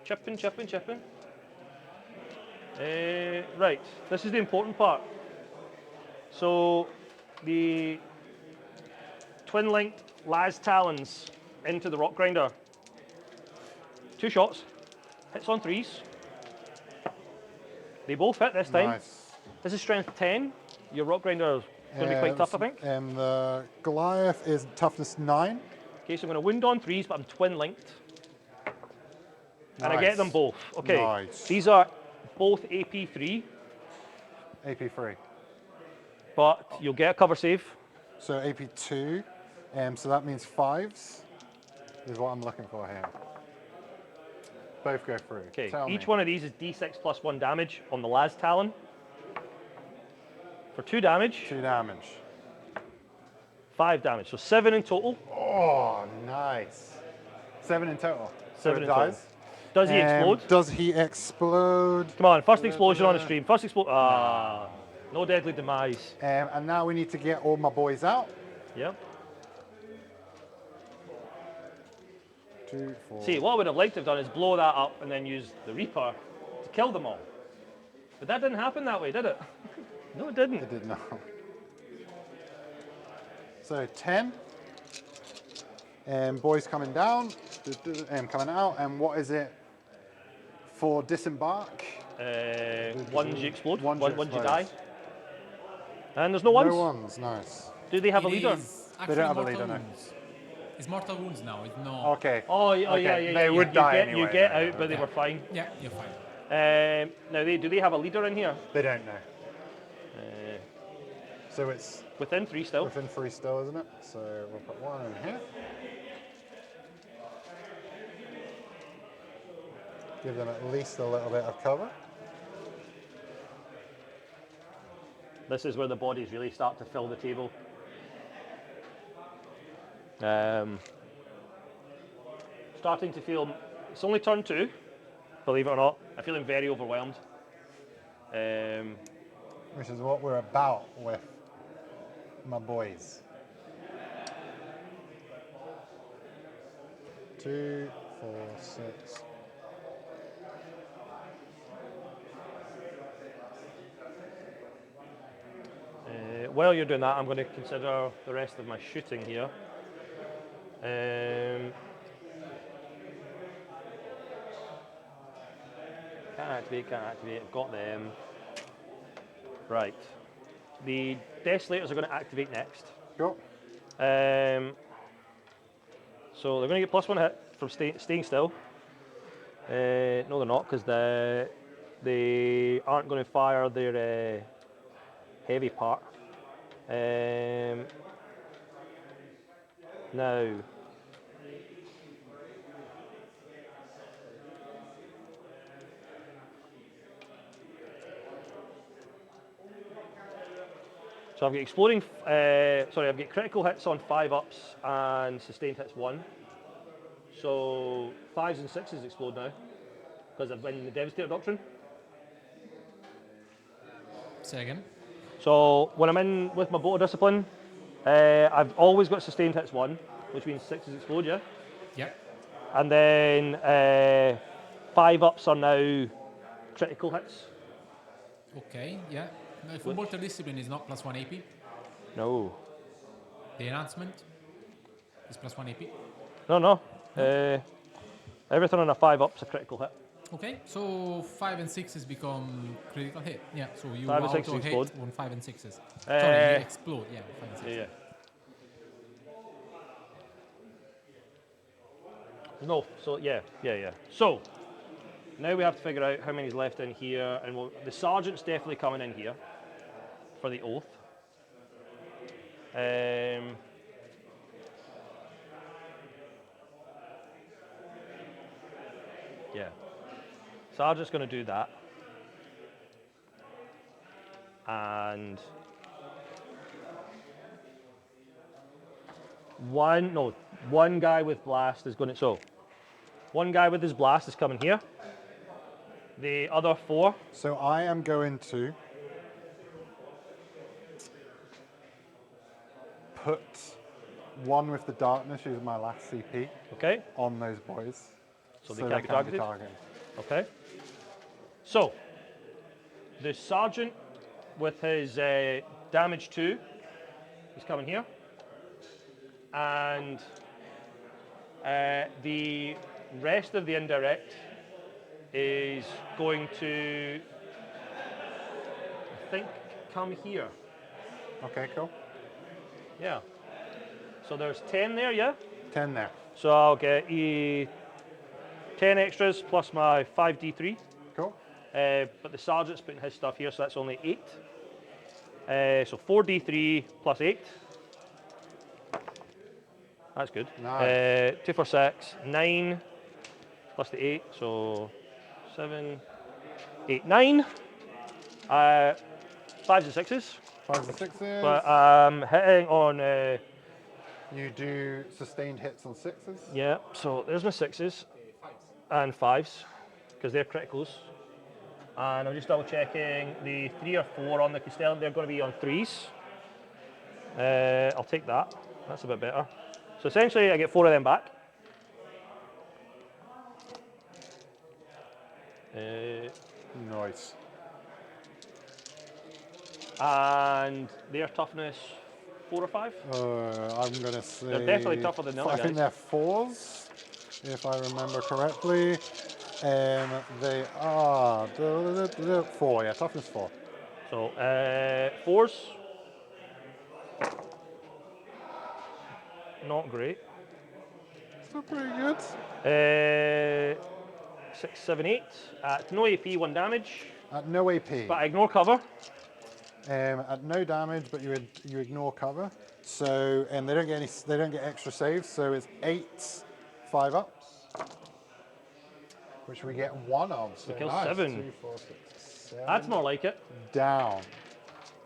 Chipping. Right, this is the important part. So the twin-linked las talons into the rock grinder. 2 shots, hits on 3s. They both hit this time.
Nice.
This is strength 10. Your rock grinder is going to be quite tough, I think.
The Goliath is toughness 9.
Okay, so I'm going to wound on 3s, but I'm twin-linked. And I get them both. Okay,
Nice.
these are both AP3,
AP3.
but you'll get a cover save.
So AP2, so that means 5s is what I'm looking for here. Both go through.
Okay,
Tell
each
me.
one of these is D6 plus 1 damage on the las talon. For 2 damage,
2 damage.
5 damage, so 7 in total.
Oh, nice. 7 in total.
7
so
in
it dies.
total. Does he explode?
Does he explode?
Come on, first explosion on the stream. First explosion. Ah, no deadly demise.
And now we need to get all my boys out.
Yep.
2, 4.
See, what I would have liked to have done is blow that up and then use the Reaper to kill them all. But that didn't happen that way, did it? No, it didn't.
I did not. So 10. Boys coming down, coming out. And what is it for disembark?
Ones you explode,
Ones
you die. And there's no ones.
No ones, nice.
Do they have a
It
leader?
is
They don't
actually
have a
mortal
leader, no.
wounds. It's mortal wounds now. It's no.
Okay.
Oh, yeah.
They would die anyway.
You get
though.
out, but they were fine.
Yeah, you're fine.
Now, do they have a leader in here?
They don't know. So it's
Within 3 still.
within 3 still, isn't it? So we'll put 1 in here. Give them at least a little bit of cover.
This is where the bodies really start to fill the table. Starting to feel, it's only turn 2, believe it or not. I'm feeling very overwhelmed.
Which is what we're about with my boys. 2, 4, 6.
While you're doing that, I'm going to consider the rest of my shooting here. Can't activate, I've got them. Right. The Desolators are going to activate next.
Cool.
So they're going to get +1 hit from staying still. No, they're not, because they aren't going to fire their heavy part. Now, so I've got exploding. I've got critical hits on 5-ups and sustained hits 1. So 5s and 6s explode now because I've been the Devastator Doctrine.
Second.
So when I'm in with my Bolt of Discipline, I've always got sustained hits 1, which means 6s explode, yeah?
Yep.
And then 5-ups are now critical hits.
Okay, yeah. If Bolt of Discipline is not +1 AP,
No.
the enhancement is +1 AP.
No. Everything on a 5-up's a critical hit.
Okay, so 5 and 6s become critical hit. Yeah, so you
5 and 6s
auto hit
explode.
on 5 and 6s. Sorry, you explode. Yeah, 5 and 6s.
Yeah. No, so yeah. So now we have to figure out how many's left in here, and the sergeant's definitely coming in here for the oath. Yeah. Sergeant's going to do that, and one guy with blast is going to. So, one guy with his blast is coming here. The other 4.
So I am going to put 1 with the darkness, use my last CP,
Okay.
on those boys.
So they can't be targeted? Okay. So, the sergeant with his damage 2 is coming here, and the rest of the indirect is going to, I think, come here.
Okay, cool.
Yeah. So there's 10 there, yeah?
10 there.
So I'll get 10 extras plus my 5d3.
Cool.
But the sergeant's putting his stuff here, so that's only 8. So 4d3 plus 8. That's good.
Nice.
2 for 6, 9 plus the 8, so 7, 8, 9. 5s and 6s.
5s and 6s.
But I'm hitting on.
You do sustained hits on 6s.
Yeah, so there's my 6s and 5s because they're criticals. And I'm just double checking the 3 or 4 on the Castellan, they're going to be on 3s. I'll take that. That's a bit better. So essentially, I get 4 of them back.
Nice.
And their toughness 4 or 5?
I'm going to say...
They're definitely tougher than the other
I think
guys.
they're 4s, if I remember correctly. They are 4, yeah, toughness 4.
So 4s. Not great.
Still pretty good.
6, 7, 8. At no AP, 1 damage.
At no AP.
But I ignore cover.
At no damage, but you ignore cover. So they don't get extra saves. So it's 8 5-ups, which we get 1 of. So
kill
nice.
7.
2, 4, 6, 7.
That's more like it.
Down.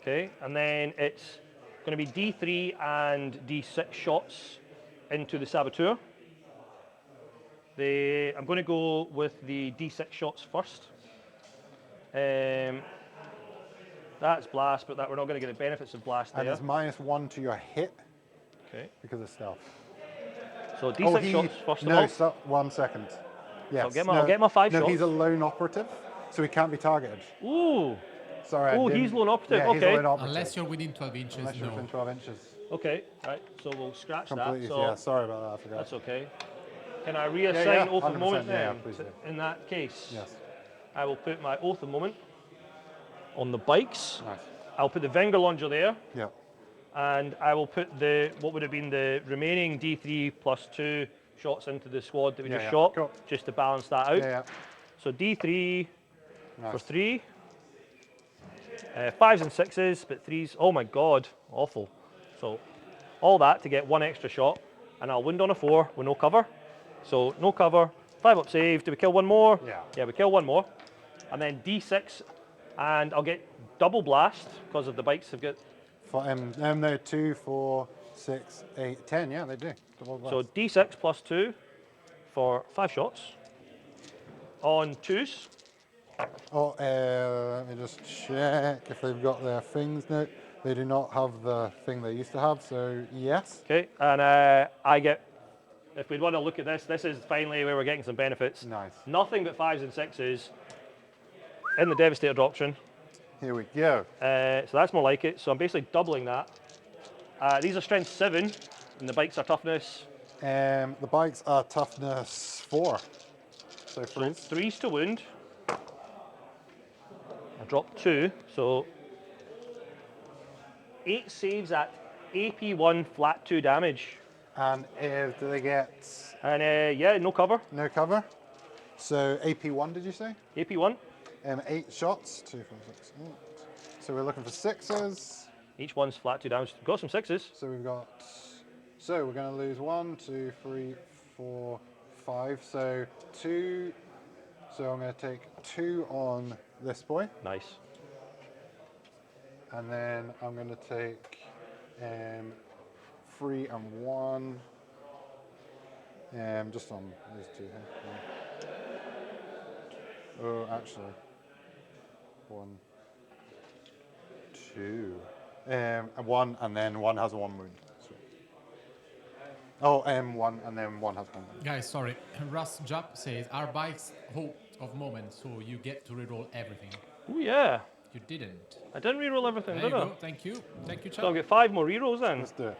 Okay, and then it's going to be D3 and D6 shots into the Saboteur. I'm going to go with the D6 shots first. That's blast, but we're not going to get the benefits of blast there.
And it's -1 to your hit.
Okay.
Because of stealth.
So D6 shots first of all.
No, stop 1 second. Yes.
I'll get my 5
no,
shots.
he's a lone operative, so he can't be targeted.
Ooh.
Sorry.
Oh, he's lone operative.
Yeah, he's a
okay.
lone operative.
Unless you're within 12 inches,
Unless you're
no.
within 12 inches.
Okay. Right. So we'll scratch
Completely.
that. So
Yeah. Sorry about that. I forgot.
that's okay. Can I reassign
Yeah,
Oath of
100%,
Moment
yeah,
then?
please do.
In that case,
Yes.
I will put my Oath of Moment on the bikes.
Nice.
I'll put the Venger Launcher there,
Yeah.
and I will put what would have been the remaining D3 plus 2 shots into the squad that we just shot,
Cool.
just to balance that out.
Yeah.
So D3
Nice.
for 3. 5s and 6s, but 3s, oh my god, awful. So all that to get 1 extra shot, and I'll wound on a 4 with no cover. So no cover, 5-up save. Do we kill 1 more?
Yeah.
Yeah, we kill 1 more. And then D6, and I'll get double blast because of the bikes have got.
No, 2, 4, 6, 8, 10. Yeah, they do. Double blast.
So D6 plus 2 for 5 shots on 2s.
Oh, let me just check if they've got their things. No, they do not have the thing they used to have. So yes.
Okay, and I get. If we'd want to look at this is finally where we're getting some benefits.
Nice.
Nothing but 5s and 6s in the Devastator doctrine.
Here we go.
So that's more like it. So I'm basically doubling that. These are strength 7, and the bikes are toughness.
The bikes are toughness 4. So 3s.
3s to wound. I dropped 2, so 8 saves at AP1 flat 2 damage.
And do they get
And yeah, no cover.
no cover? So AP1, did you say?
AP1.
8 shots. 2, 4, 6, 8. So we're looking for 6s.
Each one's flat 2 damage. Got some 6s.
So we've got. So we're going to lose 1, 2, 3, 4, 5. So 2. So I'm going to take 2 on this boy,
Nice.
and then I'm going to take 3 and 1. Just on these 2 here. Yeah. Oh, actually, 1, 2, and 1, and then 1 has 1 wound. Sweet. Oh, 1, and then 1 has 1 wound.
Guys, sorry. Russ Jupp says, our bikes hope of moment, so you get to reroll everything.
Oh yeah.
You didn't.
I didn't reroll everything,
There you
did I?
go. Thank you. Thank you,
So I'll
Chuck.
get 5 more rerolls then.
Let's do it.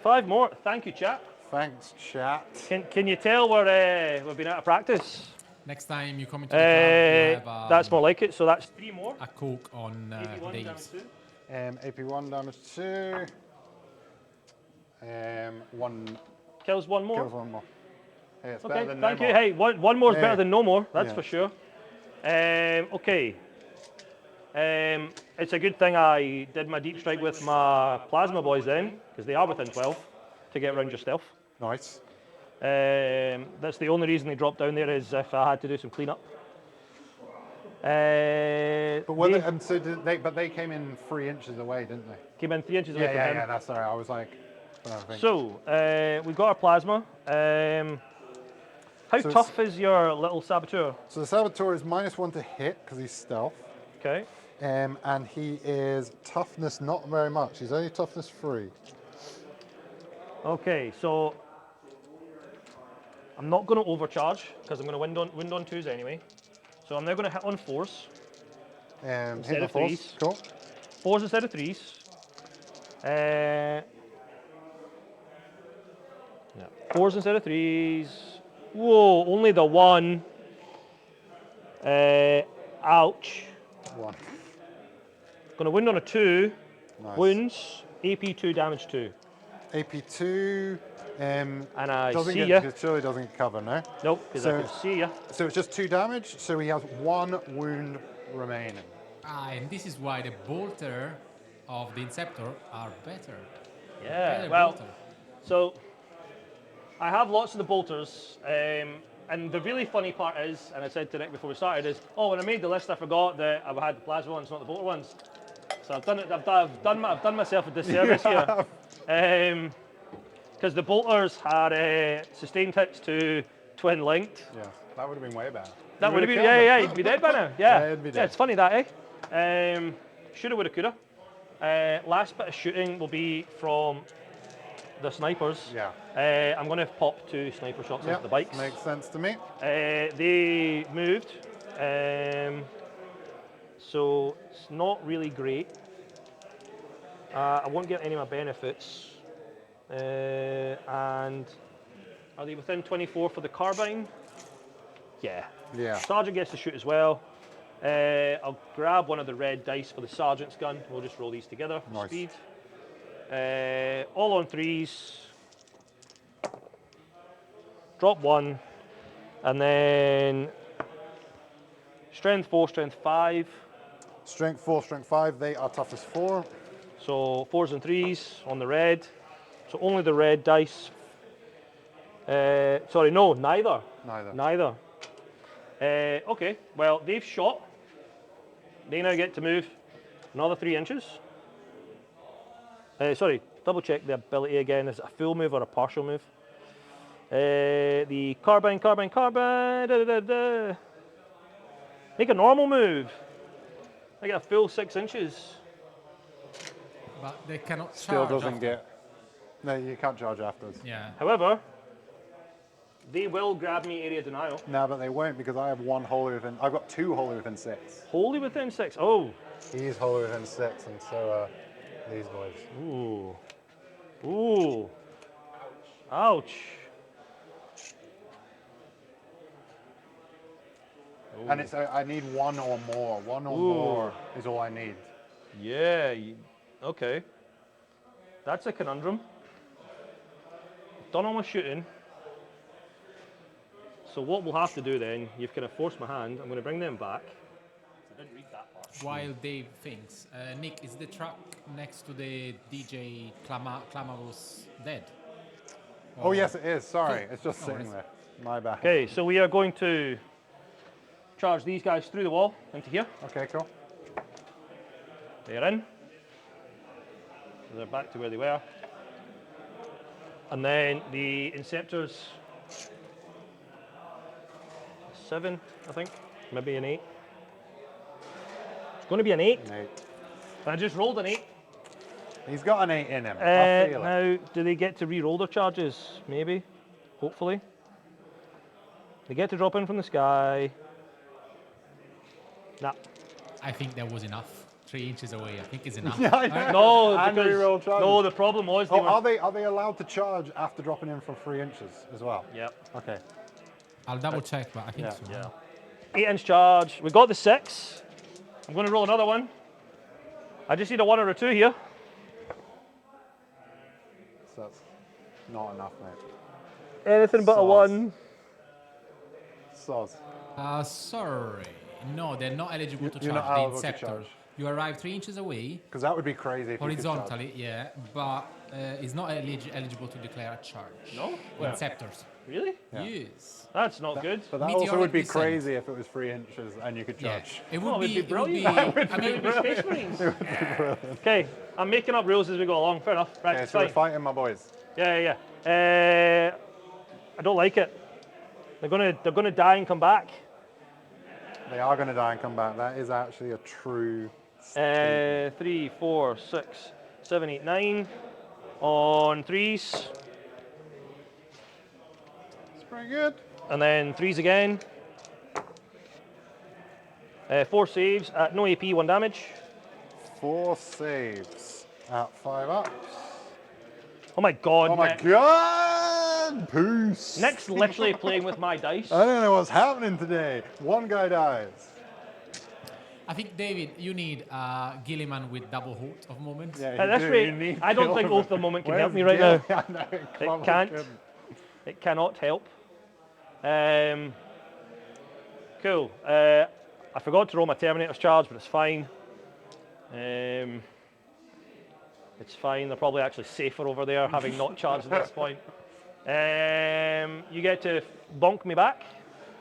5 more. Thank you, chap.
Thanks, chat.
Can you tell we've been out of practice?
Next time you come into the club, you have
That's more like it. So that's 3 more.
a Coke on
81
days.
damage 2.
AP1 damage 2. 1
Kills 1 more.
kills 1 more. Hey, it's
Okay,
better than
thank
no
you.
more.
Hey, one more is
Yeah.
better than no more. That's
Yeah.
for sure. Okay. It's a good thing I did my deep strike with my plasma boys then, because they are within 12 to get around your stealth.
Nice.
That's the only reason they dropped down there is if I had to do some cleanup.
But but they came in 3 inches away, didn't they?
Came in 3 inches away from him.
That's sorry. I was like, I think.
So, we've got our plasma. How
So
tough is your little saboteur?
So the Saboteur is -1 to hit because he's stealth,
Okay.
and he is toughness not very much. He's only toughness 3.
Okay, so I'm not going to overcharge because I'm going to wind on 2s anyway. So I'm now going to hit on 4s.
Hit
of
the force.
3s.
Cool.
4s instead of 3s. Yeah. 4s instead of 3s. Whoa, only the 1. Ouch.
1.
Going to wound on a 2.
Nice.
Wounds. AP2 damage 2.
AP2.
And I
doesn't
see
get,
ya.
it surely doesn't get cover, no?
Nope, because I
So-
can see ya.
So it's just 2 damage. So he has 1 wound remaining.
And this is why the bolter of the Inceptor are better.
Yeah,
Better
well,
bolter.
so I have lots of the bolters, and the really funny part is, and I said to Nick before we started, is, oh, when I made the list, I forgot that I had the plasma ones, not the bolter ones. So I've done it. I've done myself a disservice here, because the bolters had sustained hits to twin linked.
Yeah, that would have been way better.
That would have been,
killed them.
yeah, you'd be dead by now. Yeah,
you'd be
yeah,
dead.
it's funny that, eh? Shoulda, woulda, coulda. Last bit of shooting will be from the snipers.
Yeah.
I'm going to pop 2 sniper shots into the bikes.
Makes sense to me.
They moved, so it's not really great. I won't get any of my benefits. And are they within 24 for the carbine? Yeah.
Yeah.
Sergeant gets to shoot as well. I'll grab one of the red dice for the sergeant's gun. We'll just roll these together for
Nice.
speed. All on 3s. Drop 1. And then strength 4, strength 5.
Strength 4, strength 5, they are toughest 4.
So 4s and 3s on the red. So only the red dice. Sorry, no, neither. Neither. Okay, well, they've shot. They now get to move another 3 inches. Sorry, double check the ability again. Is it a full move or a partial move? The carbine. Make a normal move. I get a full 6 inches.
But they cannot charge.
Still doesn't
after.
get. No, you can't charge afterwards.
Yeah.
However, they will grab me area denial.
No, but they won't because I have 1 wholly within. I've got 2 wholly within 6.
Wholly within 6. Oh.
He's wholly within 6, and so are these boys.
Ooh. Ooh. Ouch.
And it's I need 1 or more. 1 or
Ooh.
more is all I need.
Yeah. Okay. That's a conundrum. Done all my shooting. So what we'll have to do then, you've kind of forced my hand. I'm going to bring them back. I didn't read that part.
While Dave thinks, Nick, is the truck next to the DJ Clamavus dead?
Oh yes, it is. Sorry, it's just
No
sitting
worries.
there. My bad.
Okay, so we are going to charge these guys through the wall into here.
Okay, cool.
They're in. They're back to where they were. And then the Inceptors, 7, I think, maybe an 8. It's going to be an 8.
An 8.
I just rolled an 8.
He's got an 8 in him. I feel it.
Now, do they get to re-roll their charges? Maybe, hopefully. They get to drop in from the sky. Nah.
I think that was enough. 3 inches away, I think is enough.
Yeah, I know.
No,
And
because,
re-roll charges.
no, the problem was they
Oh,
were...
are they allowed to charge after dropping in from 3 inches as well?
Yep.
Okay.
I'll double check, but I think
Yeah,
so.
Yeah. 8-inch charge. We got the 6. I'm going to roll another one. I just need a 1 or a 2 here.
So that's not enough, mate.
Anything but a
Sauce.
1.
Soz.
Sorry. No, they're not eligible to
You're
charge.
not
The
eligible to
Inceptor.
charge.
You arrive 3 inches away,
Because that would be crazy if
horizontally, yeah, but is not eligible to declare a charge.
No?
Inceptors.
Really?
Yeah.
Yes.
That's not good.
But that also
Meteoric
would be
descent.
crazy if it was 3 inches and you could
Yeah.
charge.
It
Oh,
would
it
be,
would be brilliant.
I mean,
It would be Space Marines. Okay, I'm making up rules as we go along. Fair enough. Right,
Okay,
it's
so we're
fine.
fighting my boys.
Yeah. I don't like it. They're gonna die and come back.
They are going to die and come back. That is actually a true.
3, 4, 6, 7, 8, 9 on 3s,
It's pretty good.
and then 3s again. 4 saves at no AP, 1 damage.
4 saves at 5 up.
Oh my god.
Oh my
Nick.
god! Peace.
Nick's literally playing with my dice.
I don't know what's happening today. One guy dies.
I think, David, you need Gilliman with double Holt of moments.
Yeah,
At
you
this
do.
rate,
You need
I don't
Gil.
think Oath of the Moment can help
Where's
me right
Gil?
now.
I know,
It
probably
can't.
couldn't.
It cannot help. Cool. I forgot to roll my Terminator's charge, but it's fine. It's fine. They're probably actually safer over there, having not charged at this point. You get to bonk me back.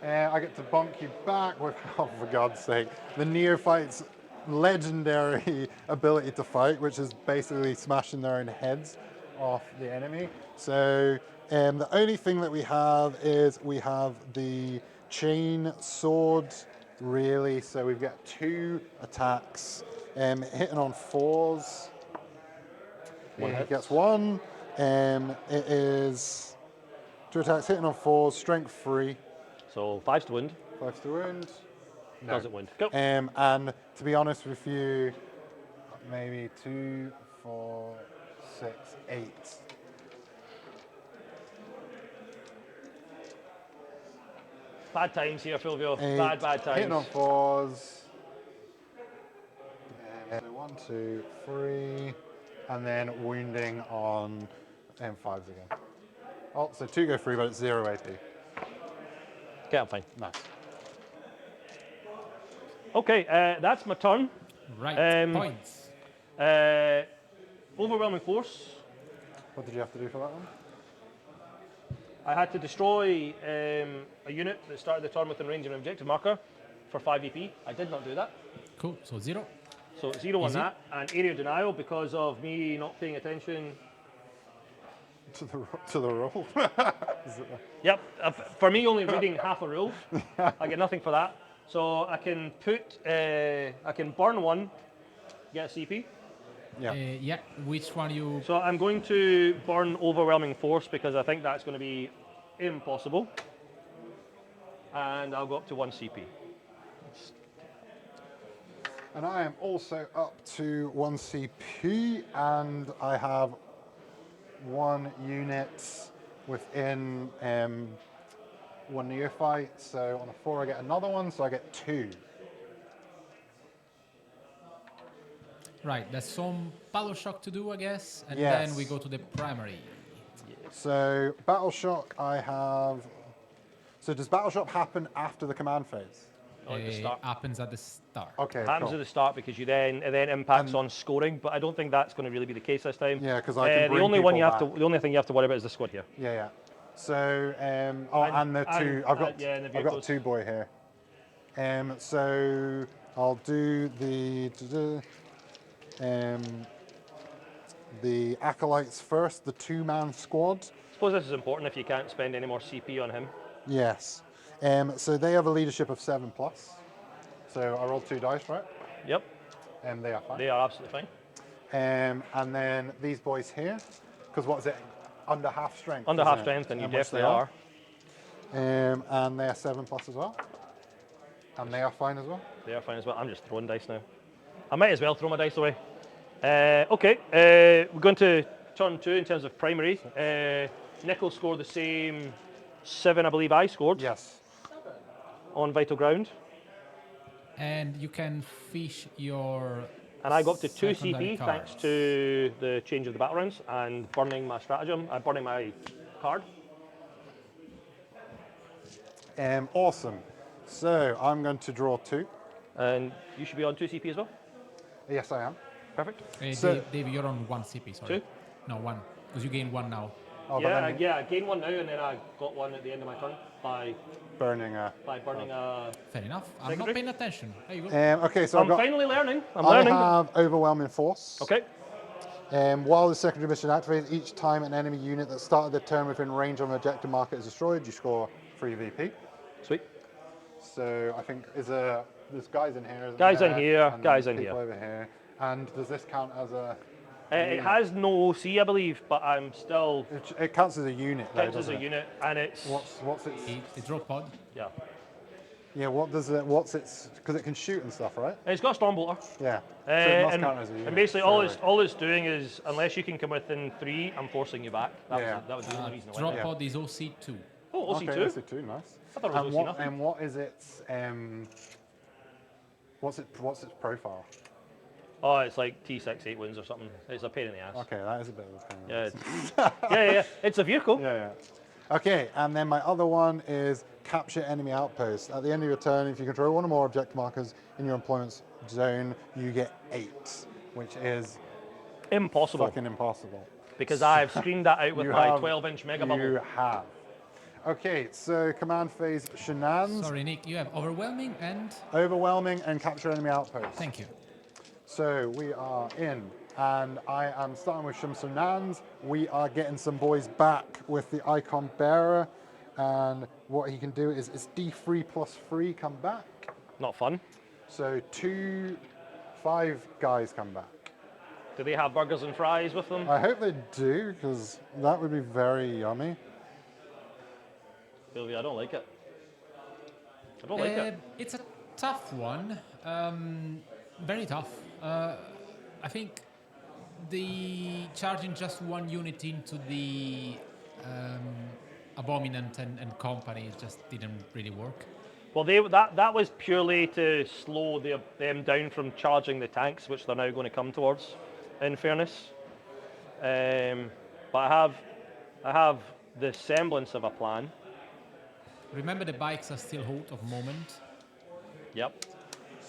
I get to bonk you back with, oh, for God's sake, the Neophyte's legendary ability to fight, which is basically smashing their own heads off the enemy. So the only thing that we have is we have the chain sword, really. So we've got 2 attacks, hitting on 4s. He gets 1. It is 2 attacks hitting on 4s, strength 3.
So 5 to wound.
5 to wound. No.
Doesn't wound. Go.
And to be honest with you, maybe 2, 4, 6, 8.
Bad times here, Fulvio.
8.
Bad times.
Hitting on 4s. So 1, 2, 3. And then wounding on M5s again. Oh, so 2 go through, but it's 0 AP.
Okay, I'm fine.
Nice.
Okay, that's my turn.
Right, points.
Overwhelming force.
What did you have to do for that one?
I had to destroy a unit that started the turn within range of an objective marker for 5 EP. I did not do that.
Cool, so 0.
So 0 on
Easy.
that, and area denial because of me not paying attention.
To the roll.
Yep, for me only reading half a rule, I get nothing for that. So I can I can burn 1, get a CP.
Yeah.
Yeah, which one you...
So I'm going to burn overwhelming force because I think that's going to be impossible. And I'll go up to 1 CP.
And I am also up to 1 CP, and I have 1 unit within 1 Neophyte. So on a 4 I get another one, so I get 2.
Right, there's some battle shock to do, I guess, and
Yes.
then we go to the primary.
So battle shock I have. So does battle shock happen after the command phase?
At the start.
Happens at the start.
Okay.
Happens
cool.
at the start because it then impacts on scoring, but I don't think that's going to really be the case this time.
Yeah, 'cause I can bring
the only
people
the only thing you have to worry about is the squad here.
Yeah, yeah. So and the 2. I've got
yeah, and the
I've got
vehicles.
2 boy here. So I'll do the acolytes first, the 2-man squad.
I suppose this is important if you can't spend any more CP on him.
Yes. So they have a leadership of 7+. So I rolled 2 dice, right?
Yep,
And they are fine.
they are absolutely fine.
And then these boys here, because what is it? Under half strength.
Under
isn't
half
it?
strength, and you
which
definitely
they
are.
And they are 7+ as well. And they are fine as well.
They are fine as well. I'm just throwing dice now. I might as well throw my dice away. Okay, we're going to turn 2 in terms of primary. Nickel scored the same 7, I believe I scored,
Yes.
on vital ground.
And you can fish your...
And I got up to 2
secondary
CP thanks
cards.
to the change of the battle rounds and burning my stratagem, burning my card.
Awesome. So I'm going to draw 2.
And you should be on 2 CP as well.
Yes, I am.
Perfect.
So-
Dave, you're on 1 CP, sorry.
2?
No, 1, because you gain 1 now.
Oh, but
Yeah,
then
yeah, I gained 1 now and then I got 1 at the end of my turn by
burning.
burning a...
Fair enough. I'm
Secondary?
not paying attention. There you go.
Okay, so
I'm finally learning. I'm
I
learning.
have overwhelming force.
Okay.
While the secondary mission activates, each time an enemy unit that started the turn within range of an objective marker is destroyed, you score 3 VP.
Sweet.
So I think there's guys in here. isn't
Guys in
there?
here,
And
guys in
people
here.
over here. And does this count as a?
It has no OC, I believe, but I'm still
It counts as a unit. Though,
counts as
doesn't
a
it?
unit, and it's
What's its?
The drop pod.
yeah.
Yeah. What does it? What's its? Because it can shoot and stuff, right?
And it's got a storm bolter.
Yeah. So it must
and,
count as a unit.
and basically
surely.
all it's doing is unless you can come within 3, I'm forcing you back.
Yeah.
That was the only reason I went
Drop
there.
pod is OC2.
Oh, OC2.
Okay, OC2, nice.
I thought it was
and
OC
what?
nothing.
And what is its? What's its profile?
Oh, it's like T6 8 wins or something. It's a pain in the ass.
Okay, that is a bit of a pain.
Yeah, yeah. It's a vehicle.
Yeah. Okay, and then my other one is capture enemy outpost. At the end of your turn, if you control 1 or more objective markers in your employment zone, you get 8, which is
Impossible.
fucking impossible.
Because I've screened that out with
You
my
have-
12-inch mega
You
bubble.
have. Okay, so command phase shenanigans,
Sorry, Nick, you have overwhelming and
overwhelming, and capture enemy outposts.
thank you.
So we are in, and I am starting with some shenanigans. We are getting some boys back with the icon bearer, and what he can do is it's D3 plus 3 come back.
Not fun.
So 5 guys come back.
Do they have burgers and fries with them?
I hope they do, because that would be very yummy.
Sylvia, I don't like it. I don't like it.
It's a tough one. Very tough. I think the charging just one unit into the Abominant and company just didn't really work.
Well, that was purely to slow them down from charging the tanks, which they're now going to come towards, in fairness. But I have the semblance of a plan.
Remember, the bikes are still hot of moment.
Yep.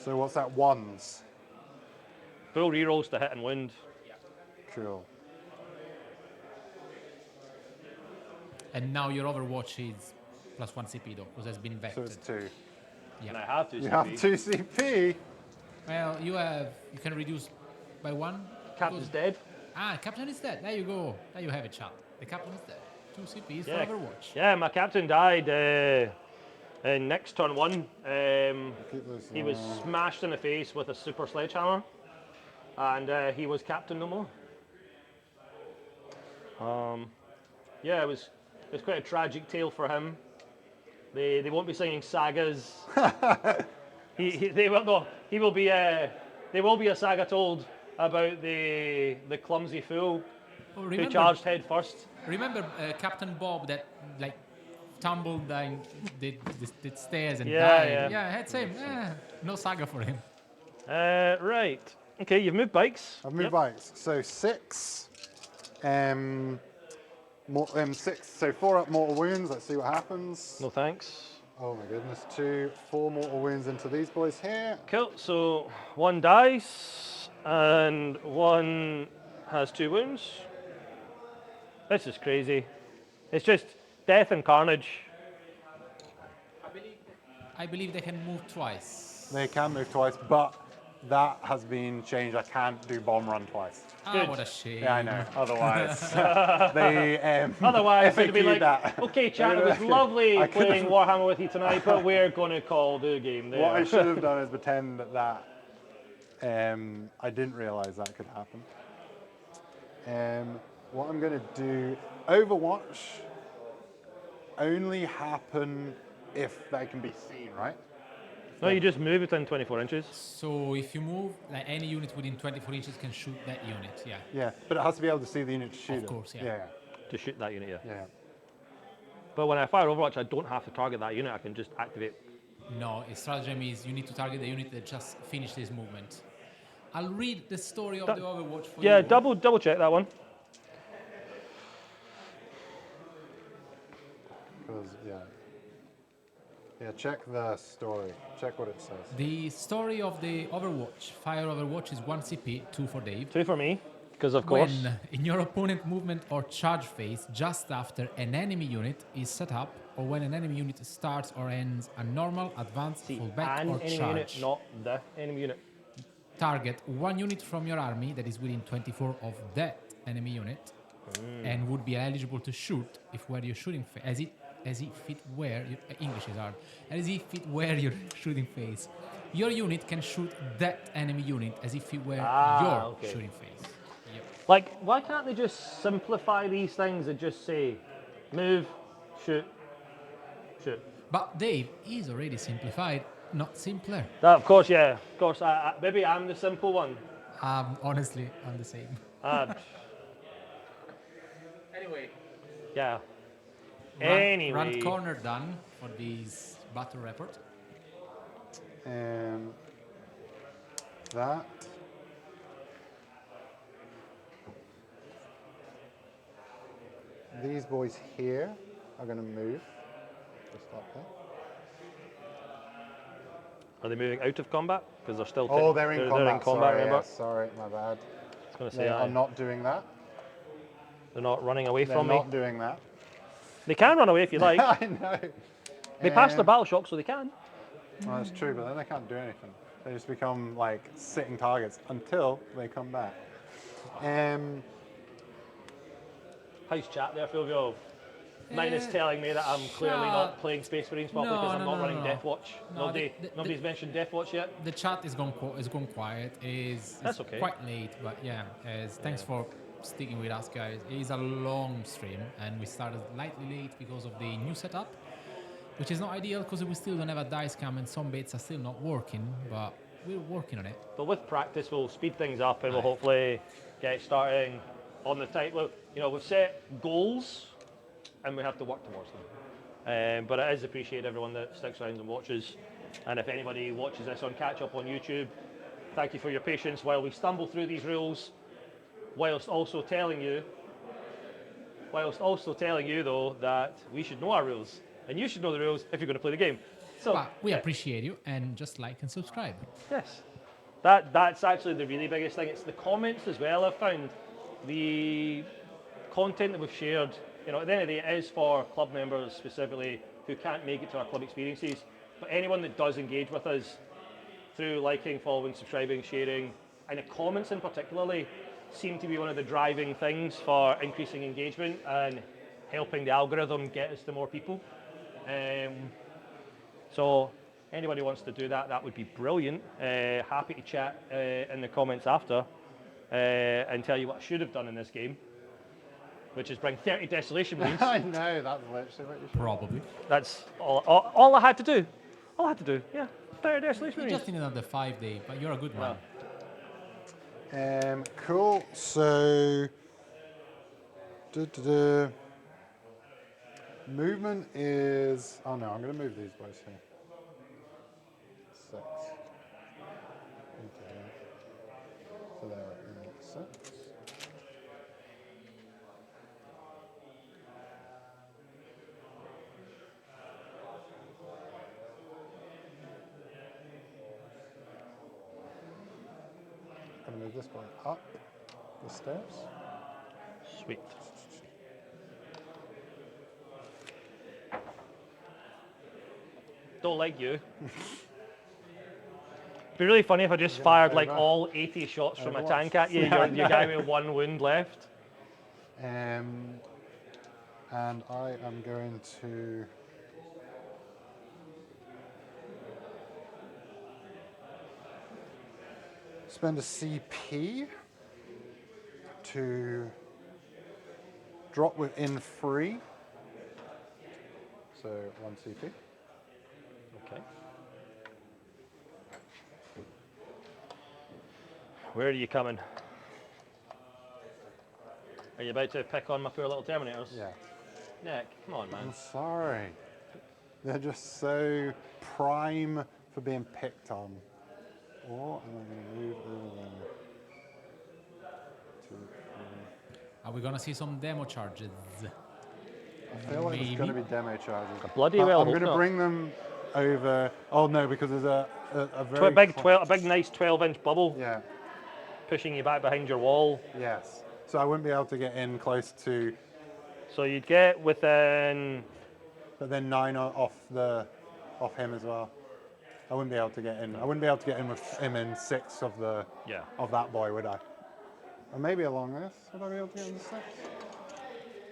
So what's that, ones?
Full rerolls to hit and wound.
Cool.
And now your Overwatch is +1 CP though, because it's been
So
vectored.
it's 2.
Yeah.
And I have to.
You have 2 CP.
Well, you can reduce by 1.
Captain's dead.
Captain is dead. There you go. There you have it, chat. The captain is dead. 2 CPs
Yeah.
for Overwatch.
Yeah, my captain died in next turn 1. He was smashed in the face with a super sledgehammer, and he was captain no more. Yeah, it was quite a tragic tale for him. They won't be signing sagas. There will be a saga told about the clumsy fool who charged head first.
Remember Captain Bob that like tumbled down the stairs and
Yeah,
died?
yeah.
Yeah, that's him. No saga for him.
Right. Okay, you've moved bikes.
I've moved bikes. So 6. 6. So 4 up mortal wounds. Let's see what happens.
No thanks.
Oh my goodness. 4 mortal wounds into these boys here.
Cool. So 1 dice and 1 has 2 wounds. This is crazy. It's just death and carnage.
I believe they can move twice.
They can move twice, but that has been changed. I can't do bomb run twice.
Good.
What a shame.
Yeah, I know. Otherwise, they
Otherwise, it'd be
FAQ'd
like,
that.
okay, chat, it was lovely
I could've-
playing Warhammer with you tonight, but we're going to call the game there.
What I should have done is pretend that I didn't realize that could happen. What I'm going to do, Overwatch only happen if they can be seen, right?
No, you just move it in 24 inches.
So if you move, like any unit within 24 inches can shoot that unit. Yeah.
Yeah, but it has to be able to see the unit to shoot it.
course, yeah.
Yeah,
To shoot that unit, yeah.
yeah.
But when I fire Overwatch, I don't have to target that unit. I can just activate.
No, a stratagem is you need to target the unit that just finished this movement. I'll read the story of the Overwatch for you.
Yeah, double check that one.
Because yeah, check the story. Check what it says.
The story of the Overwatch, Fire Overwatch, is 1 CP, 2 for Dave.
2 for me, because of course.
When in your opponent movement or charge phase, just after an enemy unit is set up, or when an enemy unit starts or ends a normal, advanced, fullback,
An
or
enemy
charge,
unit, not the enemy unit.
target 1 unit from your army that is within 24 of that enemy unit, and would be eligible to shoot if where you're shooting as if it were English is hard. As if it were your shooting phase, your unit can shoot that enemy unit as if it were your
okay.
shooting phase. Yep.
Like, why can't they just simplify these things and just say, move, shoot, shoot?
But Dave is already simplified, not simpler.
That, of course, yeah. Of course, maybe I'm the simple one.
Honestly, I'm the same.
Anyway. Yeah.
Run
Anyway.
corner done for this battle report.
That. These boys here are going to move. Just like that.
Are they moving out of combat? Because they're still.
Oh, they're in combat.
They're in combat,
Sorry,
remember?
yeah, sorry, my bad.
was going to
They
say,
are not doing that.
they're not running away
They're
from me.
not doing that.
They can run away if you like.
I know.
They passed their battle shock, so they can.
Well, that's true, but then they can't do anything. They just become like sitting targets until they come back.
How's chat there, Fulvio? Mine is telling me that I'm clearly not playing Space Marines properly because I'm not running Deathwatch.
No,
Nobody's mentioned Deathwatch yet.
The chat is gone quiet.
That's okay.
Quite late, but yeah. Thanks for sticking with us, guys. It is a long stream, and we started slightly late because of the new setup, which is not ideal because we still don't have a dice cam and some bits are still not working, but we're working on it.
But with practice, we'll speed things up and we'll hopefully get starting on the time. Well, you know, we've set goals and we have to work towards them. But it is appreciated everyone that sticks around and watches. And if anybody watches this on catch up on YouTube, thank you for your patience while we stumble through these rules, whilst also telling you though that we should know our rules and you should know the rules if you're going to play the game. So
But we appreciate you, and just like and subscribe.
yes, that's actually the really biggest thing. It's the comments as well. I've found the content that we've shared. You know, at the end of the day, it is for club members specifically who can't make it to our club experiences. But anyone that does engage with us through liking, following, subscribing, sharing, and the comments in particularly seem to be one of the driving things for increasing engagement and helping the algorithm get us to more people. So anybody who wants to do that, that would be brilliant. Happy to chat in the comments after and tell you what I should have done in this game, which is bring 30 Desolation Marines.
I know, that's literally what you should.
Probably.
That's all I had to do. All I had to do, yeah. 30 Desolation
You
Marines.
just needed another 5 day, but you're a good one.
Cool. So, movement is. Oh no, I'm going to move these boys here. 6. Into there. So they're at 6. I'm going to move this one up the stairs.
Sweet. Don't like you. It'd be really funny if I just fired like all 80 shots from a tank at you. Your guy with 1 wound left.
And I am going to spend a CP to drop within free. So 1 CP.
Okay. Where are you coming? Are you about to pick on my poor little Terminators?
Yeah.
Nick, come on, man.
I'm sorry. They're just so prime for being picked on. Or am I going to move over there? 2, 3.
Are we gonna see some demo charges?
I feel like there's going to be demo charges.
Bloody well
I'm
hope
going to
not.
bring them over. Oh no, because there's a very
A big nice 12-inch bubble
Yeah.
pushing you back behind your wall.
Yes. So I wouldn't be able to get in close to,
So you'd get within.
but then 9 off him as well. I wouldn't be able to get in. I wouldn't be able to get in with him in 6 of the
Yeah.
of that boy, would I? Or maybe along this. Would I be able to get in the 6?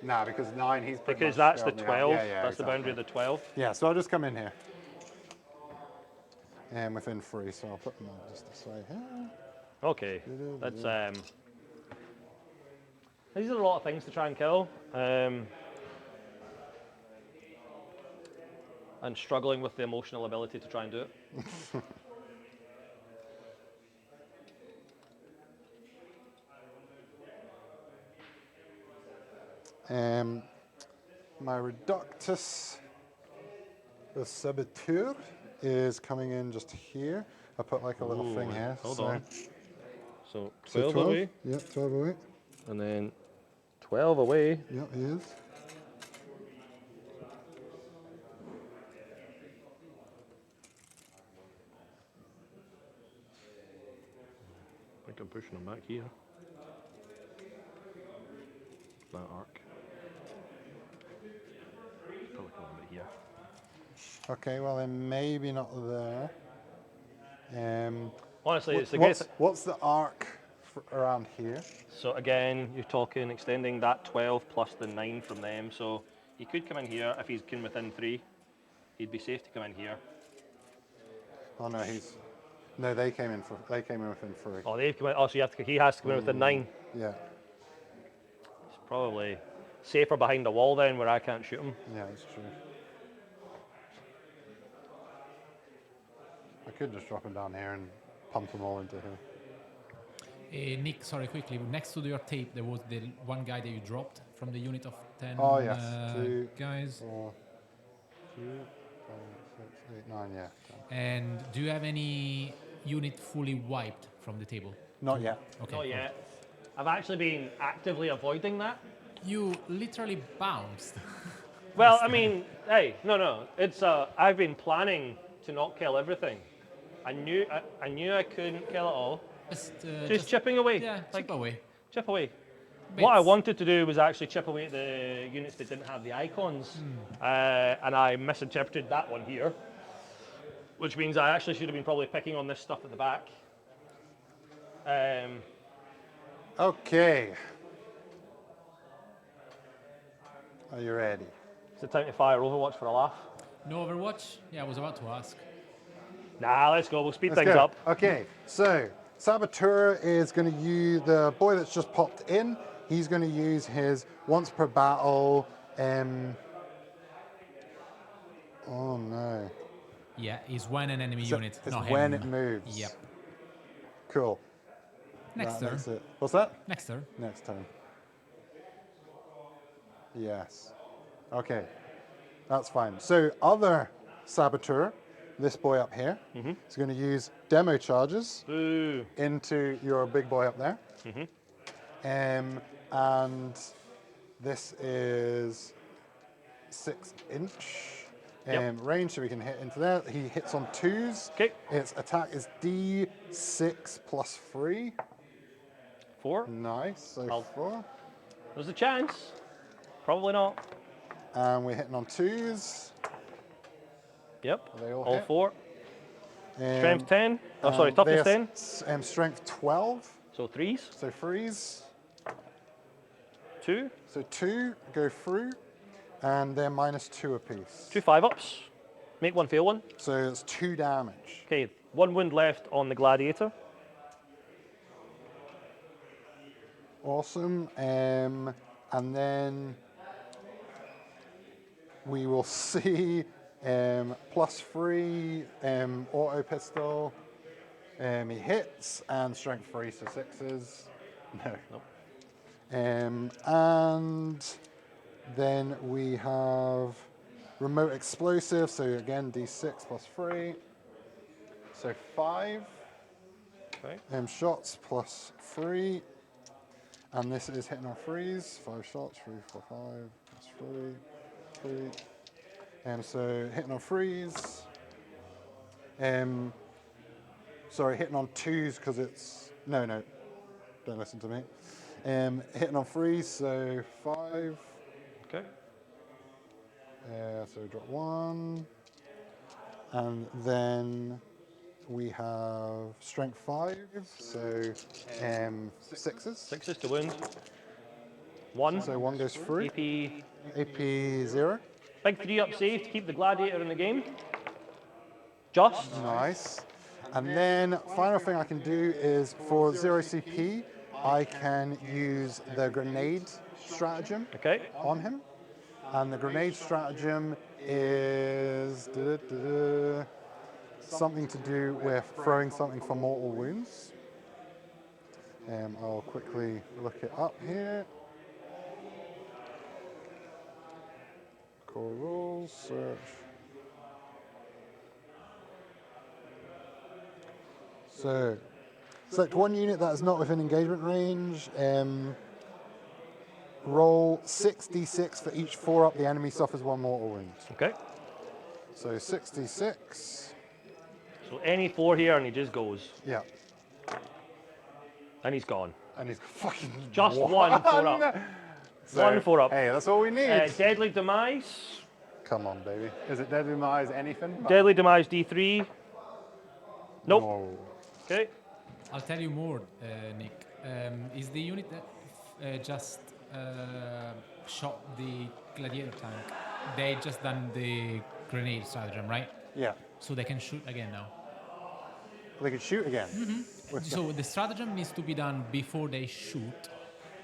Nah, because 9 he's pretty
Because
much
that's the
scaled me out.
12.
Yeah,
That's the boundary of the 12.
Yeah, so I'll just come in here. And within 3, so I'll put them on just this way here.
Okay. That's these are a lot of things to try and kill. And struggling with the emotional ability to try and do it.
My Reductus Saboteur is coming in just here. I put like a little thing here.
Hold
so,
on. So
so
12 away,
Yep, 12 away.
and then 12 away.
Yep, he is.
I think I'm pushing him back here. that arc? Probably come about here.
Okay, well then maybe not there.
Honestly, it's the
what's the arc around here?
So again, you're talking extending that 12 plus the 9 from them. So he could come in here if he's within 3. He'd be safe to come in here.
Oh no, they came in within 3.
Oh, they've come in. Oh, so he has to come in within 9.
Yeah.
It's probably safer behind the wall then, where I can't shoot him.
Yeah, that's true. I could just drop him down here and pump them all into here.
Nick, sorry, quickly. Next to your tape, there was the one guy that you dropped from the unit of 10
Oh yes, 2
guys.
4, 2, 5, 6, 8, 9, yeah. 10.
And do you have any unit fully wiped from the table?
Not yet.
Okay.
Not yet. I've actually been actively avoiding that.
You literally bounced.
Well, I mean, hey, no. It's I've been planning to not kill everything. I knew I couldn't kill it all. Just chipping away.
Yeah, chip away.
Chip away.
Bits.
What I wanted to do was actually chip away at the units that didn't have the icons, and I misinterpreted that one here, which means I actually should have been probably picking on this stuff at the back.
Okay. Are you ready?
It's the time to fire Overwatch for a laugh.
No Overwatch? Yeah, I was about to ask.
Nah, let's go. We'll speed
Let's
things
go.
up.
Okay, so Saboteur is going to use the boy that's just popped in. He's going to use his once per battle. Oh no.
Yeah, it's when an enemy unit,
It's
not
when
him.
it moves.
Yep.
Cool.
Next turn.
That's it. What's that?
Next turn.
Next turn. Yes. Okay. That's fine. So other Saboteur, this boy up here, is going to use demo charges
Boo.
into your big boy up there. And this is 6-inch range, so we can hit into there. He hits on 2s.
Okay.
Its attack is D6 plus 3.
4.
Nice. So 4.
There's a chance. Probably not.
And we're hitting on 2s.
Yep.
They all hit?
4. Strength 10. Oh, sorry, toughness 10.
Strength 12.
So 3s.
So freeze.
2.
So 2 go through, and they're -2 apiece.
2 5-ups. Make one, fail one.
So it's 2 damage.
Okay, 1 wound left on the Gladiator.
Awesome. And then we will see +3 auto pistol. He hits and strength 3, so 6s. No.
Nope.
And then we have remote explosive. So again, D6 plus 3. So 5.
Okay.
Shots plus 3. And this is hitting on 3s. 5 shots, 3, 4, 5, plus 3, 3. So hitting on 3s. Sorry, hitting on 2s because it's... No, don't listen to me. Hitting on 3s, so 5.
Okay.
So drop 1. And then we have strength 5, so 6s.
6s to wound. 1.
So 1 goes through.
AP.
AP 0.
Big 3-up save to keep the Gladiator in the game. Just.
Nice. And then final thing I can do is for 0 CP, I can use the grenade stratagem on him. And the grenade stratagem is something to do with throwing something for mortal wounds. I'll quickly look it up here. Core rules, search. So, select one unit that is not within engagement range. Roll 6d6 for each 4-up the enemy suffers 1 mortal wound.
Okay.
So 6d6.
So any 4 here and he just goes.
Yeah.
And he's gone.
And he's fucking
Just 1 4-up.
So,
1 4 up.
Hey, that's all we need.
Deadly Demise.
Come on, baby. Is it Deadly Demise anything?
Deadly Demise D3. Nope.
Oh.
Okay.
I'll tell you more, Nick. Is the unit that just shot the Gladiator tank? They just done the grenade stratagem, right?
Yeah.
So they can shoot again now.
They can shoot again.
So the stratagem needs to be done before they shoot,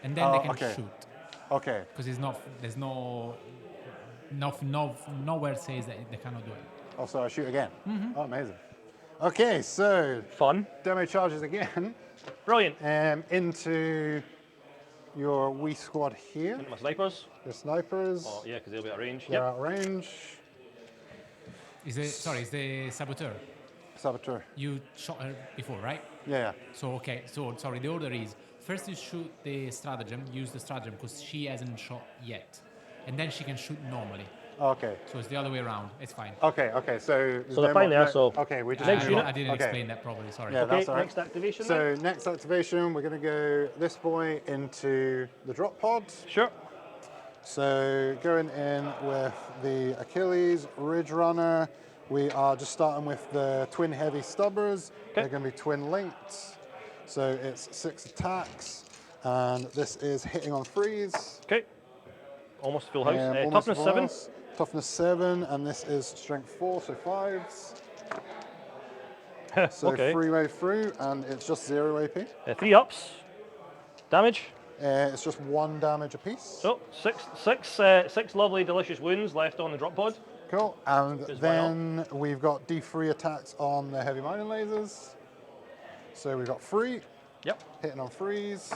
and then they can
okay.
shoot.
Okay.
Because there's nowhere says that they cannot do it.
Oh, so I shoot again. Oh, amazing. Okay, so
Fun.
demo charges again.
Brilliant.
Into your wee squad here.
My snipers.
The snipers.
Oh, yeah, because they'll be at range.
They're
Yep.
out range.
Is the Saboteur?
Saboteur.
You shot her before, right?
Yeah.
So sorry, the order is first you shoot the stratagem, use the stratagem because she hasn't shot yet. And then she can shoot normally.
Okay.
So it's the other way around. It's fine.
Okay. So
they're fine there, so-
okay, we just
Next unit.
I didn't
Okay.
explain that properly, sorry.
Yeah,
Okay,
that's all right.
next activation
So
then.
next activation, we're going to go this boy into the drop pod.
Sure.
So going in with the Achilles Ridge Runner, we are just starting with the twin heavy stubbers.
Okay.
They're going to be twin linked. So it's 6 attacks, and this is hitting on freeze.
Okay. Almost full house.
Almost
Toughness
full
7.
house. Toughness 7, and this is strength 4, so 5s. So
Okay.
3-way through, and it's just 0 AP.
3 ups. Damage.
It's just 1 damage apiece.
So six lovely, delicious wounds left on the drop pod.
Cool. And
Just
then we've got D3 attacks on the heavy mining lasers. So we've got 3
Yep.
hitting on freeze,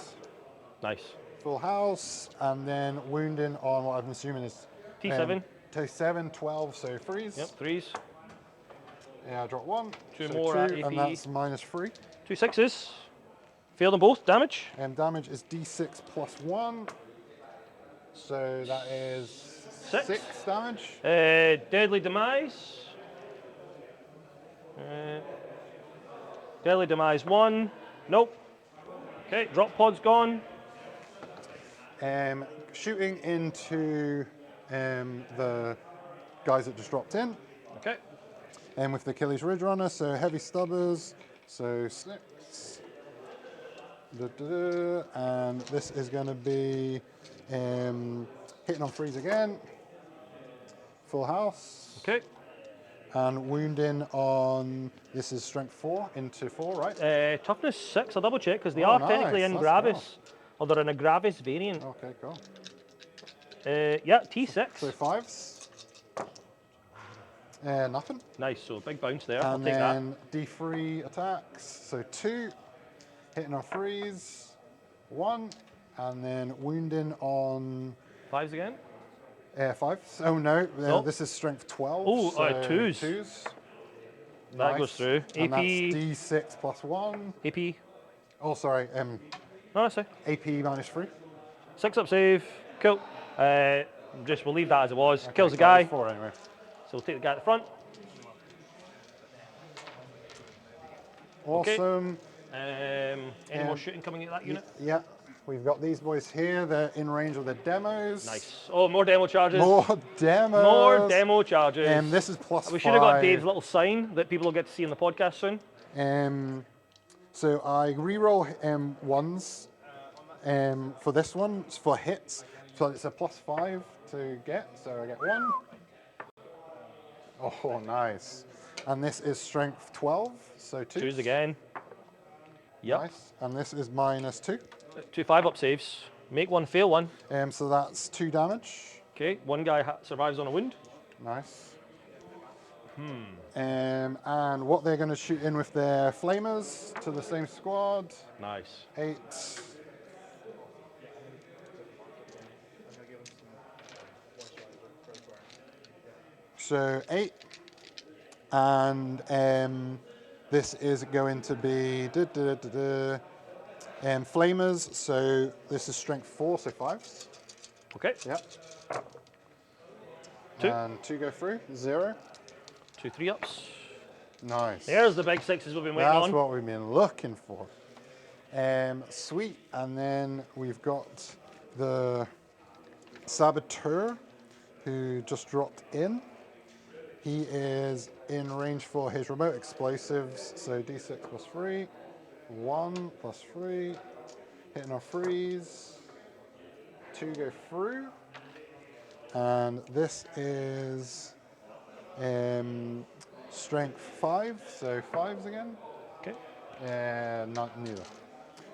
Nice.
full house, and then wounding on what I'm assuming is
T7.
T7, 12, so freeze.
Yep. 3s.
Yeah, I drop 1.
2
so
more at
2, and
AP.
that's -3.
2 6s. Failed them both. Damage.
And damage is D6 plus 1. So that is 6 damage.
Deadly Demise. Deadly Demise 1. Nope. Okay, drop pod's gone.
Shooting into the guys that just dropped in.
Okay.
And with the Achilles Ridge Runner, so heavy stubbers, so 6. And this is going to be hitting on freeze again. Full house.
Okay.
And wounding on, this is strength 4 into 4, right?
Toughness 6. I'll double check because they
Oh,
are
nice,
technically in
that's
Gravis. Or they're in a Gravis variant.
Okay, cool.
Yeah, T6.
So 5s. Nothing.
Nice, so big bounce there. I'll
And
take that.
then D3 attacks, so 2, hitting on freeze, 1, and then wounding on
5s again.
5. Oh no,
No.
this is strength 12.
Oh,
so
2s.
2s.
That
Nice.
goes through.
And that's
AP.
D6 plus 1.
AP.
Oh, sorry,
No, that's it.
AP -3.
6 up save. Cool. We'll leave that as it was.
Okay,
Kills the
so that
guy.
was 4 anyway.
So we'll take the guy at the front.
Awesome.
Any more shooting coming at that unit?
Yeah, we've got these boys here. They're in range of the demos.
Nice. Oh, more demo charges.
More demos.
More demo charges.
This is plus
We should have got
5.
Dave's little sign that people will get to see in the podcast soon.
So I reroll 1s for this one. It's for hits. So it's a plus 5 to get. So I get 1. Oh, nice. And this is strength 12. So 2.
2s again. Yep.
Nice. And this is -2.
2 5-up saves. Make one, fail one.
So that's 2 damage.
Okay, one guy survives on a wound.
Nice. And what they're going to shoot in with their flamers to the same squad.
Nice.
8. So 8. And this is going to be flamers. So this is strength 4, so 5s.
Okay.
Yep.
2.
And 2 go through. 0.
2 3-ups.
Nice.
There's the big 6s we've been waiting
That's
on.
what we've been looking for. Sweet. And then we've got the Saboteur, who just dropped in. He is in range for his remote explosives, so d6 plus 3, 1 plus 3, hitting our freeze, 2 go through, and this is strength 5, so 5s again.
Okay.
Not neither.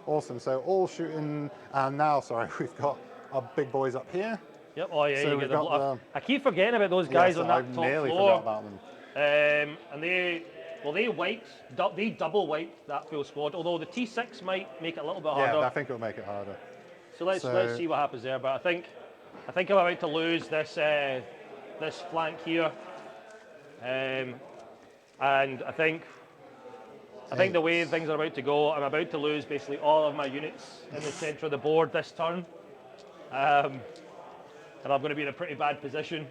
Awesome, so all shooting, and now, sorry, we've got our big boys up here.
Yep. Oh yeah.
So
you
we've
get
got
I keep forgetting about those guys on that
I
top
nearly
floor.
forgot about them.
And they double wiped that full squad. Although the T6 might make it a little bit harder.
Yeah, I think it'll make it harder.
So let's see what happens there. But I think I'm about to lose this this flank here, and I think the way things are about to go, I'm about to lose basically all of my units in the centre of the board this turn, and I'm going to be in a pretty bad position.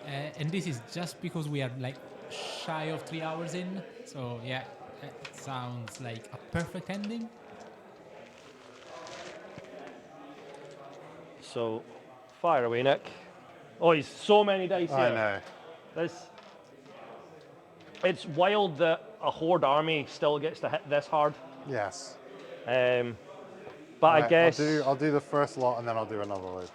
And this is just because we are like shy of 3 hours in. So yeah, it sounds like a perfect ending.
So fire away, Nick. Oh, he's so many dice here.
I know.
It's wild that a horde army still gets to hit this hard.
Yes.
But
Right,
I guess
I'll do the first lot and then I'll do another load.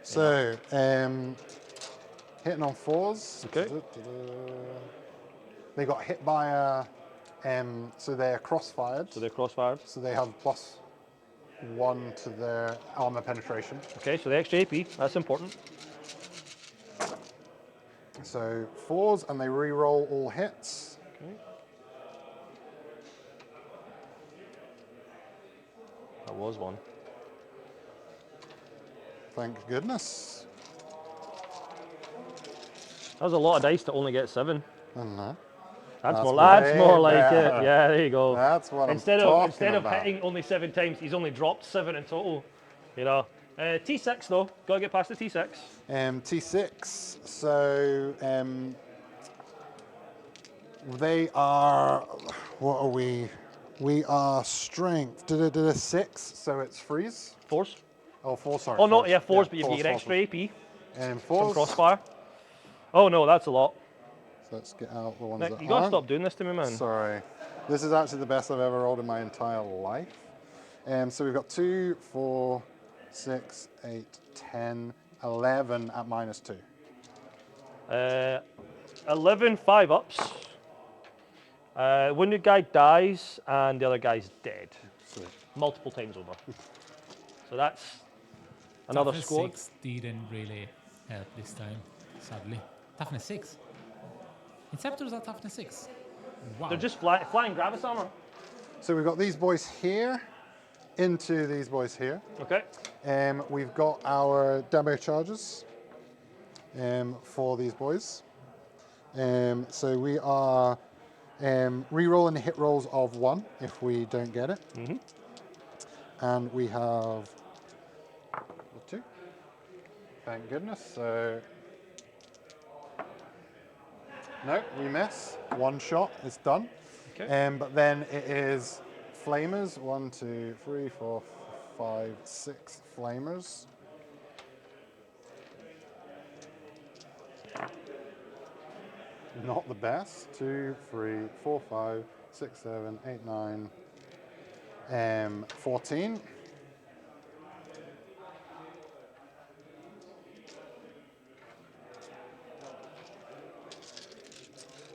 So, hitting on 4s.
Okay.
They got hit by a, so they're crossfired.
so they're crossfired.
So they have +1 to their armor penetration.
Okay, so the extra AP, that's important.
So 4s, and they re-roll all hits.
Okay. That was one.
Thank goodness.
That was a lot of dice to only get 7.
I don't know.
That's more
way
like
better.
it. Yeah, there you go.
That's what
instead
I'm
of
talking
instead of
about.
hitting only 7 times, he's only dropped 7 in total. You know. T6 though, gotta get past the T6.
T6. So they are. What are we? We are strength. Did a 6, so it's freeze.
4s.
Oh, 4. Sorry.
Oh no,
4s.
yeah, 4s, but you
fours,
get extra AP
And
from
4s.
crossfire. Oh no, that's a lot.
So let's get out the ones
Nick,
that
you gotta
aren't.
stop doing this to me, man.
Sorry. This is actually the best I've ever rolled in my entire life. So we've got 2, 4, 6, 8, 10, 11 at -2.
11 5-ups. Wounded guy dies and the other guy's dead.
Sweet.
Multiple times over. So that's another
Toughness
squad.
6 didn't really help this time, sadly. Toughness 6. Inceptors are toughness 6. Wow.
They're just flying Gravis armor.
So we've got these boys here into these boys here.
Okay.
We've got our demo charges for these boys. So we are re-rolling the hit rolls of 1 if we don't get it.
Mm-hmm.
And we have 2. Thank goodness. So no, we miss. 1 shot, it's done.
Okay.
But then it is flamers. 1, 2, 3, 4, 5, 6 flamers. Not the best. 2, 3, 4, 5, 6, 7, 8, 9, 14.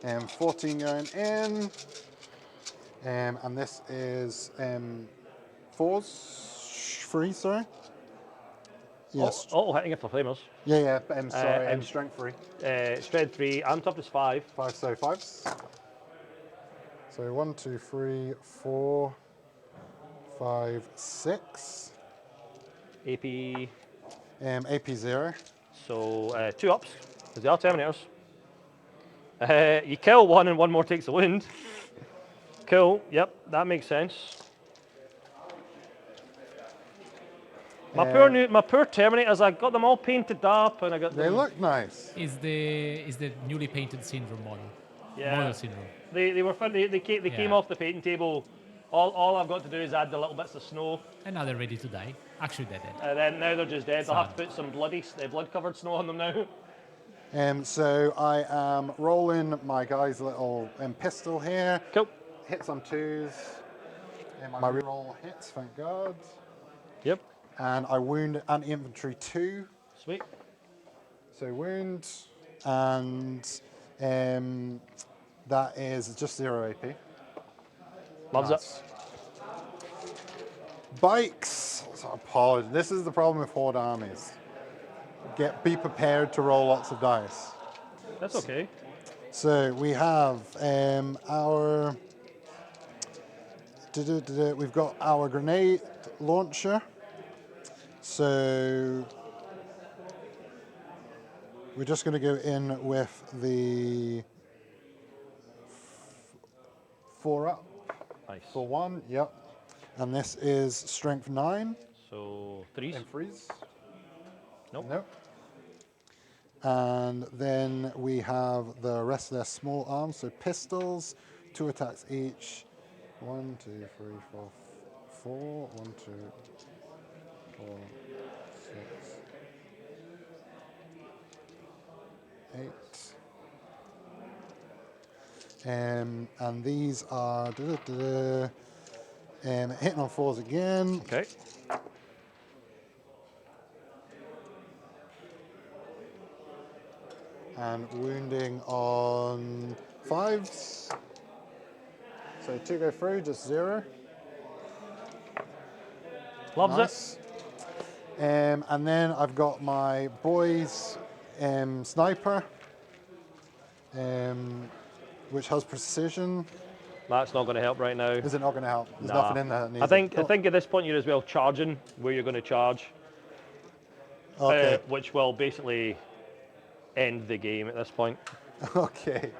And 14 going in. And this is 4s, 3, sorry. Yes.
Oh, hitting it for flamers.
Yeah. Sorry.
and-
Strength 3.
Strength 3 and toughness 5.
5, so 5s. So 1, 2, 3, 4, 5, 6.
AP.
AP 0.
So 2 ups, because they are terminators. You kill 1 and 1 more takes a wound. Cool, yep, that makes sense. My poor terminators, I got them all painted up and I got
They
them.
look nice.
Is the newly painted syndrome model?
Yeah.
Model syndrome.
They were fun. They came
Yeah.
off the painting table All I've got to do is add the little bits of snow,
And now they're ready to die. Actually, they're dead.
and then now they're just dead. I'll have
Sad.
to put some blood-covered snow on them now.
So I am rolling my guy's little pistol here.
Cool.
Hits on 2s. My reroll hits, thank God.
Yep.
And I wound anti-infantry 2.
Sweet.
So wound, and that is just 0 AP.
Loves
Nice.
it.
Bikes. So apologies. This is the problem with Horde armies. Be prepared to roll lots of dice.
That's okay.
So we have our. We've got our grenade launcher. So we're just going to go in with the 4 up
Nice.
for 1. Yep. And this is strength 9.
So 3s.
And freeze.
Nope.
Nope. And then we have the rest of their small arms, so pistols, 2 attacks each. 1, 2, 3, 4, 4. 1, 2, 4, 6, 8. And these are hitting on 4s again.
Okay.
And wounding on 5s. So 2 go through, just 0.
Loves
Nice. And then I've got my boys sniper, which has precision.
it. That's not going to help right now.
Is it not going to help? There's
Nah.
nothing in there that needs
I think
it.
at this point you're as well charging where you're going to charge,
Okay.
which will basically end the game at this point.
Okay.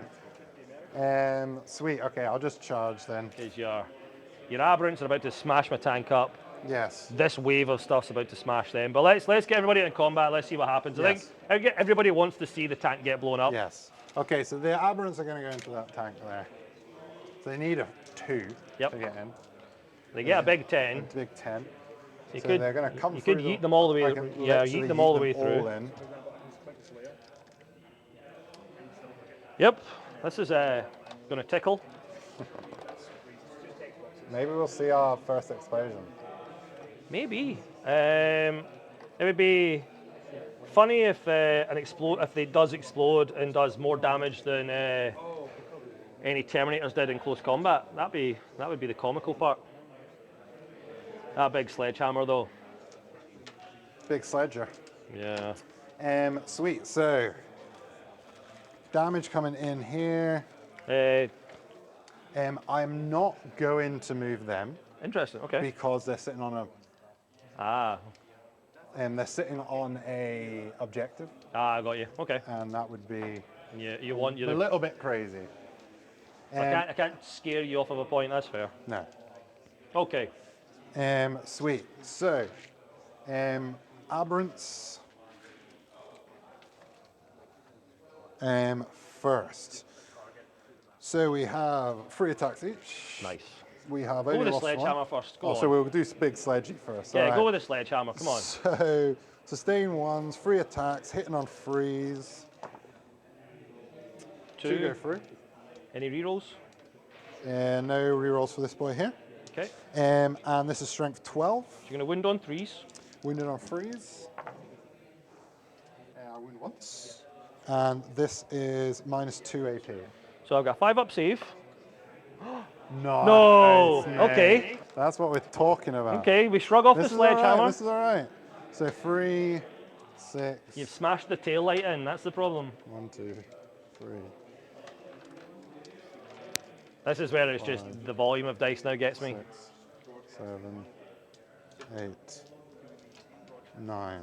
Sweet. Okay, I'll just charge then.
Because your aberrants are about to smash my tank up.
Yes.
This wave of stuff's about to smash them. But let's get everybody in combat. Let's see what happens.
Yes.
I think everybody wants to see the tank get blown up.
Yes. Okay, so the aberrants are going to go into that tank there. So they need a 2
Yep.
to get in.
They get a big 10.
A big 10.
You
So
could,
they're going to come
you
through.
could yeet them all the way.
I can
Yeah,
literally
yeet them all the way
yeet them all
through.
in.
Yep. This is going to tickle.
Maybe we'll see our first explosion.
Maybe. It would be funny if if it does explode and does more damage than any Terminators did in close combat. That would be the comical part. That big sledgehammer though.
Big sledger.
Yeah.
Sweet. So damage coming in here. I'm not going to move them
Interesting. Okay.
because they're sitting on they're sitting on a objective,
I got you. Okay.
and that would be
Yeah. You want
a
you.
little bit crazy.
I can't scare you off of a point. That's fair.
No.
Okay.
Sweet. So, aberrants. First. So we have 3 attacks each.
Nice.
We have
Go
only
with the
lost
sledgehammer
1.
first. Go
Oh,
on.
so we'll do big sledgy first.
Yeah.
All right.
Go with the sledgehammer. Come on.
So sustain 1s, 3 attacks, hitting on 3s. 2 go
2.
through.
Any rerolls?
No rerolls for this boy here.
Okay.
And this is strength 12.
So you're going to wound on 3s.
Wounded on 3s. I wound once. And this is -2 AP.
So I've got 5 up save.
No.
No. Okay.
That's what we're talking about.
Okay, we shrug off
This
the
is all right.
sledgehammer.
This is all right. So 3, 6.
You've smashed the tail light in. That's the problem.
1, 2, 3.
This is where it's just the volume of dice now gets me.
6, 7, 8, 9.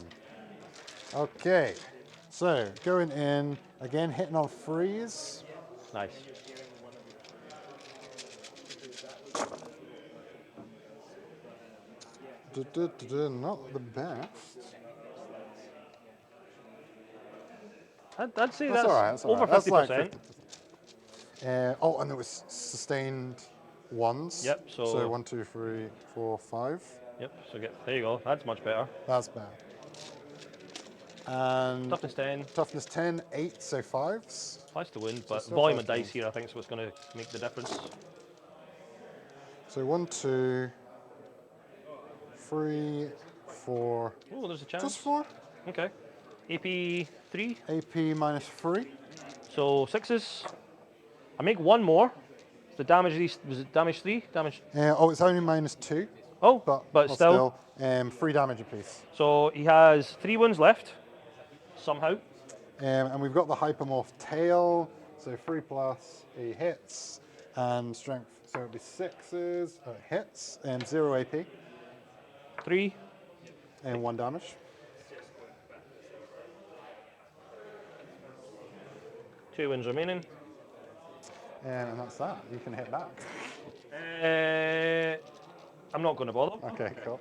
Okay. So going in again, hitting on 3s.
Nice.
Not the best.
I'd say
That's
that's,
all right. That's all
over
right. That's like
50%.
50%. Oh, and there was sustained ones.
Yep, so-
So 1, 2, 3, 4, 5.
Yep, so there you go. That's much better.
That's bad. And
Toughness 10.
toughness 10, 8, so 5s.
Applies to wound, but
still
volume of
tough
dice
wounds.
here I think is what's going to make the difference.
So 1, 2, 3, 4.
Oh, there's a chance.
Just 4.
Okay. AP 3,
AP minus 3.
so 6s. I make one more. The damage, was it damage 3? Damage.
Oh, it's only minus 2.
Oh, but still.
3 damage apiece.
So he has 3 wounds left, somehow.
And we've got the hypermorph tail, so 3 plus, he hits, and strength, so it'll be 6s, hits, and 0 AP,
3.
and 1 damage.
2 wounds remaining.
And that's that. You can hit back.
I'm not going to bother.
Okay, cool.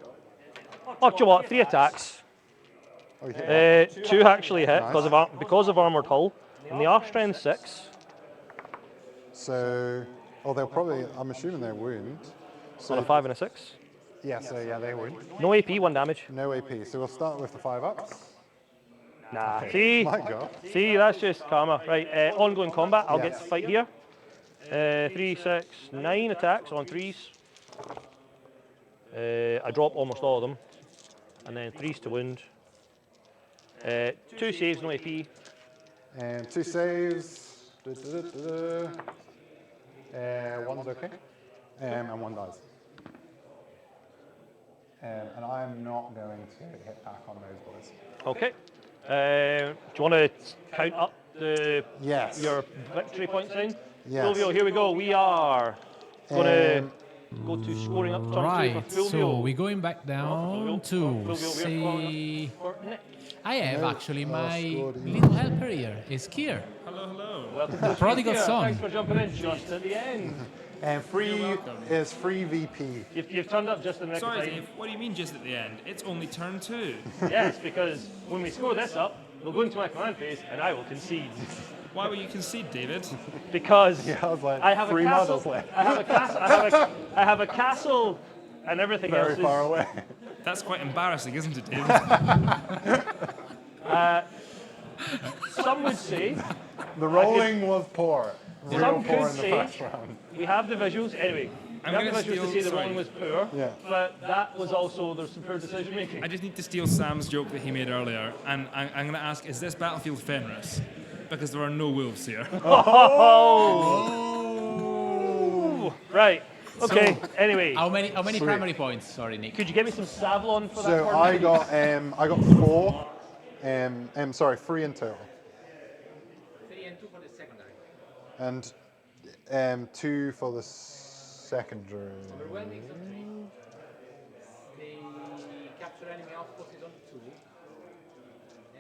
Oh, do you know what? 3 attacks.
Oh, you hit back.
2 actually hit
Nice.
because of armored hull, and they are strength 6.
So, they'll probably, I'm assuming they're wound. So,
On a 5 and a 6.
yeah, so yeah, they wound.
No AP, 1 damage.
No AP. So we'll start with the 5 ups.
Nah. See,
My God.
that's just karma. Right, ongoing combat. I'll get
Yes.
to fight here. 3, 6, 9 attacks on 3s. I drop almost all of them, and then 3s to wound. 2 saves, no AP.
And 2 saves. One's okay. And 1 dies. And I'm not going to hit back on those boys.
Okay. Do you want to count up
Yes.
your victory points then?
Yes.
Fulvio, here we go. We are going to go to scoring up turn 2
Right,
for Fulvio.
so we're going back down to
Fulvio,
see.
for Nick.
I have actually my
scoring.
little helper here. Is Kier.
Welcome to the
Prodigal
Speaker.
son.
Thanks for jumping in just at the end.
And free is free VP.
You've turned up just in the nick of
Sorry,
time.
Dave, what do you mean just at the end? It's only turn 2.
Yes, because when we score this up, we'll go into my command phase and I will concede.
Why will you concede, David?
Because
Yeah, I was like,
I have a
3
castle.
models left.
I have a castle. I have a castle, and everything else
Very
is
far away.
That's quite embarrassing, isn't it, David?
Some would say,
The rolling was poor. Real
some
poor
could
in the
say,
first round.
we have the visuals. Anyway,
I'm
we have
gonna
the visuals to
steal-
say the
sorry.
rolling was poor,
Yeah.
but that was also, there's some poor decision making.
I just need to steal Sam's joke that he made earlier, and I'm going to ask, is this battlefield Fenris? Because there are no wolves here.
Oh! Right. Okay. Anyway,
How many
Sweet.
primary points? Sorry, Nick.
could you get me some Savlon for that?
So
turn?
I got 4. Sorry, 3 in total.
3 and 2 for the secondary.
And 2 for the secondary.
Overwhelming on 3. The capture enemy outpost is on 2.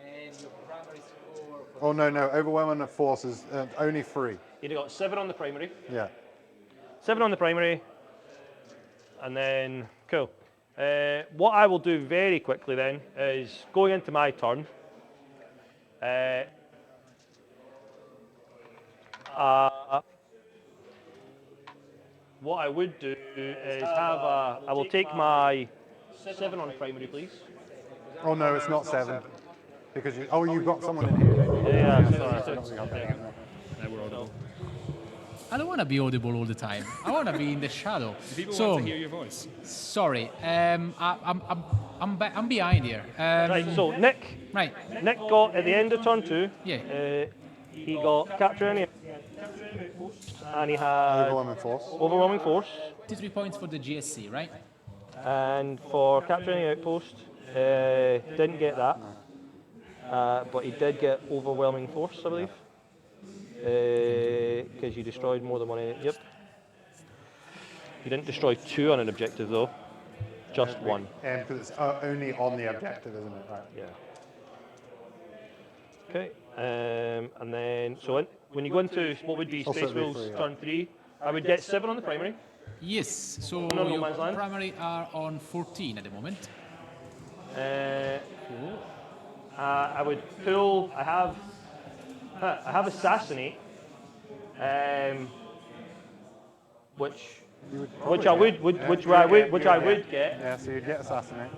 And your primary score for
Oh no, overwhelming force is only 3.
You'd have got 7 on the primary.
Yeah.
7 on the primary, and then cool. What I will do very quickly then is going into my turn. What I would do is I will take my 7 on primary, please.
Oh no, it's not 7. Because you've got someone in here.
Yeah,
I don't want to be audible all the time. I want to be in the shadow.
People
So,
want to hear your voice.
sorry, I'm behind here.
Right, so Nick got at the end of turn 2.
Yeah.
He got capture any, and he had
Overwhelming force.
overwhelming force.
3 points for the GSC, right?
And for capturing the outpost, didn't get that. But he did get overwhelming force, I believe. Because you destroyed more than one enemy. Yep. You didn't destroy 2 on an objective though, just 1.
Because it's only on the objective, isn't it? Right.
Yeah. Okay. And then, so when you go into what would be
Also
Space
it'd be
Wolves
3, yeah.
turn 3, I would get 7 on the primary.
Yes. So
No
your
man's land.
primary are on 14 at the moment.
I would pull. I have assassinate, which
You would
which
probably
I
get.
would,
Yeah,
which
you
I
would
would,
get-
which
you
I
would
would get.
Yeah, so you'd get assassinate.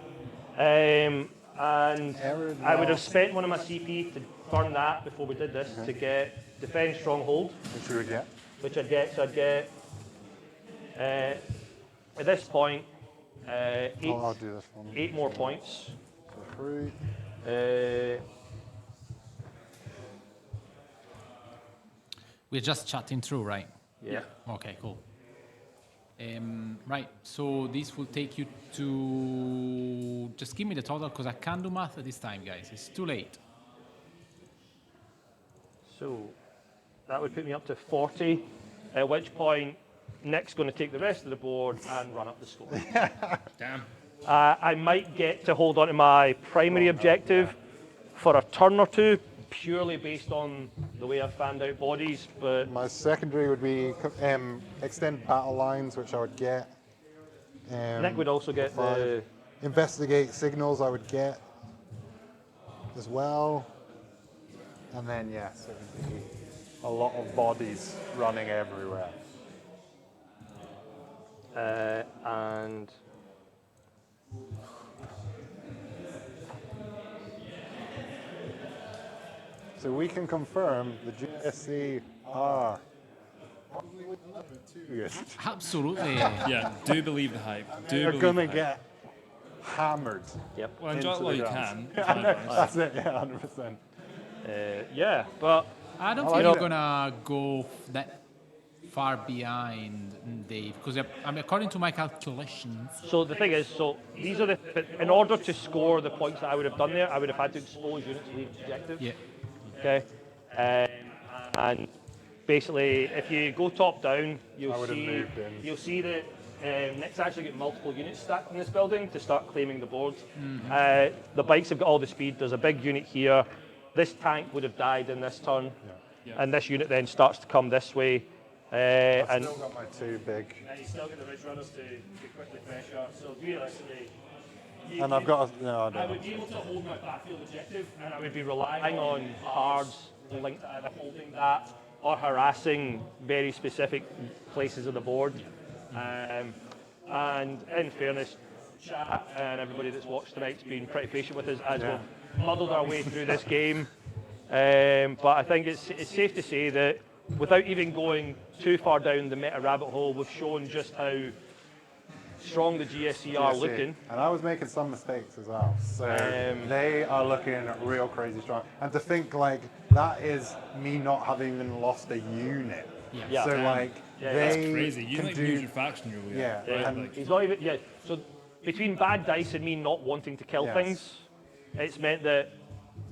And
Error
I would have
well.
spent one of my CP to burn that before we did this to get defend stronghold,
Which you would get.
which I'd get. So I'd get at this point
I'll do this one.
8 more points.
So 3.
We're just chatting through, right?
Yeah.
Okay, cool. Right, so this will take you to... Just give me the total, because I can't do math at this time, guys. It's too late.
So that would put me up to 40. At which point Nick's going to take the rest of the board and run up the score.
Damn.
I might get to hold on to my primary objective for a turn or two, purely based on the way I've fanned out bodies, but
My secondary would be extend battle lines, which I would get.
Nick would also get the...
Investigate signals I would get as well. And then, yes, it would be a lot of bodies running everywhere.
and
So we can confirm the GSC are probably number 2.
Absolutely.
Yeah, do believe the hype. Do
They're
believe
going
the
to
hype.
get hammered.
yep.
Well, enjoy it
into
while
the
you
ground.
can.
That's it, yeah, 100%.
Yeah, but
I don't
I
think
like
you're
it.
gonna go that far behind Dave, because I mean, according to my calculations,
so the thing is, so these are but in order to score the points that I would have done there, I would have had to expose units to the objective.
yeah,
Okay. And basically, if you go top down,
I would have moved in.
you'll see that Nick's actually got multiple units stacked in this building to start claiming the board. The bikes have got all the speed. There's a big unit here. This tank would have died in this turn, and this unit then starts to come this way.
I've
And
still got my 2 big.
and you still get the ridge runners to quickly pressure. So realistically,
And I've got a, no, I
I
don't.
would be able to hold my backfield objective, and I would be relying on cards linked to either holding that or harassing very specific places of the board. And in fairness, chat and everybody that's watched tonight's been pretty patient with us as we've muddled our way through this game. But I think it's safe to say that without even going too far down the meta rabbit hole, we've shown just how strong the GSC are looking.
And I was making some mistakes as well. So they are looking real crazy strong. And to think like that is me not having even lost a unit.
Yeah.
So like
Yeah,
they
That's crazy. You
can
like
do
lose your faction rule.
yeah,
Yeah,
and
he's not even. Yeah, so between bad dice and me not wanting to kill
Yes.
things, it's meant that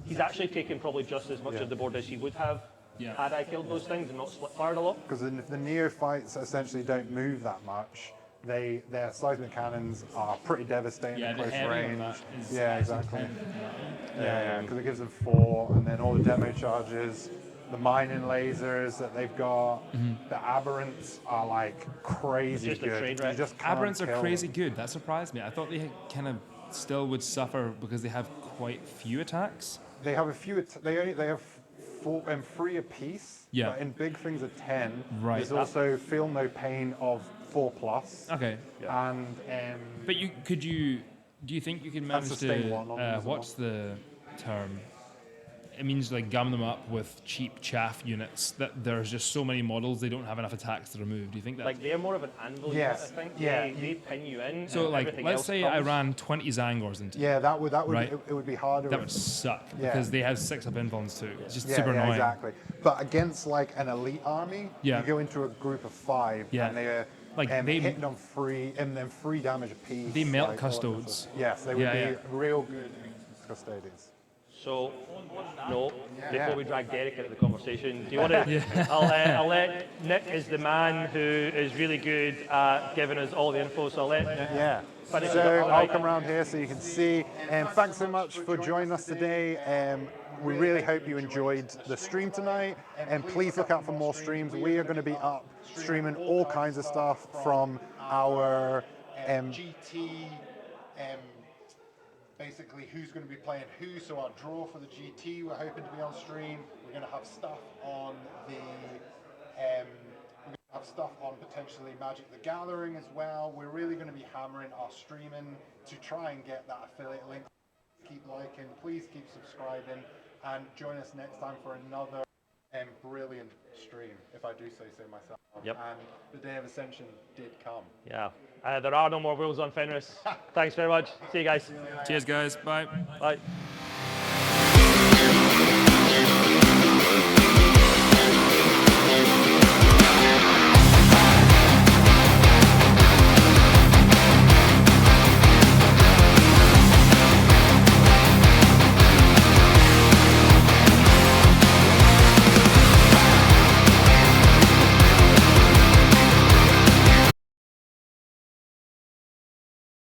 he's actually taken probably just as much
Yeah.
of the board as he would have
Yeah.
had I killed those things and not split fired a lot.
because the neophytes essentially don't move that much. Their seismic cannons are pretty devastating
Yeah,
at
the
close
heavy on
range.
that is
Yeah,
nice
exactly.
and
Yeah, because it gives them 4, and then all the demo charges, the mining lasers that they've got, the aberrants are like crazy
It's just a
good.
train
You
wreck.
just can't
Aberrants are
kill
crazy
them.
good. That surprised me. I thought they kind of still would suffer because they have quite few attacks.
They have a few. They have 4 and 3 apiece.
Yeah.
But in big things of 10.
Right.
There's also feel no pain of 4+.
Okay.
And
But do you think you can manage
sustain
to,
one on them as
what's the term? It means like gum them up with cheap chaff units that there's just so many models they don't have enough attacks to remove. Do you think that?
Like they're more of an anvil
Yes,
unit, I think.
yeah.
They pin you in.
so
and
like,
everything
let's
else
say
comes.
I ran 20 Zangors into you.
yeah, that would
Right.
it would be harder.
That
if-
would suck
Yeah.
because they have 6 up invulns too. It's just
Yeah,
super
yeah,
annoying.
exactly. But against like an elite army,
Yeah.
you go into a group of 5,
Yeah.
and they're
Like, they-
hitting on 3, and then 3 damage apiece.
They melt
like, all that
custodes.
stuff. Yes, they would
Yeah,
be
yeah.
real good custodians.
So, no,
Yeah.
before we drag Derek into the conversation, do you want to? I'll let Nick is the man who is really good at giving us all the info. So I'll let
Yeah.
finish
So
it up.
I'll come around here so you can see. Thanks so much for joining us today. We really hope you enjoyed the stream tonight. And please look out for more streams. We are going to be up streaming all kinds of stuff from our GT. Basically, who's going to be playing who. So our draw for the GT, we're hoping to be on stream. We're going to have stuff on the have stuff on potentially Magic the Gathering as well. We're really going to be hammering our streaming to try and get that affiliate link. Keep liking, please keep subscribing, and join us next time for another brilliant stream, if I do say so myself.
Yep.
And the day of Ascension did come.
Yeah. There are no more rules on Fenris. Thanks very much. See you guys.
Cheers, guys. Bye.
Bye.